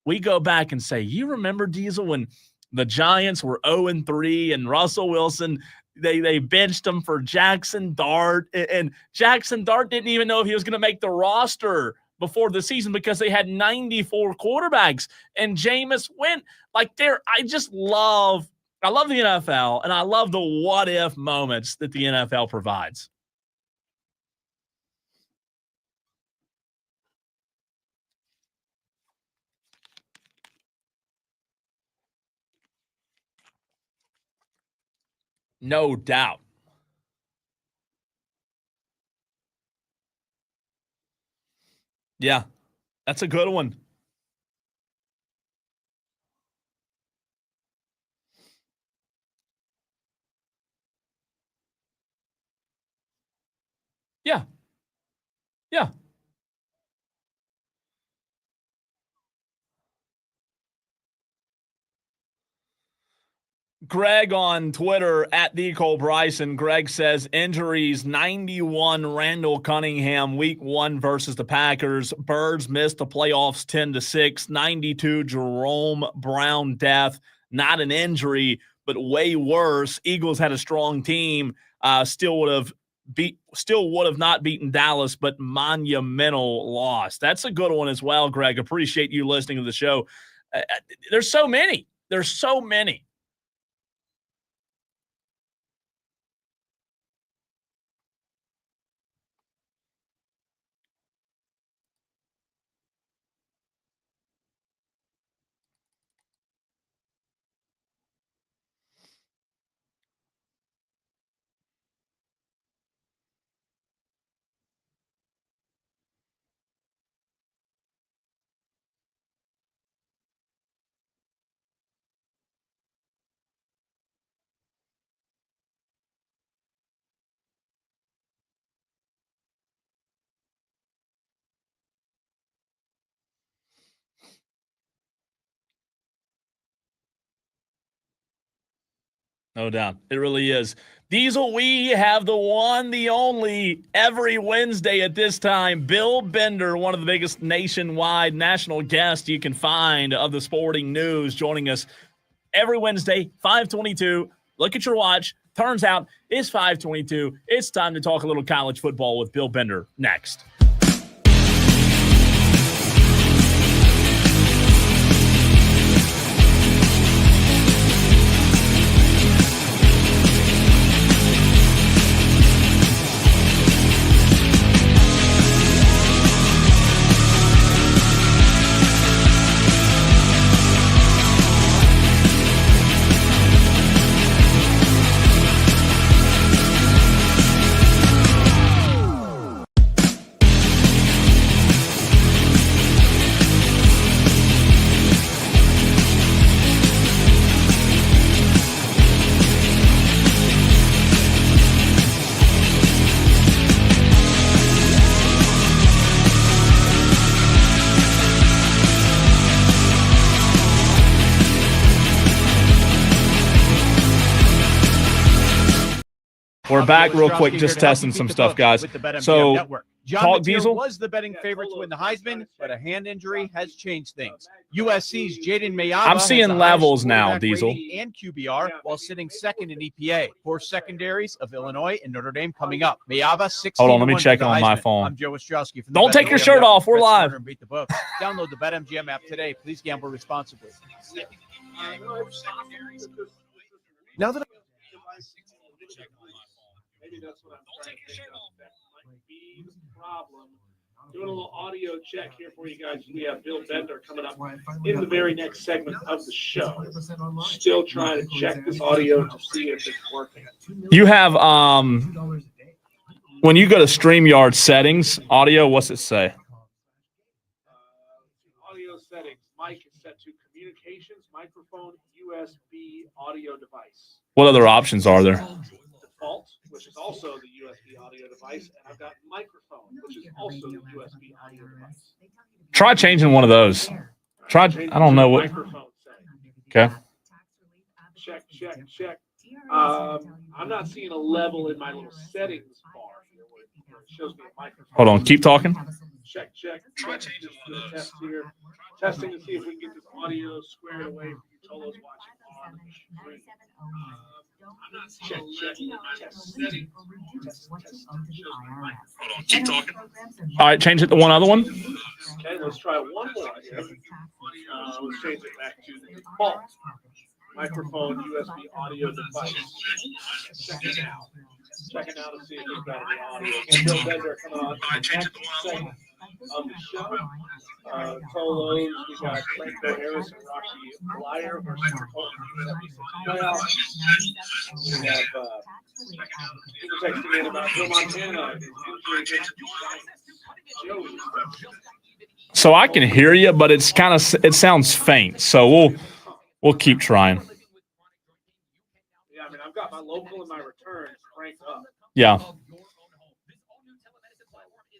we go back and say, you remember, Diesel, when the Giants were 0-3 and Russell Wilson, they benched him for Jackson Dart, and Jackson Dart didn't even know if he was going to make the roster before the season because they had 94 quarterbacks, and Jameis went like there. I love the NFL, and I love the what if moments that the NFL provides. No doubt. Yeah, that's a good one. Yeah. Yeah. Greg on Twitter at the Cole Bryson. Greg says injuries 91 Randall Cunningham week 1 versus the Packers. Birds missed the playoffs 10-6. 92 Jerome Brown death. Not an injury, but way worse. Eagles had a strong team. Still would have not beaten Dallas, but monumental loss. That's a good one as well, Greg. Appreciate you listening to the show. There's so many. No doubt. It really is. Diesel, we have the one, the only, every Wednesday at this time, Bill Bender, one of the biggest nationwide national guests you can find of the sporting news, joining us every Wednesday, 5:22. Look at your watch. Turns out it's 5:22. It's time to talk a little college football with Bill Bender next. We're back real quick, just testing some stuff, guys. So, Talk Diesel was the betting favorite to win the Heisman, but a hand injury has changed things. USC's Jaden Mayava. I'm seeing levels now, Diesel. And QBR while sitting second in EPA. 4 secondaries of Illinois and Notre Dame coming up. Mayava 16. Hold on, let me check on my phone. I'm Joe Ostrowski. Don't take your shirt off. We're live. Beat the book. Download the BetMGM app today. Please gamble responsibly. Now that Maybe that's what I'm trying to think of. That might be the problem. Doing a little audio check here for you guys. We have Bill Bender coming up in the very next segment of the show. Still trying to check this audio to see if it's working. You have when you go to StreamYard settings, audio, what's it say? Audio settings. Mic is set to communications, microphone, USB audio device. What other options are there? Default, which is also the USB audio device, and I've got microphone, which is also the USB audio device. Try changing one of those. I don't know what. Microphone setting. Okay. Check. I'm not seeing a level in my little settings bar here where it shows me a microphone. Hold on. Keep talking. Check. Try changing the test here. Testing to see if we can get this audio squared away from Tolo's watching on the screen. Check. Test setting. Test. Hold on. Keep talking. All right. Change it to one other one. Okay, let's try one more here. Let's change it back to the default microphone USB audio device. Check it out to see if we've got any audio. And Bill Bender coming on the next segment of the show. Solos, we got Franco Harris and Rocky Blyer versus playoffs. We have people texting in about Joe Montana. So I can hear you, but it sounds faint. So we'll keep trying. Yeah, I mean, I've got my local and my return cranked up. Yeah.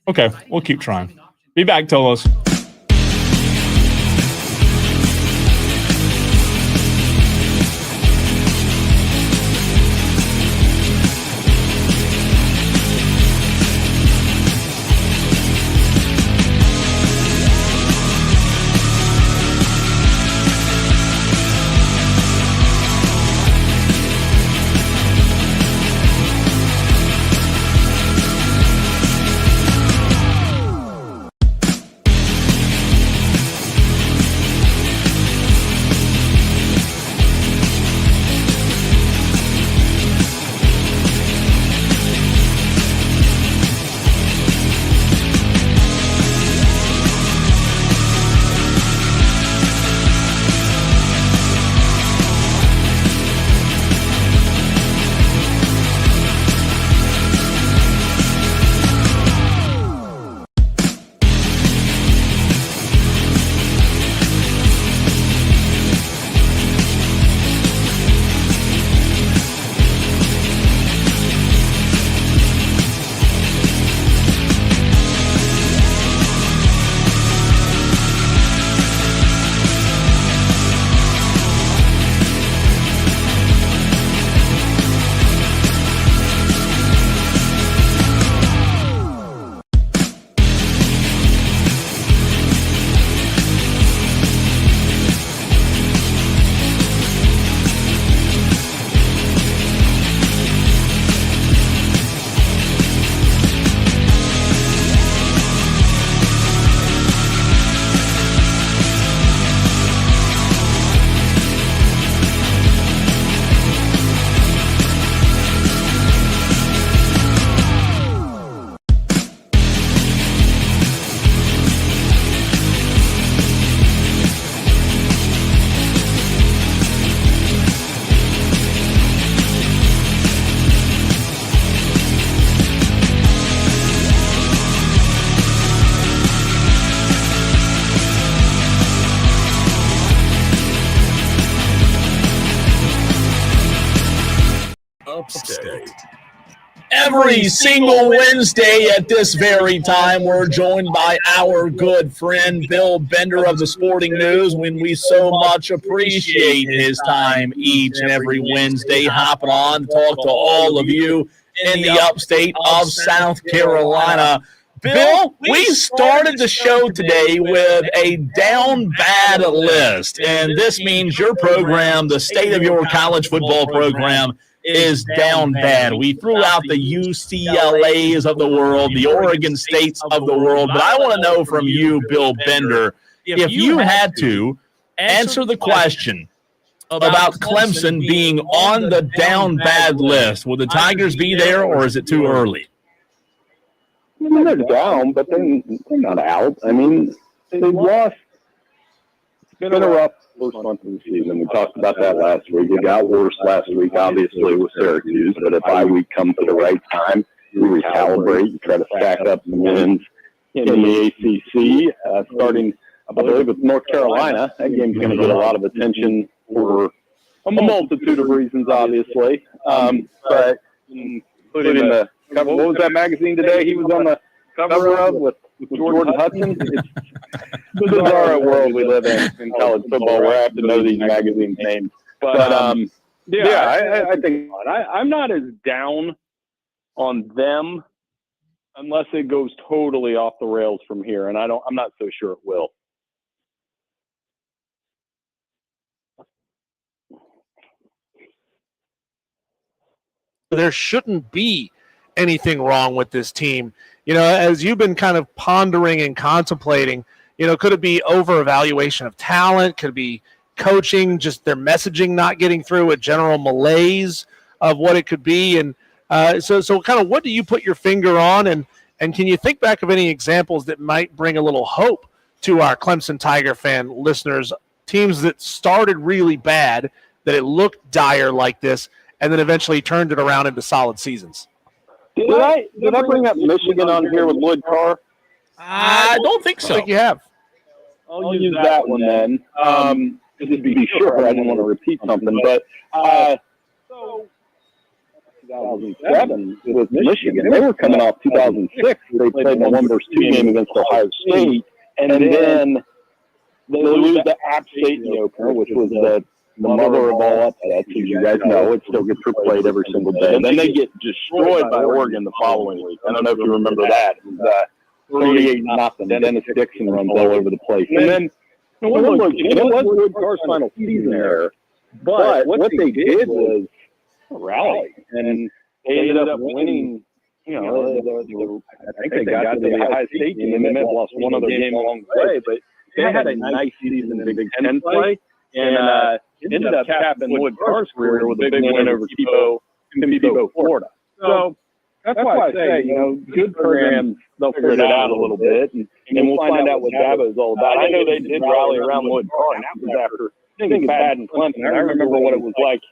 Okay, we'll keep trying. Be back, Tolos. Upstate. Every single Wednesday at this very time, we're joined by our good friend Bill Bender of the Sporting News, when we so much appreciate his time each and every Wednesday hopping on to talk to all of you in the upstate of South Carolina. Bill, we started the show today with a down bad list, and this means your program, the state of your college football program, is down bad. We threw out the UCLAs of the world, the Oregon States of the world, but I want to know from you, Bill Bender, if you had to answer the question about Clemson being on the down bad list? Will the Tigers be there, or is it too early? I mean, they're down, but they're not out. I mean, they've lost. It's been a rough first month of the season. We talked about that last week. It got worse last week, obviously, with Syracuse. But if bye week comes at the right time, you recalibrate, you try to stack up the wins in the ACC, starting, I believe, with North Carolina. That game's going to get a lot of attention for a multitude of reasons, obviously. But including the cover, what was that magazine today he was on the cover of with Jordan Hudson? It's bizarre world we live in college football where I have to know these magazine names. But I think I'm not as down on them unless it goes totally off the rails from here, and I'm not so sure it will. There shouldn't be anything wrong with this team. You know, as you've been kind of pondering and contemplating, you know, could it be over-evaluation of talent? Could it be coaching, just their messaging not getting through, a general malaise of what it could be? And so kind of what do you put your finger on? And can you think back of any examples that might bring a little hope to our Clemson Tiger fan listeners, teams that started really bad, that it looked dire like this, and then eventually turned it around into solid seasons? Did I bring up Michigan on here with Lloyd Carr? I don't think so. I think you have. I'll use that one then. Just to be sure, I didn't want to repeat something. But so 2007 with Michigan, they were coming off 2006. They played in a 1-2 game against Ohio State, and then they lose to App State in the opener, which was the mother of all upsets, as you guys know. It still gets replayed every single day. And then they get destroyed by Oregon the following week. I don't know if you remember that. It was 38-0. Dennis Dixon runs all over the place. And then it was Lloyd Carr's final season there. But what they did was rally. And they ended up winning. You know, I think they got to the Ohio State game, and they may have lost one other game along the way. But they had a nice season in Big Ten play. And ended up capping Lloyd Carr's career with a big win over Tebow, Florida. So that's why I say, you know, good programs, they'll figure it out a little bit, and we'll find out what Dabo is all about. I know they did rally around Lloyd Carr, and that was after, I think, bad in Clemson. I remember what it was like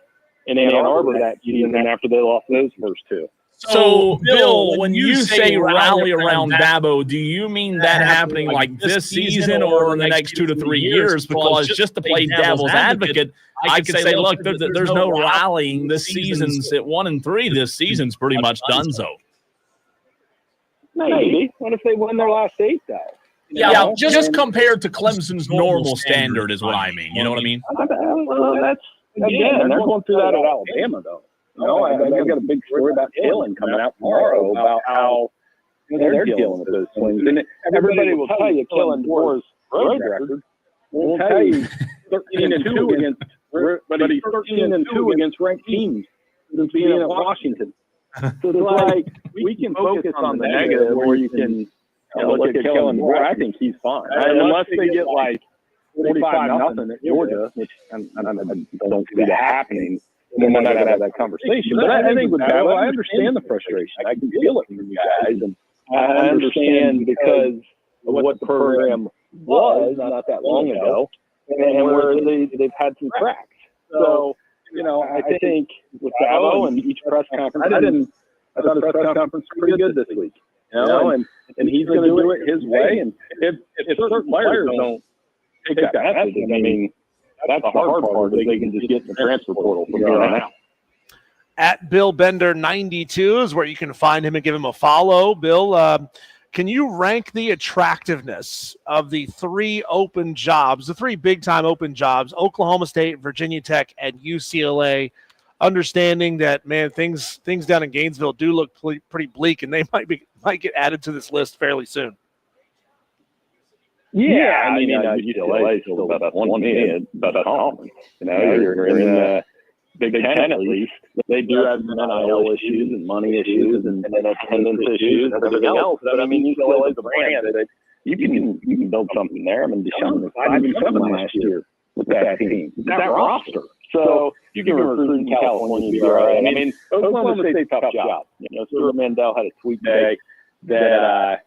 in Ann Arbor that season after they lost those first two. So, Bill, when you say rally around Dabo, do you mean that happening like this season or in the next 2 to 3 years? Because just to play devil's advocate, I could say, look, there's no rallying this season's at 1-3. This season's pretty much donezo. Maybe. What if they win their last 8, though? Yeah, just compared to Clemson's normal standard is what I mean. You know what I mean? Well, that's, again, they're going through that at Alabama, though. You know, I got a big story about Kalen coming out tomorrow about how they're dealing with those swings. And everybody will tell you Kalen DeBoer's road record will tell you 13-2 against, but he's 13-2 against ranked teams since being at Washington. So it's like we can focus on the negative, or you can look at Kalen DeBoer. I think he's fine, unless they get like 45-0 at Georgia, which I don't see that happening. Then we're not going to have that conversation. But I think with Dabo, I understand the frustration. I can feel it from you guys. And I understand because of what the program was not that long ago, and where they've had some cracks. So, you know, I think with Dabo and each press conference, I thought his press conference was pretty good this week. You know, and he's going to do it his way. And if certain players don't take that message, I mean, that's the hard part, is they can just get in the transfer portal from here on out. At Bill Bender 92 is where you can find him and give him a follow. Bill, can you rank the attractiveness of the 3 open jobs, the 3 big-time open jobs, Oklahoma State, Virginia Tech, and UCLA, understanding that, man, things down in Gainesville do look pretty bleak, and they might get added to this list fairly soon? Yeah, I mean, UCLA is still about 1 million, about a conference. You know, you're in the Big Ten at least. They do have some NIL issues and money issues and attendance issues and everything else. But I mean, UCLA is a brand that you can build something there. I mean, Deshaun was 5-7 last year with that team, with that roster. So you can recruit in California to be all right. I mean, Oklahoma State's a tough job. Stuart Mandel had a tweet today that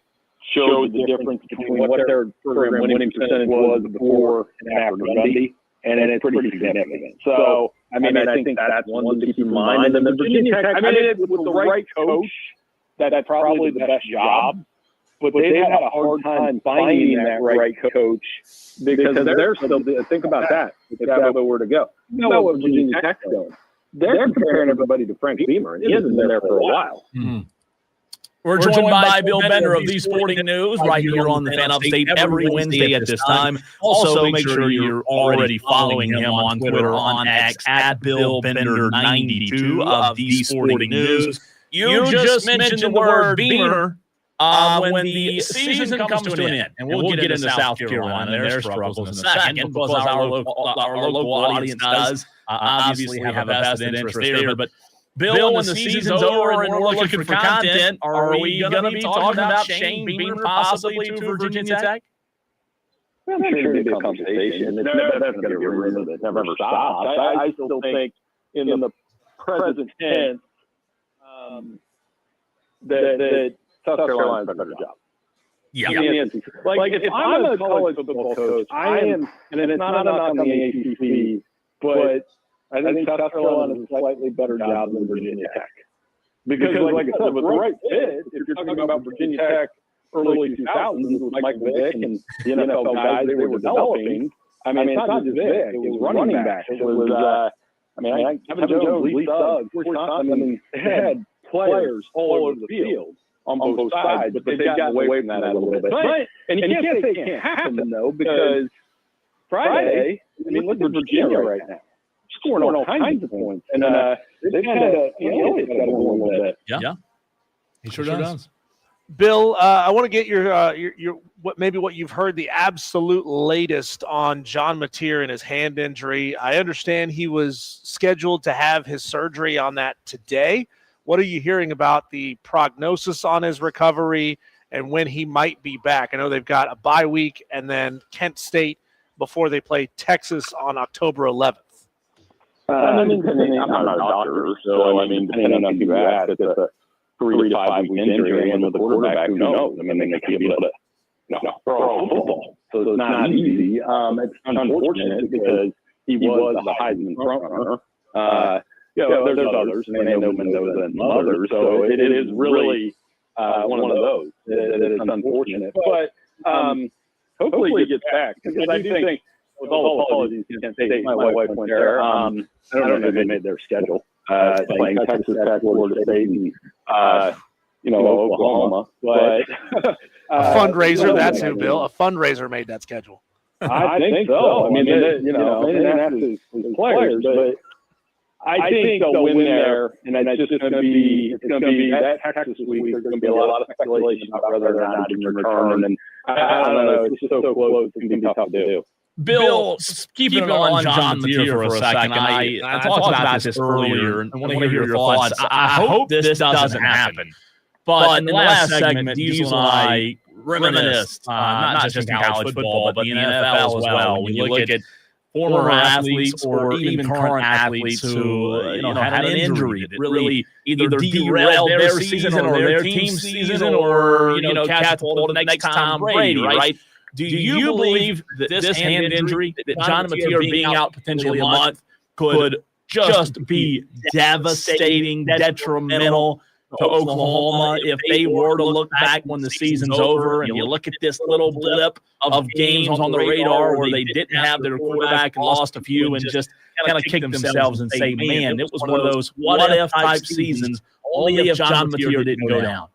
showed the difference between what their program winning percentage was before and after Gundy, and it's pretty significant. So, I mean, I think that's one to keep in mind. And then Virginia Tech, I mean, with the right coach, that's probably the best job. But they've had a hard time finding that right coach because they're still, think about that, if that were to go. You know what Virginia Tech's doing. They're comparing everybody to Frank Beamer, and he hasn't been there for a while. We're joined by Bill Bender of These Sporting News right here on the Fan Upstate every Wednesday at this time. Also, make sure you're already following him on Twitter, on X, at BillBender92 of These Sporting News. You just mentioned the word Beamer. When the season comes to an end, and we'll get into South Carolina, their struggles in a second, because our local audience does obviously have a vested interest there. But Bill, when the season's over and we're looking for content, are we going to be talking about Shane Beamer possibly to Virginia Tech? I'm sure it'll be a conversation. That's going to be a rumor that never stops. I still think in the present tense that South Carolina's a better job. Yeah. Like if I'm a college football coach, I am, and it's not a knock on the ACC, but I think South Carolina is a slightly better job than Virginia Tech. Because like I said, with the right fit, if you're talking about Virginia Tech early 2000s with Michael Vick and the NFL guys they were developing, I mean, it's not just Vick, it was running back. It was, Kevin Jones, Lee Suggs, they had players all over the field on both sides, but they've gotten away from that a little bit. And you can't say it can't happen, though, because Friday, I mean, look at Virginia right now. Scoring all kinds of points. And they've kind of, Elliott's got to go a little bit. Yeah. He sure does. Bill, I want to get your what you've heard the absolute latest on John Mateer and his hand injury. I understand he was scheduled to have his surgery on that today. What are you hearing about the prognosis on his recovery and when he might be back? I know they've got a bye week and then Kent State before they play Texas on October 11th. I'm not a doctor, so I mean, depending on who you ask, it's a 3 to 5 week injury, and with the quarterback, who knows? I mean, they could be able to throw a football, so it's not easy. It's unfortunate because he was the Heisman frontrunner. There's others, Fernando Mendoza and others, so it is really one of those that is unfortunate. But hopefully he gets back, because I do think, with all apologies to Kent State, my wife went there. I don't know if they made their schedule, playing Texas Tech, Florida State, and Oklahoma. But a fundraiser, that's who, Bill. A fundraiser made that schedule. I think so. I mean, they didn't have his players, but I think they'll win there, and it's just going to be that Texas week. There's going to be a lot of speculation about whether or not he can return, and I don't know. It's just so close. It can be tough to do. Bill, keeping it on John Mateer for a second. I talked about this earlier, and I want to hear your thoughts. I hope this doesn't happen. But in the last segment, Diesel and I reminisced, not just in college football, but the NFL as well. When you look at former athletes or even current athletes who had an injury that really either derailed their season or their team's season, or catapulted the next Tom Brady, right? Do you believe that this hand injury, that John Mateer being out potentially a month, could just be devastating, detrimental to Oklahoma if they were to look back when the season's over and you look at this little blip of games on the radar where they didn't have their quarterback and lost a few and just kind of kick themselves and say, man, it was one of those what-if type seasons, only if John Mateer didn't go down.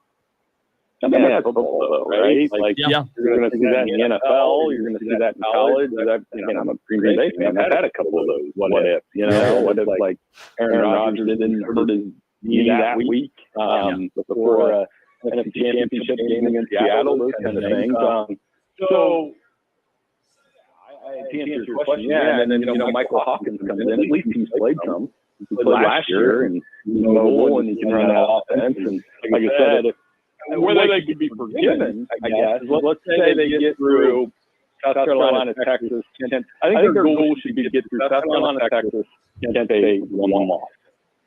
I mean, that's football, though, right? You're going to see that in the NFL. You're going to see that in college. I'm a Green Bay fan. I've had a couple of those what ifs. What if, like, Aaron Rodgers didn't hurt his knee that week before a NFC Championship game against Seattle, those kind of things. So, to answer your question, and then Michael Hawkins comes in. At least he's played some. He played last year, and mobile, and he can run that offense. And like I said, where they could be forgiven, I guess. Let's say they get through South Carolina, Texas. I think their goal should be to get through South Carolina, Texas, Kent State, one loss.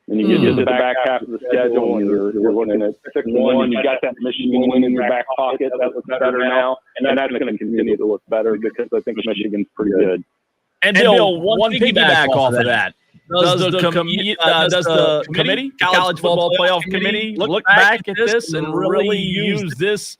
And you get to the back half of the schedule, and you're looking at 6-1. You got that Michigan win in your back pocket. That looks better now, and that's going to continue to look better because I think Michigan's pretty good. And Bill, one piggyback off of that. Does the committee, College Football Playoff Committee, look back at this and really use this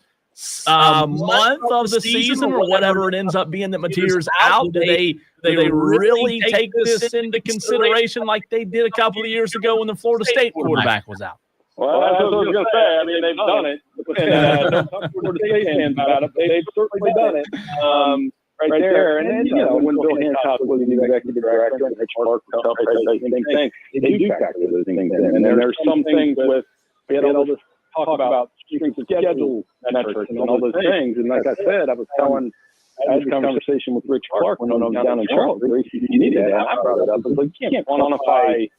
month of the season or whatever it ends up being that materials out? Do they really take this into consideration like they did a couple of years ago when the Florida State quarterback was out? Well, that's what I was going to say. I mean, they've done it. And don't talk to Florida State fans about it. They've certainly done it. Right there. And then, when Bill Hancock was the executive director and Rich Clark was the same thing, they do factor those things in. And there's some things with, we had all this talk about strength of schedule metrics and all those things. And like I said, I had this conversation with Rich Clark when I was down in Charlotte. You needed that. I brought it up. I was like, you can't quantify.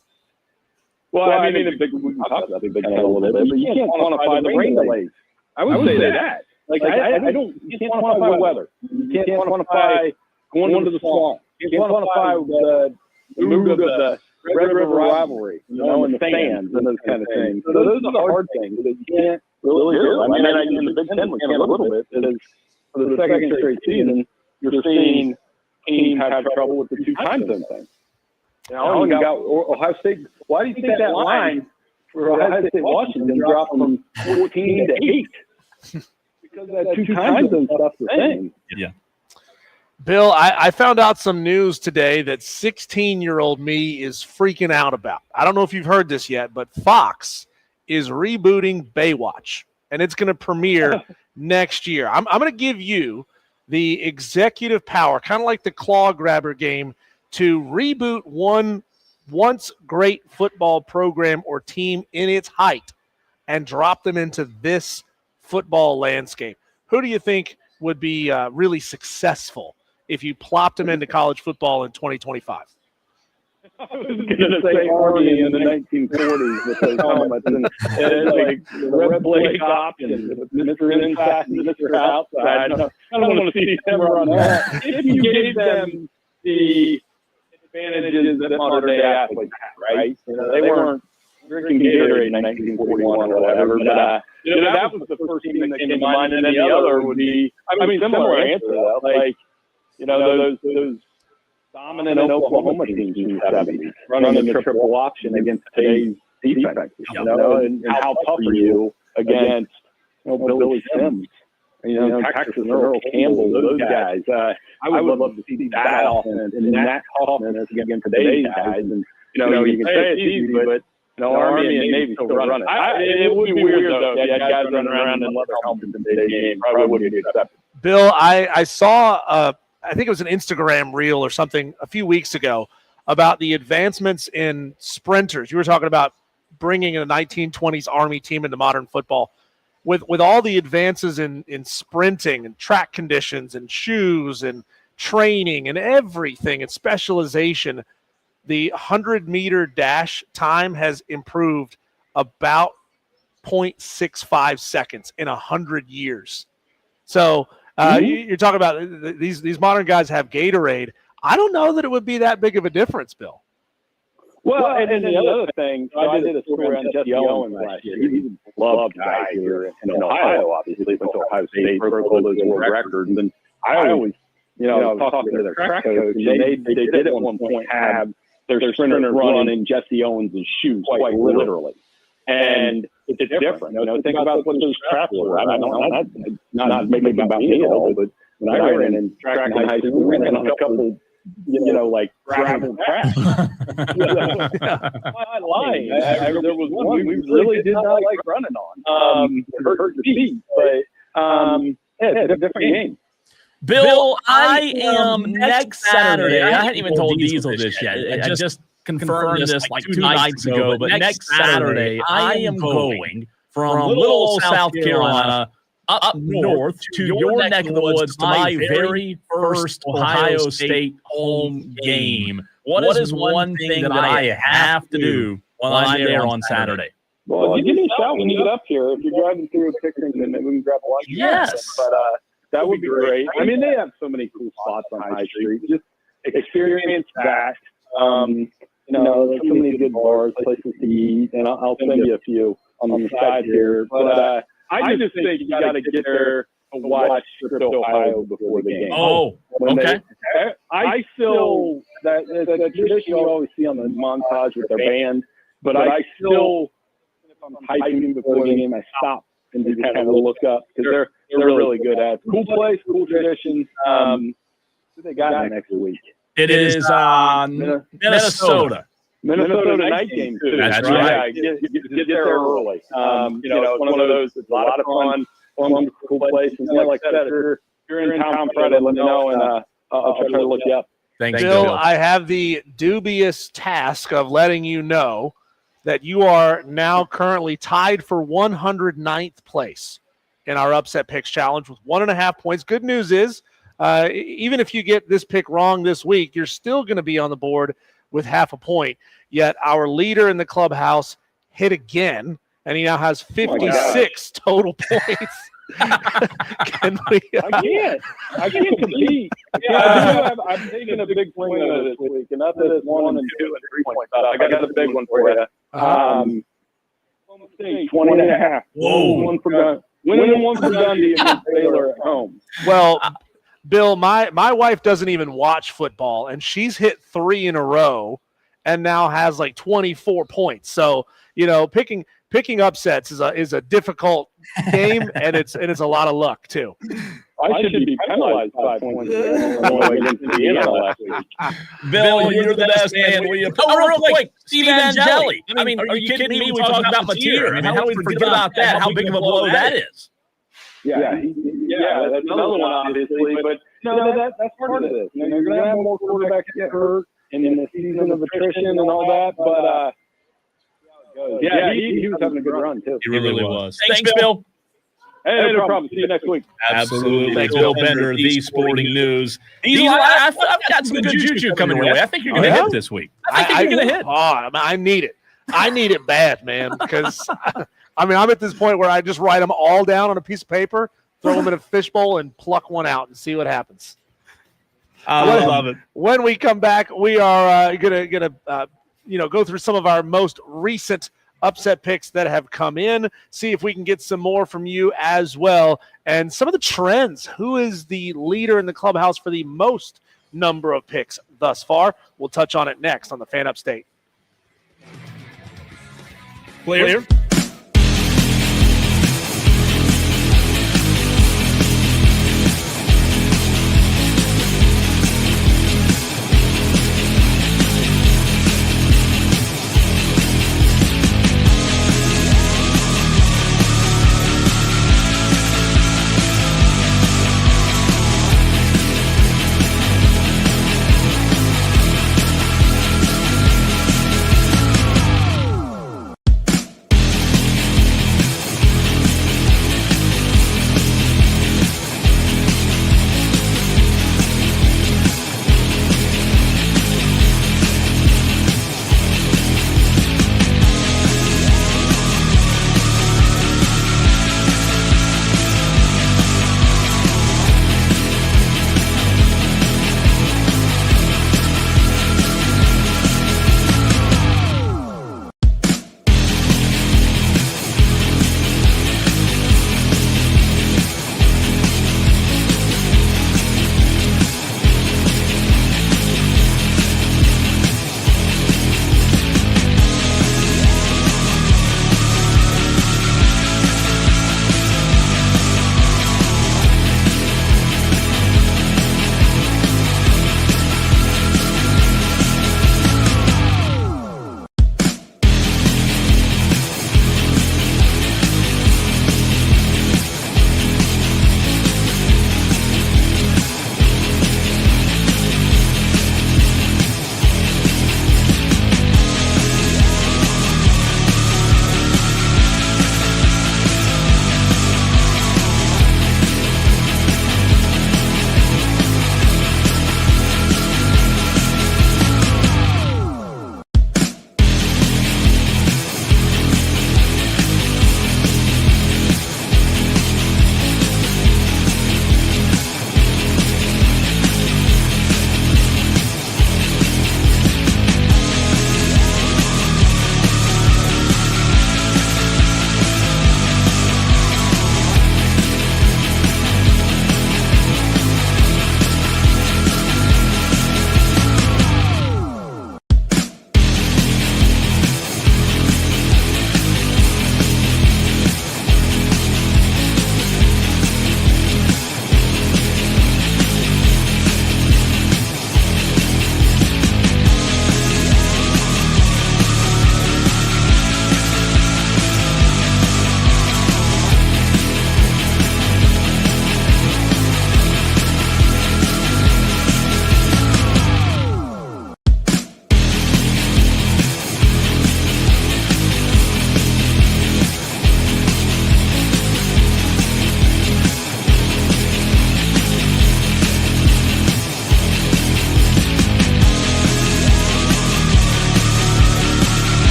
Well, I mean, we can talk about the Big Ten a little bit, but you can't quantify the rain delays. I would say that. Like, I don't, you can't quantify weather. You can't quantify going to the swamp. You can't quantify the mood of the Red River rivalry, and the fans and those kind of things. So those are the hard things that you can't really do. I mean, in the Big Ten, we can a little bit, because for the second straight season, you're seeing teams have trouble with the two time zone thing. You got Ohio State. Why do you think that line for Ohio State Washington dropped from 14 to 8? Because that two time zone stuff's the thing. Yeah. Bill, I found out some news today that 16-year-old me is freaking out about. I don't know if you've heard this yet, but Fox is rebooting Baywatch, and it's going to premiere next year. I'm going to give you the executive power, kind of like the claw grabber game, to reboot one once great football program or team in its height and drop them into this football landscape. Who do you think would be really successful if you plopped them into college football in 2025? I was going to say Army in the 1940s with those helmets and like the red blade option with Mr. Inside and Mr. Outside. I don't want to see them run that. If you gave them the advantages that modern day athletes have, right? They weren't drinking Gatorade in 1941 or whatever, but that was the first thing that came to mind. And then the other would be, I mean, similar answer though, like, those dominant Oklahoma teams in the 70s, running the triple option against today's defense, and how tough are you against Billy Sims, Texas and Earl Campbell, those guys. I would love to see that offense and that toughness against today's guys. And you can say it's easy, but Army and Navy still running. It would be weird though if you had guys running around in leather helmets in today's game. Probably wouldn't be accepted. Bill, I saw I think it was an Instagram reel or something a few weeks ago about the advancements in sprinters. You were talking about bringing a 1920s Army team into modern football. With all the advances in sprinting and track conditions and shoes and training and everything and specialization, the 100-meter dash time has improved about 0.65 seconds in 100 years. So you're talking about these modern guys have Gatorade. I don't know that it would be that big of a difference, Bill. Well, and then the other thing, I did a story on Jesse Owens last year. He's a loved guy here in Ohio, obviously, went to Ohio State, broke all those world records. And I always, I was talking to their track coach, and they did at one point have their sprinters running Jesse Owens' shoes, quite literally. And it's different. Think about what those traps were. I don't not maybe about me at all, but when I ran in track in high school, we ran on a couple, like gravel tracks. I'm not lying. There was one we really did not like running on. It hurt the feet, but it's a different game. Bill, I am next Saturday. I hadn't even told Diesel this yet. I just confirmed this like 2 nights ago, but next Saturday I am going from little old South Carolina up north to your neck of the woods to my very first Ohio State home game. What is one thing that I have to do while I'm there on Saturday? Well, you give me a shout when you get up here. If you're driving through Pickering, then maybe we can grab a lunch. Yes. But That would be great. I mean, they have so many cool spots on High Street. Just experience that. There's so many good bars, places to eat, and I'll send you a few on the side here. But I just think you got to get there to watch Script, Ohio before the game. Oh, okay. I still that tradition you always see on the montage with their band, but I still, if I'm typing before the game, I stop and just kind of look up because they're really good at it. Cool place, cool tradition. Who they got next week? It is Minnesota. Minnesota night game too. That's right. Yeah, get there early. It's one of those. It's a lot of fun. Cool place. And like I said, if you're in town Friday, let me know, and I'll try to look you up. Thanks, Bill, Bill. I have the dubious task of letting you know that you are now currently tied for 109th place in our Upset Picks Challenge with 1.5 points. Good news is, even if you get this pick wrong this week, you're still going to be on the board with 0.5 point. Yet our leader in the clubhouse hit again, and he now has 56 total points. Can we? I can't compete. I'm taking a big swing at it this week, and not that it's 1 and 2 and 3 point stuff. I got a big one for you. 20.5. Whoa. Winning one for Dundee against Baylor at home. Well, Bill, my wife doesn't even watch football, and she's hit 3 in a row and now has like 24 points. So, picking upsets is a difficult game, and it's a lot of luck too. I should be penalized 5 points against Indiana last week. Bill, you're the best man. Real quick, Steve Angeli. I mean, are you kidding me? We talked about Mateer. I mean, how do we forget about that? How big of a blow that is? Yeah, that's another one, obviously. But that's part of this. You're going to have more quarterbacks get hurt in the season of attrition and all that. But he was having a good run too. He really was. Thanks, Bill. Hey, no problem. See you next week. Absolutely. Thanks, Bill Bender, The Sporting News. I've got some good juju coming your way. I think you're going to hit this week. I think you're going to hit. Oh, I need it. I need it bad, man, because I'm at this point where I just write them all down on a piece of paper, throw them in a fishbowl, and pluck one out and see what happens. I love it. When we come back, we are gonna go through some of our most recent upset picks that have come in, see if we can get some more from you as well, and some of the trends. Who is the leader in the clubhouse for the most number of picks thus far? We'll touch on it next on the Fan Upstate. Clear.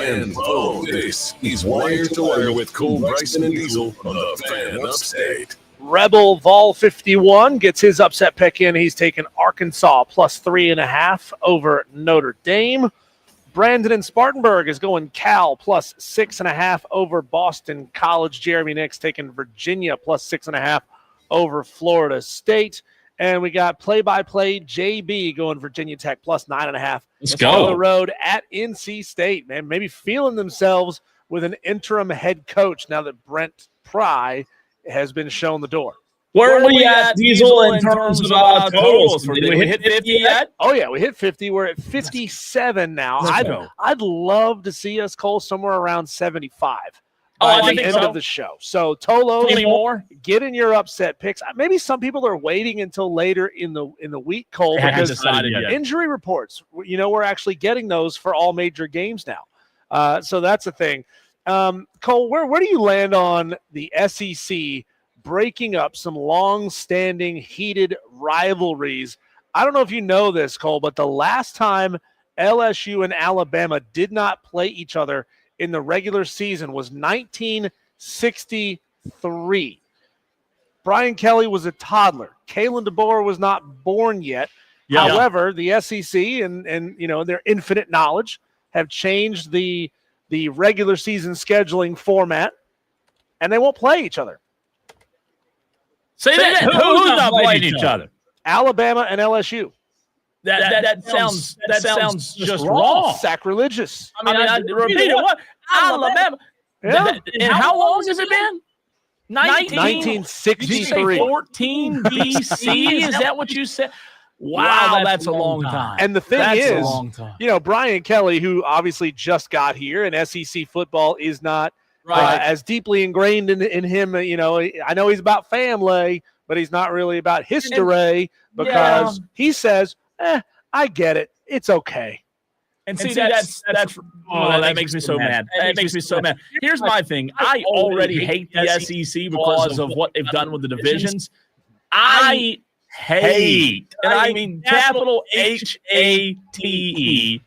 Fan Phone. This is Wire to Wire with Cole Bryson and Diesel on the Fan Upstate. Rebel Vol 51 gets his upset pick in. He's taken Arkansas plus 3.5 over Notre Dame. Brandon in Spartanburg is going Cal plus 6.5 over Boston College. Jeremy Nix taking Virginia plus 6.5 over Florida State. And we got play-by-play JB going Virginia Tech plus 9.5. Let's go. On the road at NC State, man. Maybe feeling themselves with an interim head coach now that Brent Pry has been shown the door. Where are we at, Diesel, in terms of totals? Did we hit 50 yet? Oh, yeah, we hit 50. We're at 57 now. I'd love to see us, Cole, somewhere around 75 by the end of the show. So, Tolo, more? Get in your upset picks. Maybe some people are waiting until later in the week, Cole, because injury reports, we're actually getting those for all major games now. So that's the thing. Cole, where do you land on the SEC breaking up some long-standing heated rivalries? I don't know if you know this, Cole, but the last time LSU and Alabama did not play each other in the regular season was 1963. Brian Kelly was a toddler. Kalen DeBoer was not born yet. Yeah. However, the SEC and their infinite knowledge have changed the regular season scheduling format, and they won't play each other. Say that. Who's not playing each other? Alabama and LSU. That sounds just wrong. Sacrilegious. I mean, repeat it. What? Alabama. Yeah. And how long has it been? 1963. 14 BC? Is that what you said? Wow, that's a long time. And the thing is, Brian Kelly, who obviously just got here, and SEC football is not as deeply ingrained in him. I know he's about family, but he's not really about history because he says, I get it. It's okay. And see, that makes me so mad. That makes me so mad. Here's my thing. I already hate the SEC because of what they've done with the divisions. I hate, and I mean capital HATE,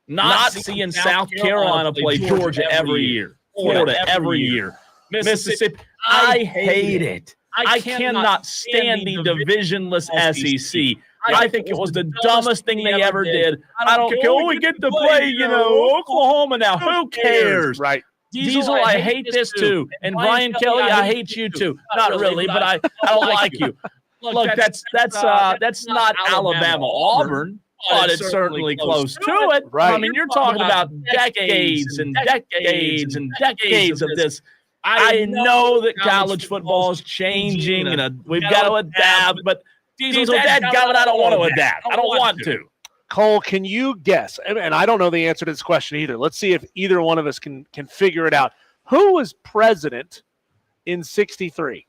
not seeing South Carolina play Georgia every year, Florida every year, Mississippi. I hate it. I cannot stand the divisionless SEC. I think it was the dumbest thing they ever did. I don't care. Oh, we get to play, Oklahoma now. Who cares? Right. Diesel, I hate this too. And Brian Kelly, I hate you too. Not really, but I don't like you. Look, that's not Alabama Auburn, but it's certainly close to it. Right. I mean, you're talking about decades and decades and decades of this. I know that college football is changing and we've got to adapt, but Diesel, I don't want to adapt. I don't want to. Cole, can you guess? And I don't know the answer to this question either. Let's see if either one of us can figure it out. Who was president in 63?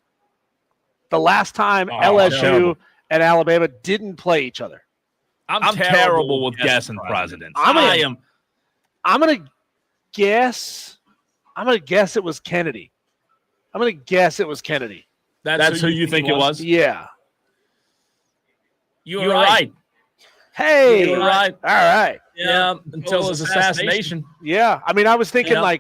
The last time LSU and Alabama didn't play each other. I'm terrible with guessing presidents. I'm gonna guess it was Kennedy. That's who you think it was? Yeah. You were right. Hey. You were right. All right. Yeah, until his assassination. Yeah. I mean, I was thinking I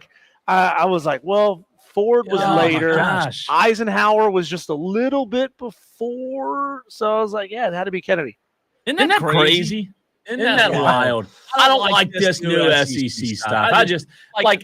was like, well, Ford was later. Eisenhower was just a little bit before. So I was like, yeah, it had to be Kennedy. Isn't that crazy? Isn't that wild? I don't like this new SEC stuff. I just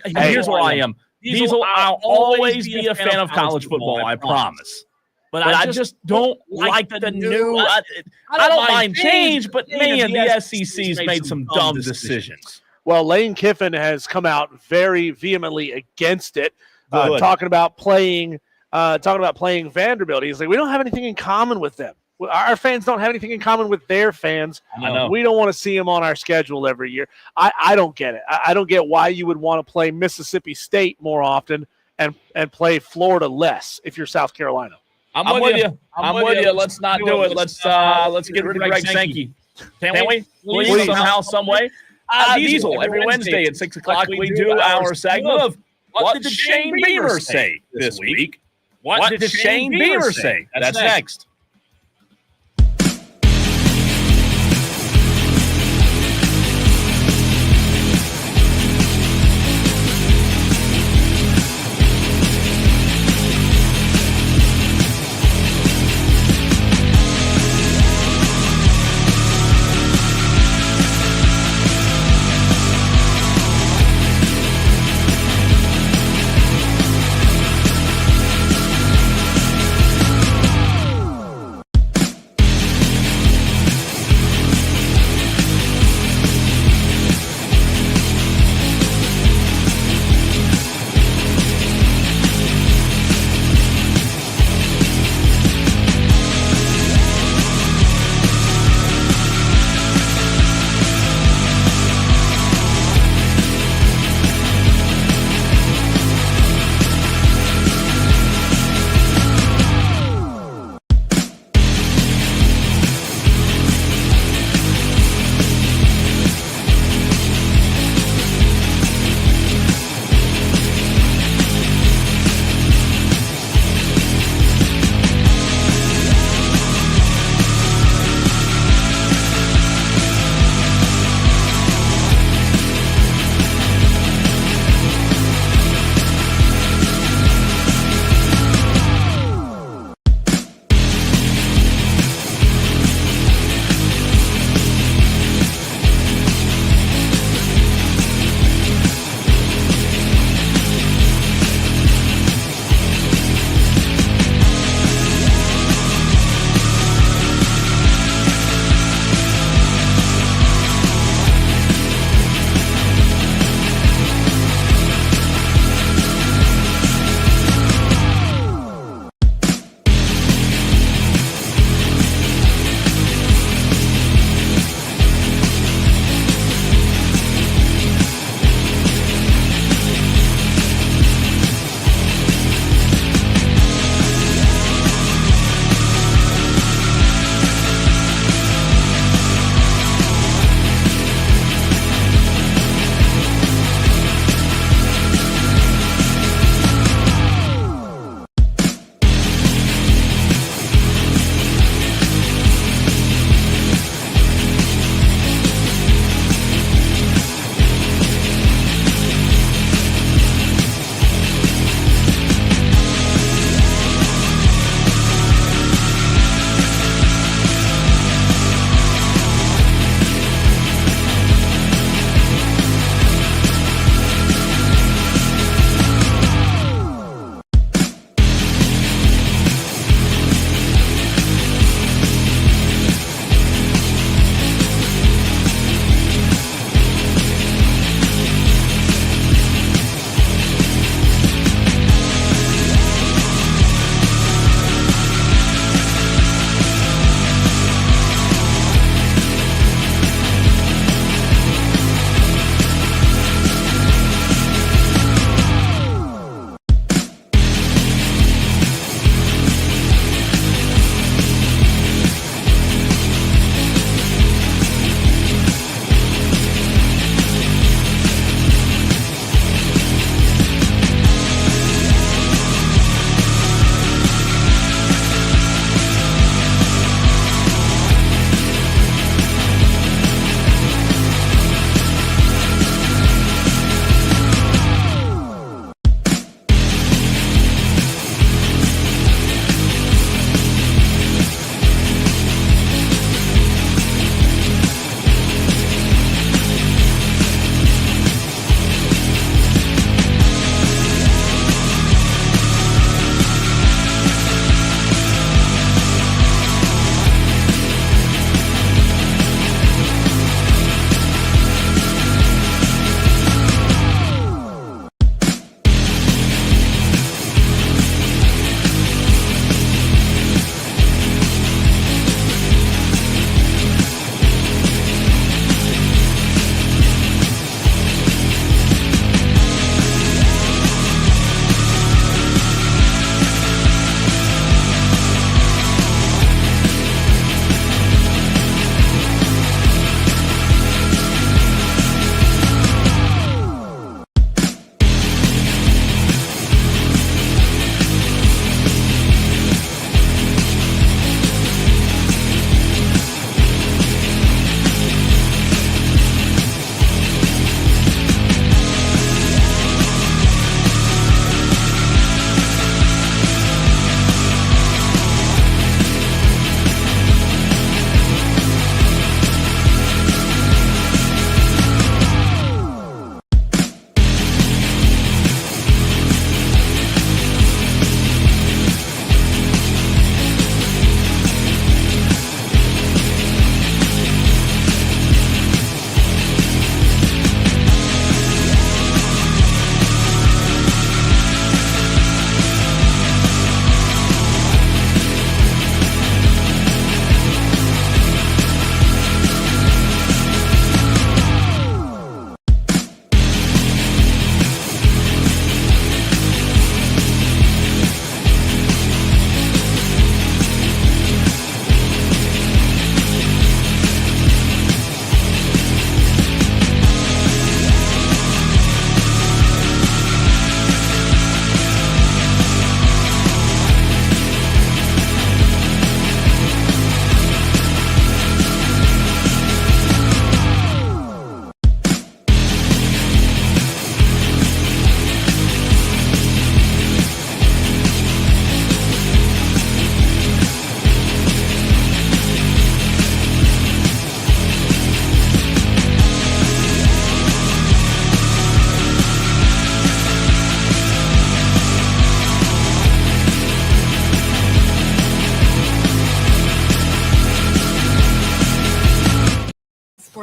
here's where I am. Diesel, I'll always be a fan of college football, I promise. But I just don't like the new. I don't mind change, but man, the SEC's made some dumb decisions. Well, Lane Kiffin has come out very vehemently against it, talking about playing Vanderbilt. He's like, we don't have anything in common with them. Our fans don't have anything in common with their fans. I know. We don't want to see them on our schedule every year. I don't get it. I don't get why you would want to play Mississippi State more often and play Florida less if you're South Carolina. I'm with you. Let's not do it. Let's get rid of Greg Sankey. Can we? Please, somehow, some way. Diesel, every Wednesday at 6 o'clock, we do our segment of What Did Shane Beamer Say this week? What did Shane Beamer say? That's next.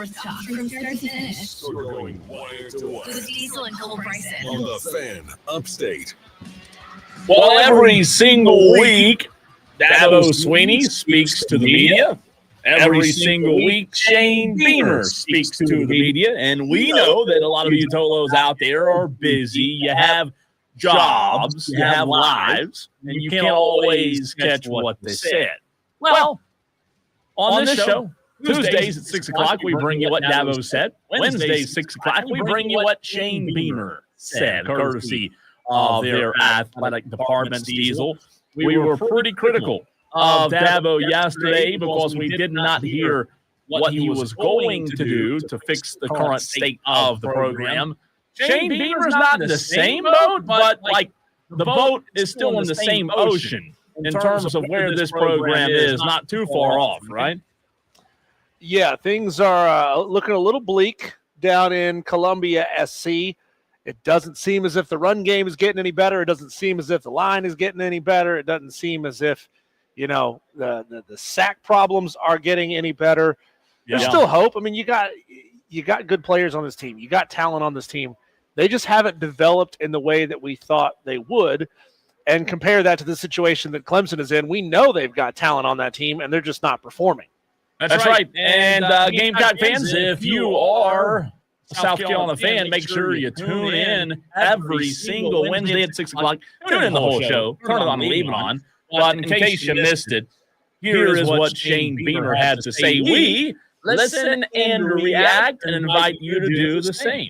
sports talk from start to finish. You're going wire to wire With Diesel and Cole Bryson. on the Fan Upstate. Well, every single week, Dabo Sweeney speaks to the media. Every single week, Shane Beamer speaks to the media. And we know that a lot of you Tolos out there are busy. You have jobs, you have lives, and you can't always catch what they said. Well, on this show, Tuesdays at 6 o'clock, we bring you what Dabo said. Wednesdays, 6 o'clock, we bring you what Shane Beamer said, courtesy of their athletic department, Diesel. We were pretty critical of Dabo yesterday because we did not hear what he was going to do to fix the current state of the program. Shane Beamer's not in the same boat, but like the boat is still in the same ocean in terms of where this program is, not too far off, right? Yeah, things are looking a little bleak down in Columbia SC. It doesn't seem as if the run game is getting any better. It doesn't seem as if the line is getting any better. It doesn't seem as if, the sack problems are getting any better. There's still hope. I mean, you got good players on this team. You got talent on this team. They just haven't developed in the way that we thought they would. And compare that to the situation that Clemson is in. We know they've got talent on that team, and they're just not performing. That's right. And Gamecock fans, if you are a South Carolina fan, make sure you tune in every single Wednesday at 6 o'clock. Tune in the whole show. Turn it on and leave it on. But in case you missed it, here is what Shane Beamer had to say. We listen and react and invite you to do the same.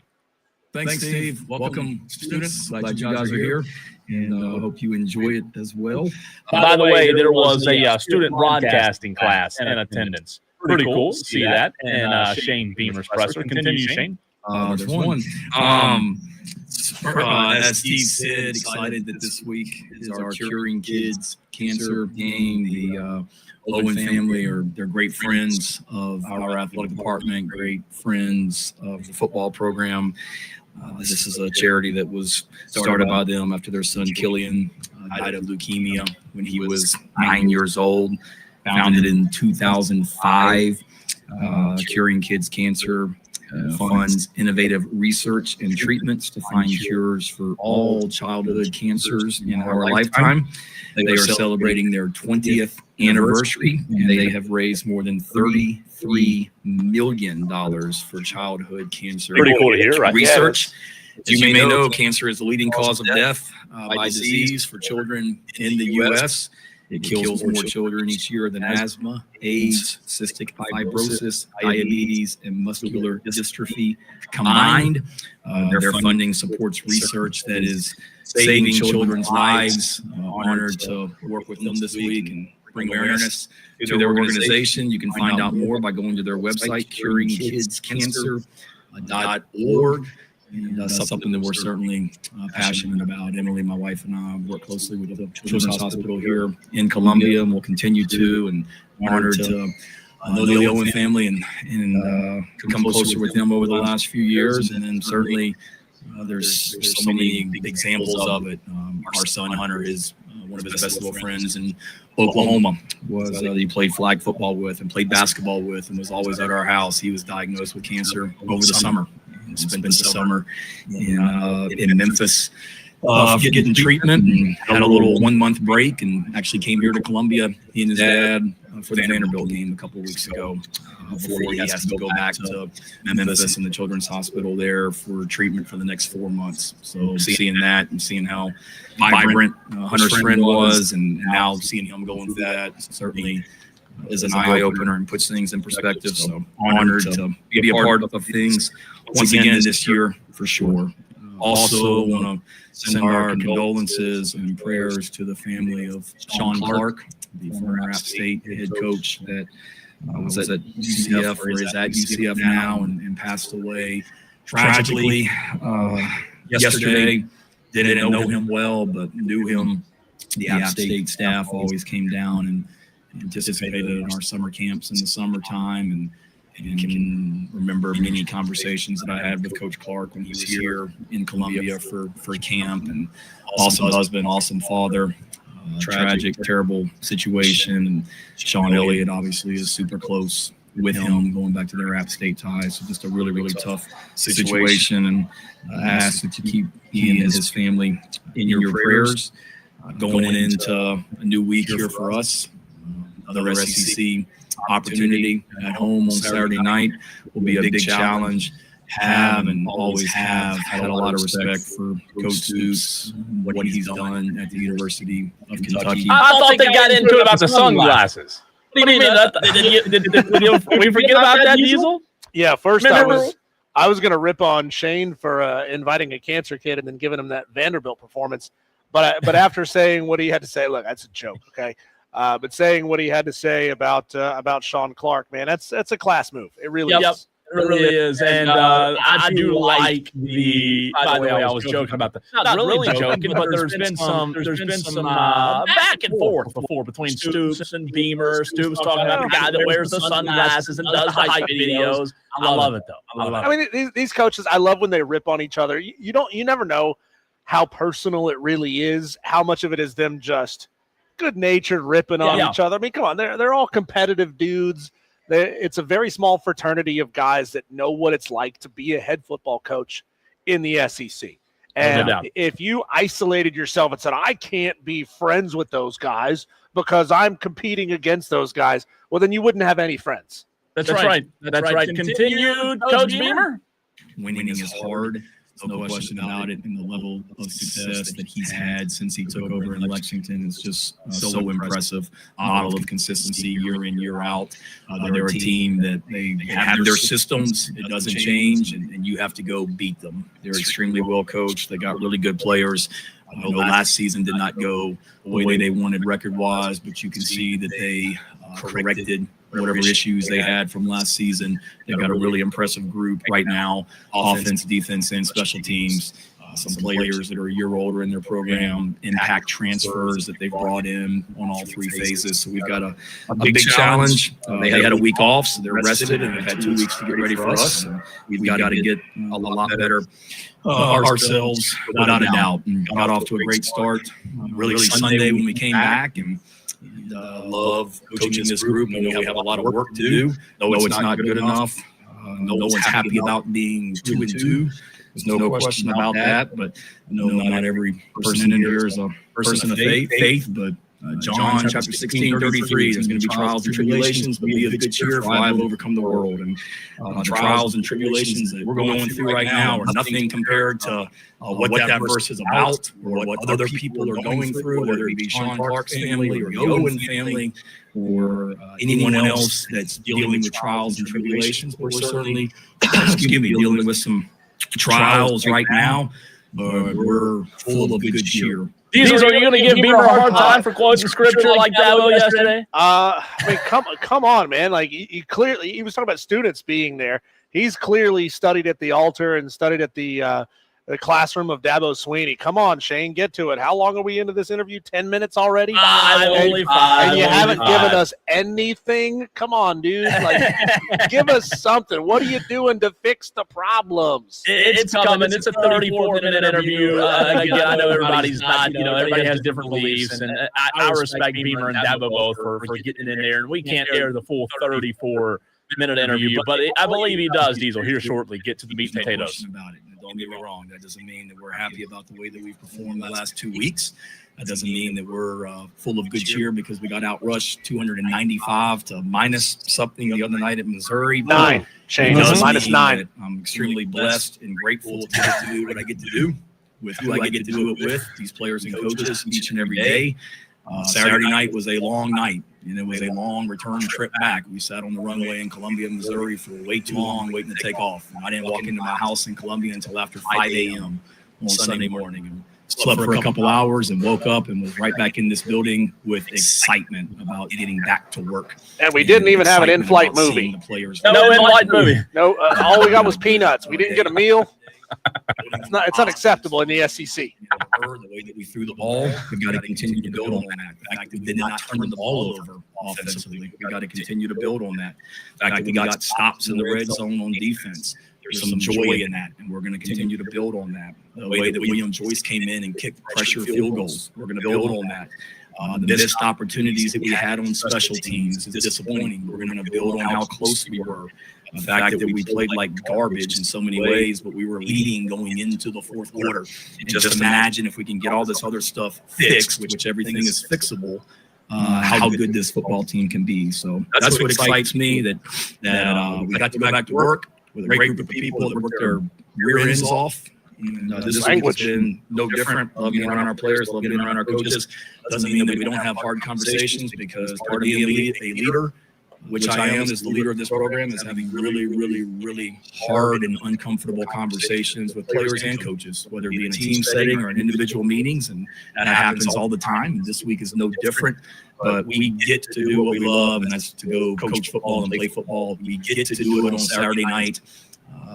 Thanks, Steve. Welcome, students. Glad you guys are here, and I hope you enjoy it as well. By the way, there was a student broadcasting class in attendance. Pretty cool to see that. And Shane Beamer's presser. Continue, Shane. There's one. As Steve said, excited that this week is our Curing Kids Cancer game. The Owen family they're great friends of our athletic department, great friends of the football program. This is a charity that was started by them after their son Killian died of leukemia when he was 9 years old. Founded in 2005, Curing Kids Cancer funds innovative research and treatments to find cures for all childhood cancers in our lifetime. They are celebrating their 20th anniversary, and they have raised more than $33 million for childhood cancer Pretty cool to hear, right? research. As you may know, cancer is the leading cause of death by disease for children in the U.S. It kills more children each year than asthma, AIDS, cystic fibrosis, diabetes, and muscular dystrophy combined. Their funding supports research that is saving children's lives. Honored to work with them this week and bring awareness to their organization. You can find out more by going to their website, curingkidscancer.org. And that's something that we're certainly passionate about. Emily, my wife, and I work closely with the Children's Hospital here in Columbia, and we'll continue to. And honored to know the Owen family and come closer with them over the last few years. And then certainly there's so many examples of it. Our son Hunter is one of his best little friends in Oklahoma. He played flag football with and played basketball with, and was always at our house. He was diagnosed with cancer over the summer. Spent the summer in Memphis getting treatment, and had a little 1 month break, and actually came here to Columbia, he and his dad, for the Vanderbilt game a couple of weeks ago, before he has to go back to Memphis and the Children's Hospital there for treatment for the next 4 months. So seeing that and seeing how vibrant Hunter's friend was, and now seeing him going through that certainly is an eye opener and puts things in perspective. So honored to be a part of things once again this year for sure. Also want to send our condolences and prayers to the family of Sean Clark, the former App State head coach that was at UCF or is at UCF now and passed away tragically yesterday. Didn't know him well, but knew him. The App State staff always came down and anticipated in our summer camps in the summertime, and can remember many conversations that I had with Coach Clark when he was here in Columbia for camp. And awesome husband, awesome father. Tragic, terrible situation. And Sean Elliott obviously is super close with him going back to their App State ties. So just a really, really tough situation. And I ask that you keep he and his family in your prayers. Going into a new week here for us, another SEC opportunity at home on Saturday night will be a big challenge. Have and always have had a lot of respect for Coach Stoops, what he's done at the University of Kentucky. I thought they got into it about the sunglasses. What do you mean? Did we forget about that, Diesel? Yeah, first I was going to rip on Shane for inviting a cancer kid and then giving him that Vanderbilt performance. But after saying what he had to say, look, that's a joke, okay? But saying what he had to say about Sean Clark, man, that's a class move. It really is. It really is. And I do like the. By the way, I was joking about the. Not really joking, but there's been some back and forth before between Stoops and Beamer. Stoops talking about the guy that wears the sunglasses and does the hype videos. I love it though. I mean, these coaches, I love when they rip on each other. You never know how personal it really is, how much of it is them just good-natured ripping on each other. I mean, come on, they're all competitive dudes. It's a very small fraternity of guys that know what it's like to be a head football coach in the SEC. And if you isolated yourself and said, I can't be friends with those guys because I'm competing against those guys, well, then you wouldn't have any friends. That's right. Continue, Coach Beamer. Winning is hard. No question about it. And the level of success that he's had since he took over in Lexington is just so impressive. Model of consistency year in, year out. They're a team that they have their systems. It doesn't change, and you have to go beat them. They're extremely well coached. They got really good players. I know the last season did not go the way they wanted record-wise, but you can see that they corrected whatever issues they had from last season. They've got a really impressive group right now, offense, defense, and special teams. Some players that are a year older in their program, impact transfers that they've brought in on all three phases. So we've got a big challenge. They had a week off, so they're rested, and they've had 2 weeks to get ready for us. And we've got to get a lot better ourselves, without a doubt. And got off to a great start. Really Sunday when we came back, and love coaching this group. I know we have a lot of work to do. No, it's not good enough. No one's happy about being 2-2. There's no question about that. But not every person in here is a person of faith. But John chapter 16:33, there's going to be trials and tribulations, but be of good cheer, for I will overcome the world. And the trials and tribulations that we're going through right now are nothing compared to what that verse is about, or what other people are going through, whether it be Sean Clark's family or the Owen family, or anyone else that's dealing with trials and tribulations. We're certainly, dealing with some trials right now, but we're full of good cheer. Diesel, are you going to give Beamer a hard time for quoting scripture like Dabo yesterday? I mean, come on, man. Like, he was talking about students being there. He's clearly studied at the altar and studied at the classroom of Dabo Swinney. Come on, Shane, get to it. How long are we into this interview? 10 minutes already? Only 5. And you haven't given us anything? Come on, dude. Like, give us something. What are you doing to fix the problems? It's coming. It's a 34-minute interview. Again, I know everybody's not, everybody has different beliefs, and I respect Beamer and Dabo both for getting in there, and we can't air the full 34-minute interview, but I believe he does, Diesel, here shortly. Get to the meat and potatoes. About it. Don't get me wrong. That doesn't mean that we're happy about the way that we've performed the last 2 weeks. That doesn't mean that we're full of good cheer because we got outrushed 295 to minus something the other night at Missouri. 9. Shane, minus 9. I'm extremely blessed and grateful to get to do what I get to do with who I get to do it with, these players and coaches each and every day. Saturday night was a long night, and it was a long return trip back. We sat on the runway in Columbia, Missouri for way too long waiting to take off. And I didn't walk into my house in Columbia until after 5 a.m. on Sunday morning. And slept for a couple hours and woke up and was right back in this building with excitement about getting back to work. And we didn't even have an in-flight movie. No in-flight movie. No, all we got was peanuts. We didn't get a meal. It's unacceptable in the SEC. The way that we threw the ball, we've got to continue to build on that. The fact that we did not turn the ball over offensively, we've got to continue to build on that. The fact that we got stops in the red zone on defense, there's some joy in that, and we're going to continue to build on that. The way that William Joyce came in and kicked pressure field goals, we're going to build on that. The missed opportunities that we had on special teams is disappointing. We're going to build on how close we were. The fact that we played like garbage in so many ways, but we were leading going into the fourth quarter. And just imagine if we can get all this other stuff fixed, which everything is fixable, how good this football team can be. So that's what excites me, that we got to go back to work with a great group of people that worked their rear ends off. And, this week has been no different. Love being around our players, love being around our coaches. Doesn't mean that we don't have hard conversations, because part of being a leader, which I am as the leader of this program, is having really, really, really hard and uncomfortable conversations with players and coaches, whether it be in a team setting or in individual meetings. And that happens all the time. And this week is no different. But we get to do what we love, and that's to go coach football and play football. We get to do it on Saturday night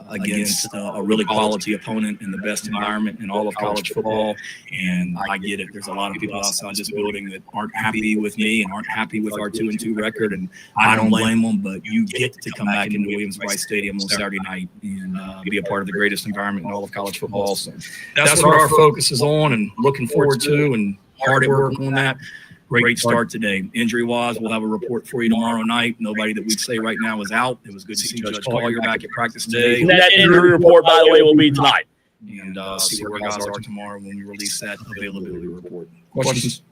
against a really quality opponent in the best environment in all of college football. And I get it. There's a lot of people outside this building that aren't happy with me and aren't happy with our 2-2 record, and I don't blame them. But you get to come back into Williams-Brice Stadium on Saturday night and be a part of the greatest environment in all of college football. So that's what our focus is on, and looking forward to, and hard at work on that. Great start today. Injury-wise, we'll have a report for you tomorrow night. Nobody that we'd say right now is out. It was good to see Judge Collier back at practice today. That injury report, by the way, will be tonight. And see where guys are tomorrow when we release that availability report. Questions?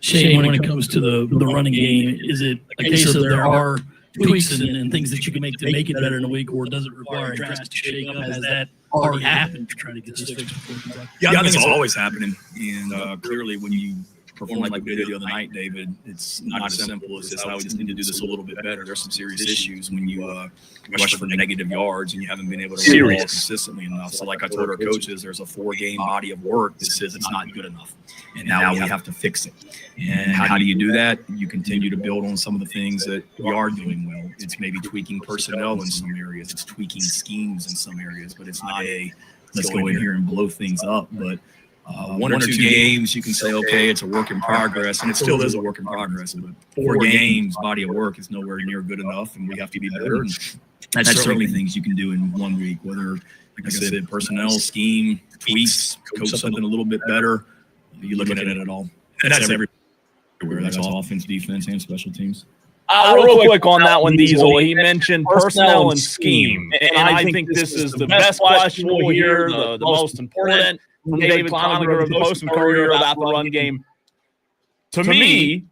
Shane, when it comes to the running game, is it a case of there are tweaks and things that you can make to make it better in a week, or does it require a drastic shake-up? Has that already happened to try to get this fixed? Yeah, I think it's always happening. And clearly, when you perform like we did the other night, David, it's not as simple as this. I just need to do this a little bit better. There's some serious issues when you rush for negative yards and you haven't been able to run the ball consistently enough. So like I told our coaches, there's a 4-game body of work that says it's not good enough. And now we have to fix it. And how do you do that? You continue to build on some of the things that we are doing well. It's maybe tweaking personnel in some areas. It's tweaking schemes in some areas. But it's not let's go in here and blow things up. But 1 or 2 games, you can say, okay, it's a work in progress, and it still is a work in progress. But 4 games, body of work is nowhere near good enough, and we have to be better. And that's certainly things you can do in 1 week, whether, like I said, personnel, scheme, tweaks, coach something a little bit better. You look at it all. And that's everywhere. That's offense, defense, and special teams. Real quick on that one, Diesel. He mentioned personnel and scheme. And I think this is the best question we'll hear, the most important from David Cloninger of the Post-Courier about the run game. To me,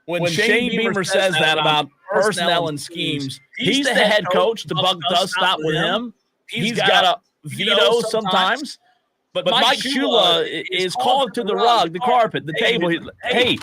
when Shane Beamer says that about personnel and schemes, he's the head coach. The buck does stop with him. He's got a veto sometimes. But Mike Shula is called to the rug, the carpet, the table. Hey,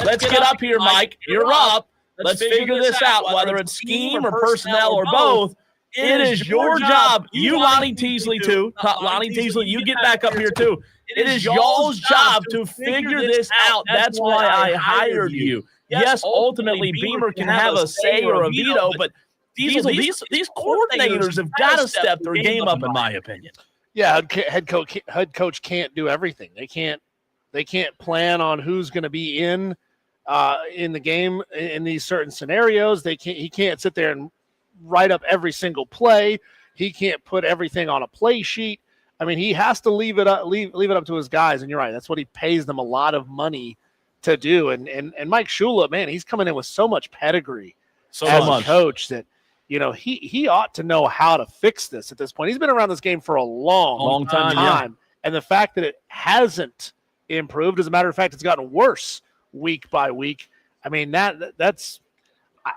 let's get up here, Mike. You're up. Let's figure this out, whether it's scheme or personnel or both. It is your job. You, Lonnie Teasley, too. Lonnie Teasley, you get back up here, too. It is y'all's job to figure this out. That's why I hired you. Yes, ultimately, Beamer can have a say or a veto, but these coordinators have got to step their game up, in my opinion. Yeah, head coach can't do everything. They can't plan on who's going to be in the game in these certain scenarios. He can't sit there and write up every single play. He can't put everything on a play sheet. I mean, he has to leave it up to his guys. And you're right, that's what he pays them a lot of money to do. And Mike Shula, man, he's coming in with so much pedigree as a coach that, you know, he ought to know how to fix this at this point. He's been around this game for a long time. Yeah. And the fact that it hasn't improved, as a matter of fact, it's gotten worse week by week. I mean,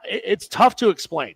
it's tough to explain.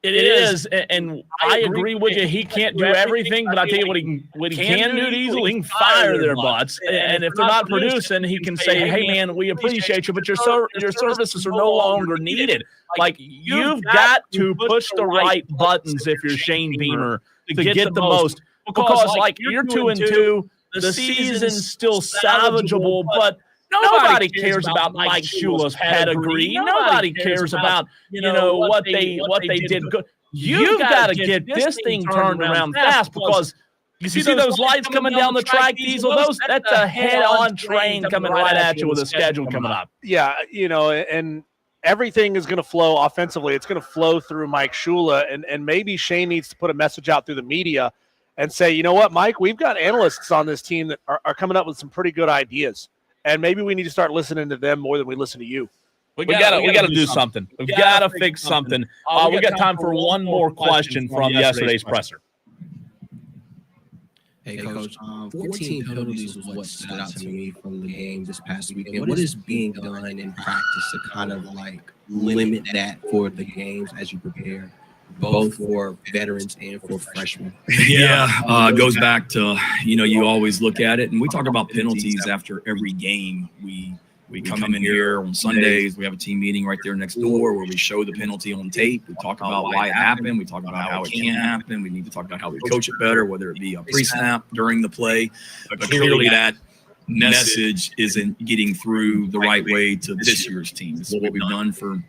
It is, and I agree with you. He can't do everything, but I tell you what he can do, Diesel. He can fire their butts, and if they're not producing, he can say, "Hey, man, we appreciate you, but your services are no longer needed." Like, you've got to push the right buttons if you're Shane Beamer to get the most, because like you're 2-2, the season's still salvageable, but nobody cares about Mike Shula's pedigree. Nobody cares about, what they did good. You've got to get this thing turned around fast, because you see those lights coming down the track, Diesel? That's a head-on train coming right at you with a schedule coming up. Yeah, and everything is going to flow offensively. It's going to flow through Mike Shula, and maybe Shane needs to put a message out through the media and say, you know what, Mike, we've got analysts on this team that are coming up with some pretty good ideas, and maybe we need to start listening to them more than we listen to you. We gotta do something. We've got to fix something. We got time for one more question from yesterday's presser. Hey, Coach. 14 penalties was what stood out to me from the game this past weekend. What is being done in practice to kind of like limit that for the games as you prepare, both for veterans and for freshmen? It goes back to, you always look at it, and we talk about penalties after every game. We come in here on Sundays. We have a team meeting right there next door where we show the penalty on tape. We talk about why it happened. We talk about how it can't happen. We need to talk about how we coach it better, whether it be a pre-snap, during the play. But clearly that message isn't getting through the right way to this year's team. This is what we've done for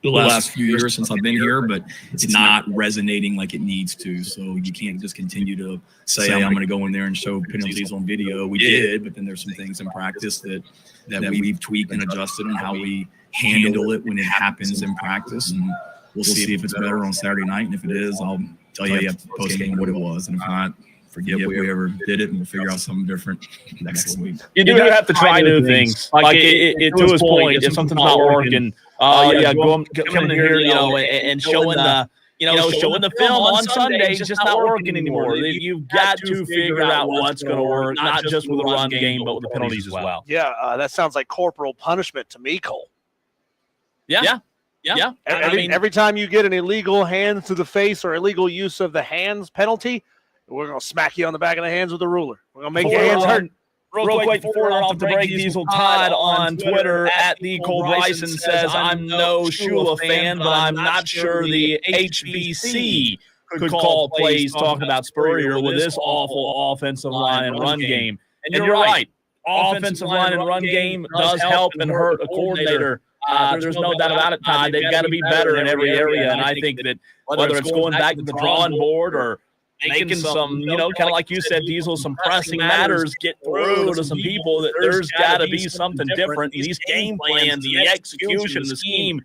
the last few years since I've been here, but it's not resonating like it needs to. So you can't just continue to say, I'm going to go in there and show penalties on video. We did, but then there's some things in practice that we've tweaked and adjusted on how we handle it when it happens in practice. And we'll see if it's better on Saturday night. And if it is, I'll tell you post game what it was. And if not, forget we ever did it, and we'll figure out something different next week. You do have to try new things. Like to his point, if something's not working, coming in here, and showing the, showing the film on Sunday is just not working anymore. You've got to figure out what's going to work, not just with the run game, but with the penalties as well. Yeah, that sounds like corporal punishment to me, Cole. Yeah. Every time you get an illegal hands to the face or illegal use of the hands penalty, we're going to smack you on the back of the hands with a ruler. We're going to make your hands hurt. Real quick, before we're off the break, Diesel Todd on Twitter at the Cole Bryson says, I'm no Shula fan, but I'm not sure the HBC could call plays talking about Spurrier with this awful offensive line and run game. And you're right. Offensive line and run game does help and hurt a coordinator. There's no doubt about it, Todd. They've got to be better in every area. And I think that whether it's going back to the drawing board or making some, kind of like you said, Diesel, some pressing matters get through to some people, that there's got to be something different. These game plans, the execution, the scheme.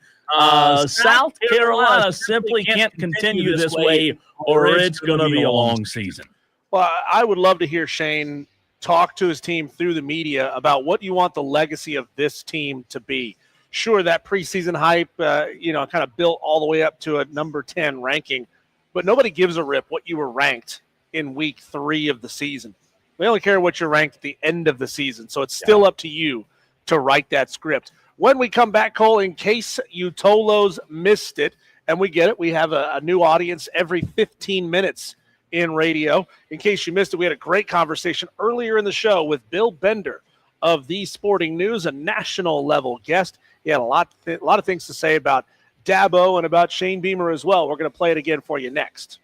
South Carolina simply can't continue this way, or it's going to be a long season. Well, I would love to hear Shane talk to his team through the media about what you want the legacy of this team to be. Sure, that preseason hype, kind of built all the way up to a number 10 ranking. But nobody gives a rip what you were ranked in week 3 of the season. They only care what you're ranked at the end of the season. So it's still up to you to write that script. When we come back, Cole, in case you Tolos missed it, and we get it, we have a new audience every 15 minutes in radio. In case you missed it, we had a great conversation earlier in the show with Bill Bender of The Sporting News, a national level guest. He had a lot of things to say about Dabo and about Shane Beamer as well. We're going to play it again for you next.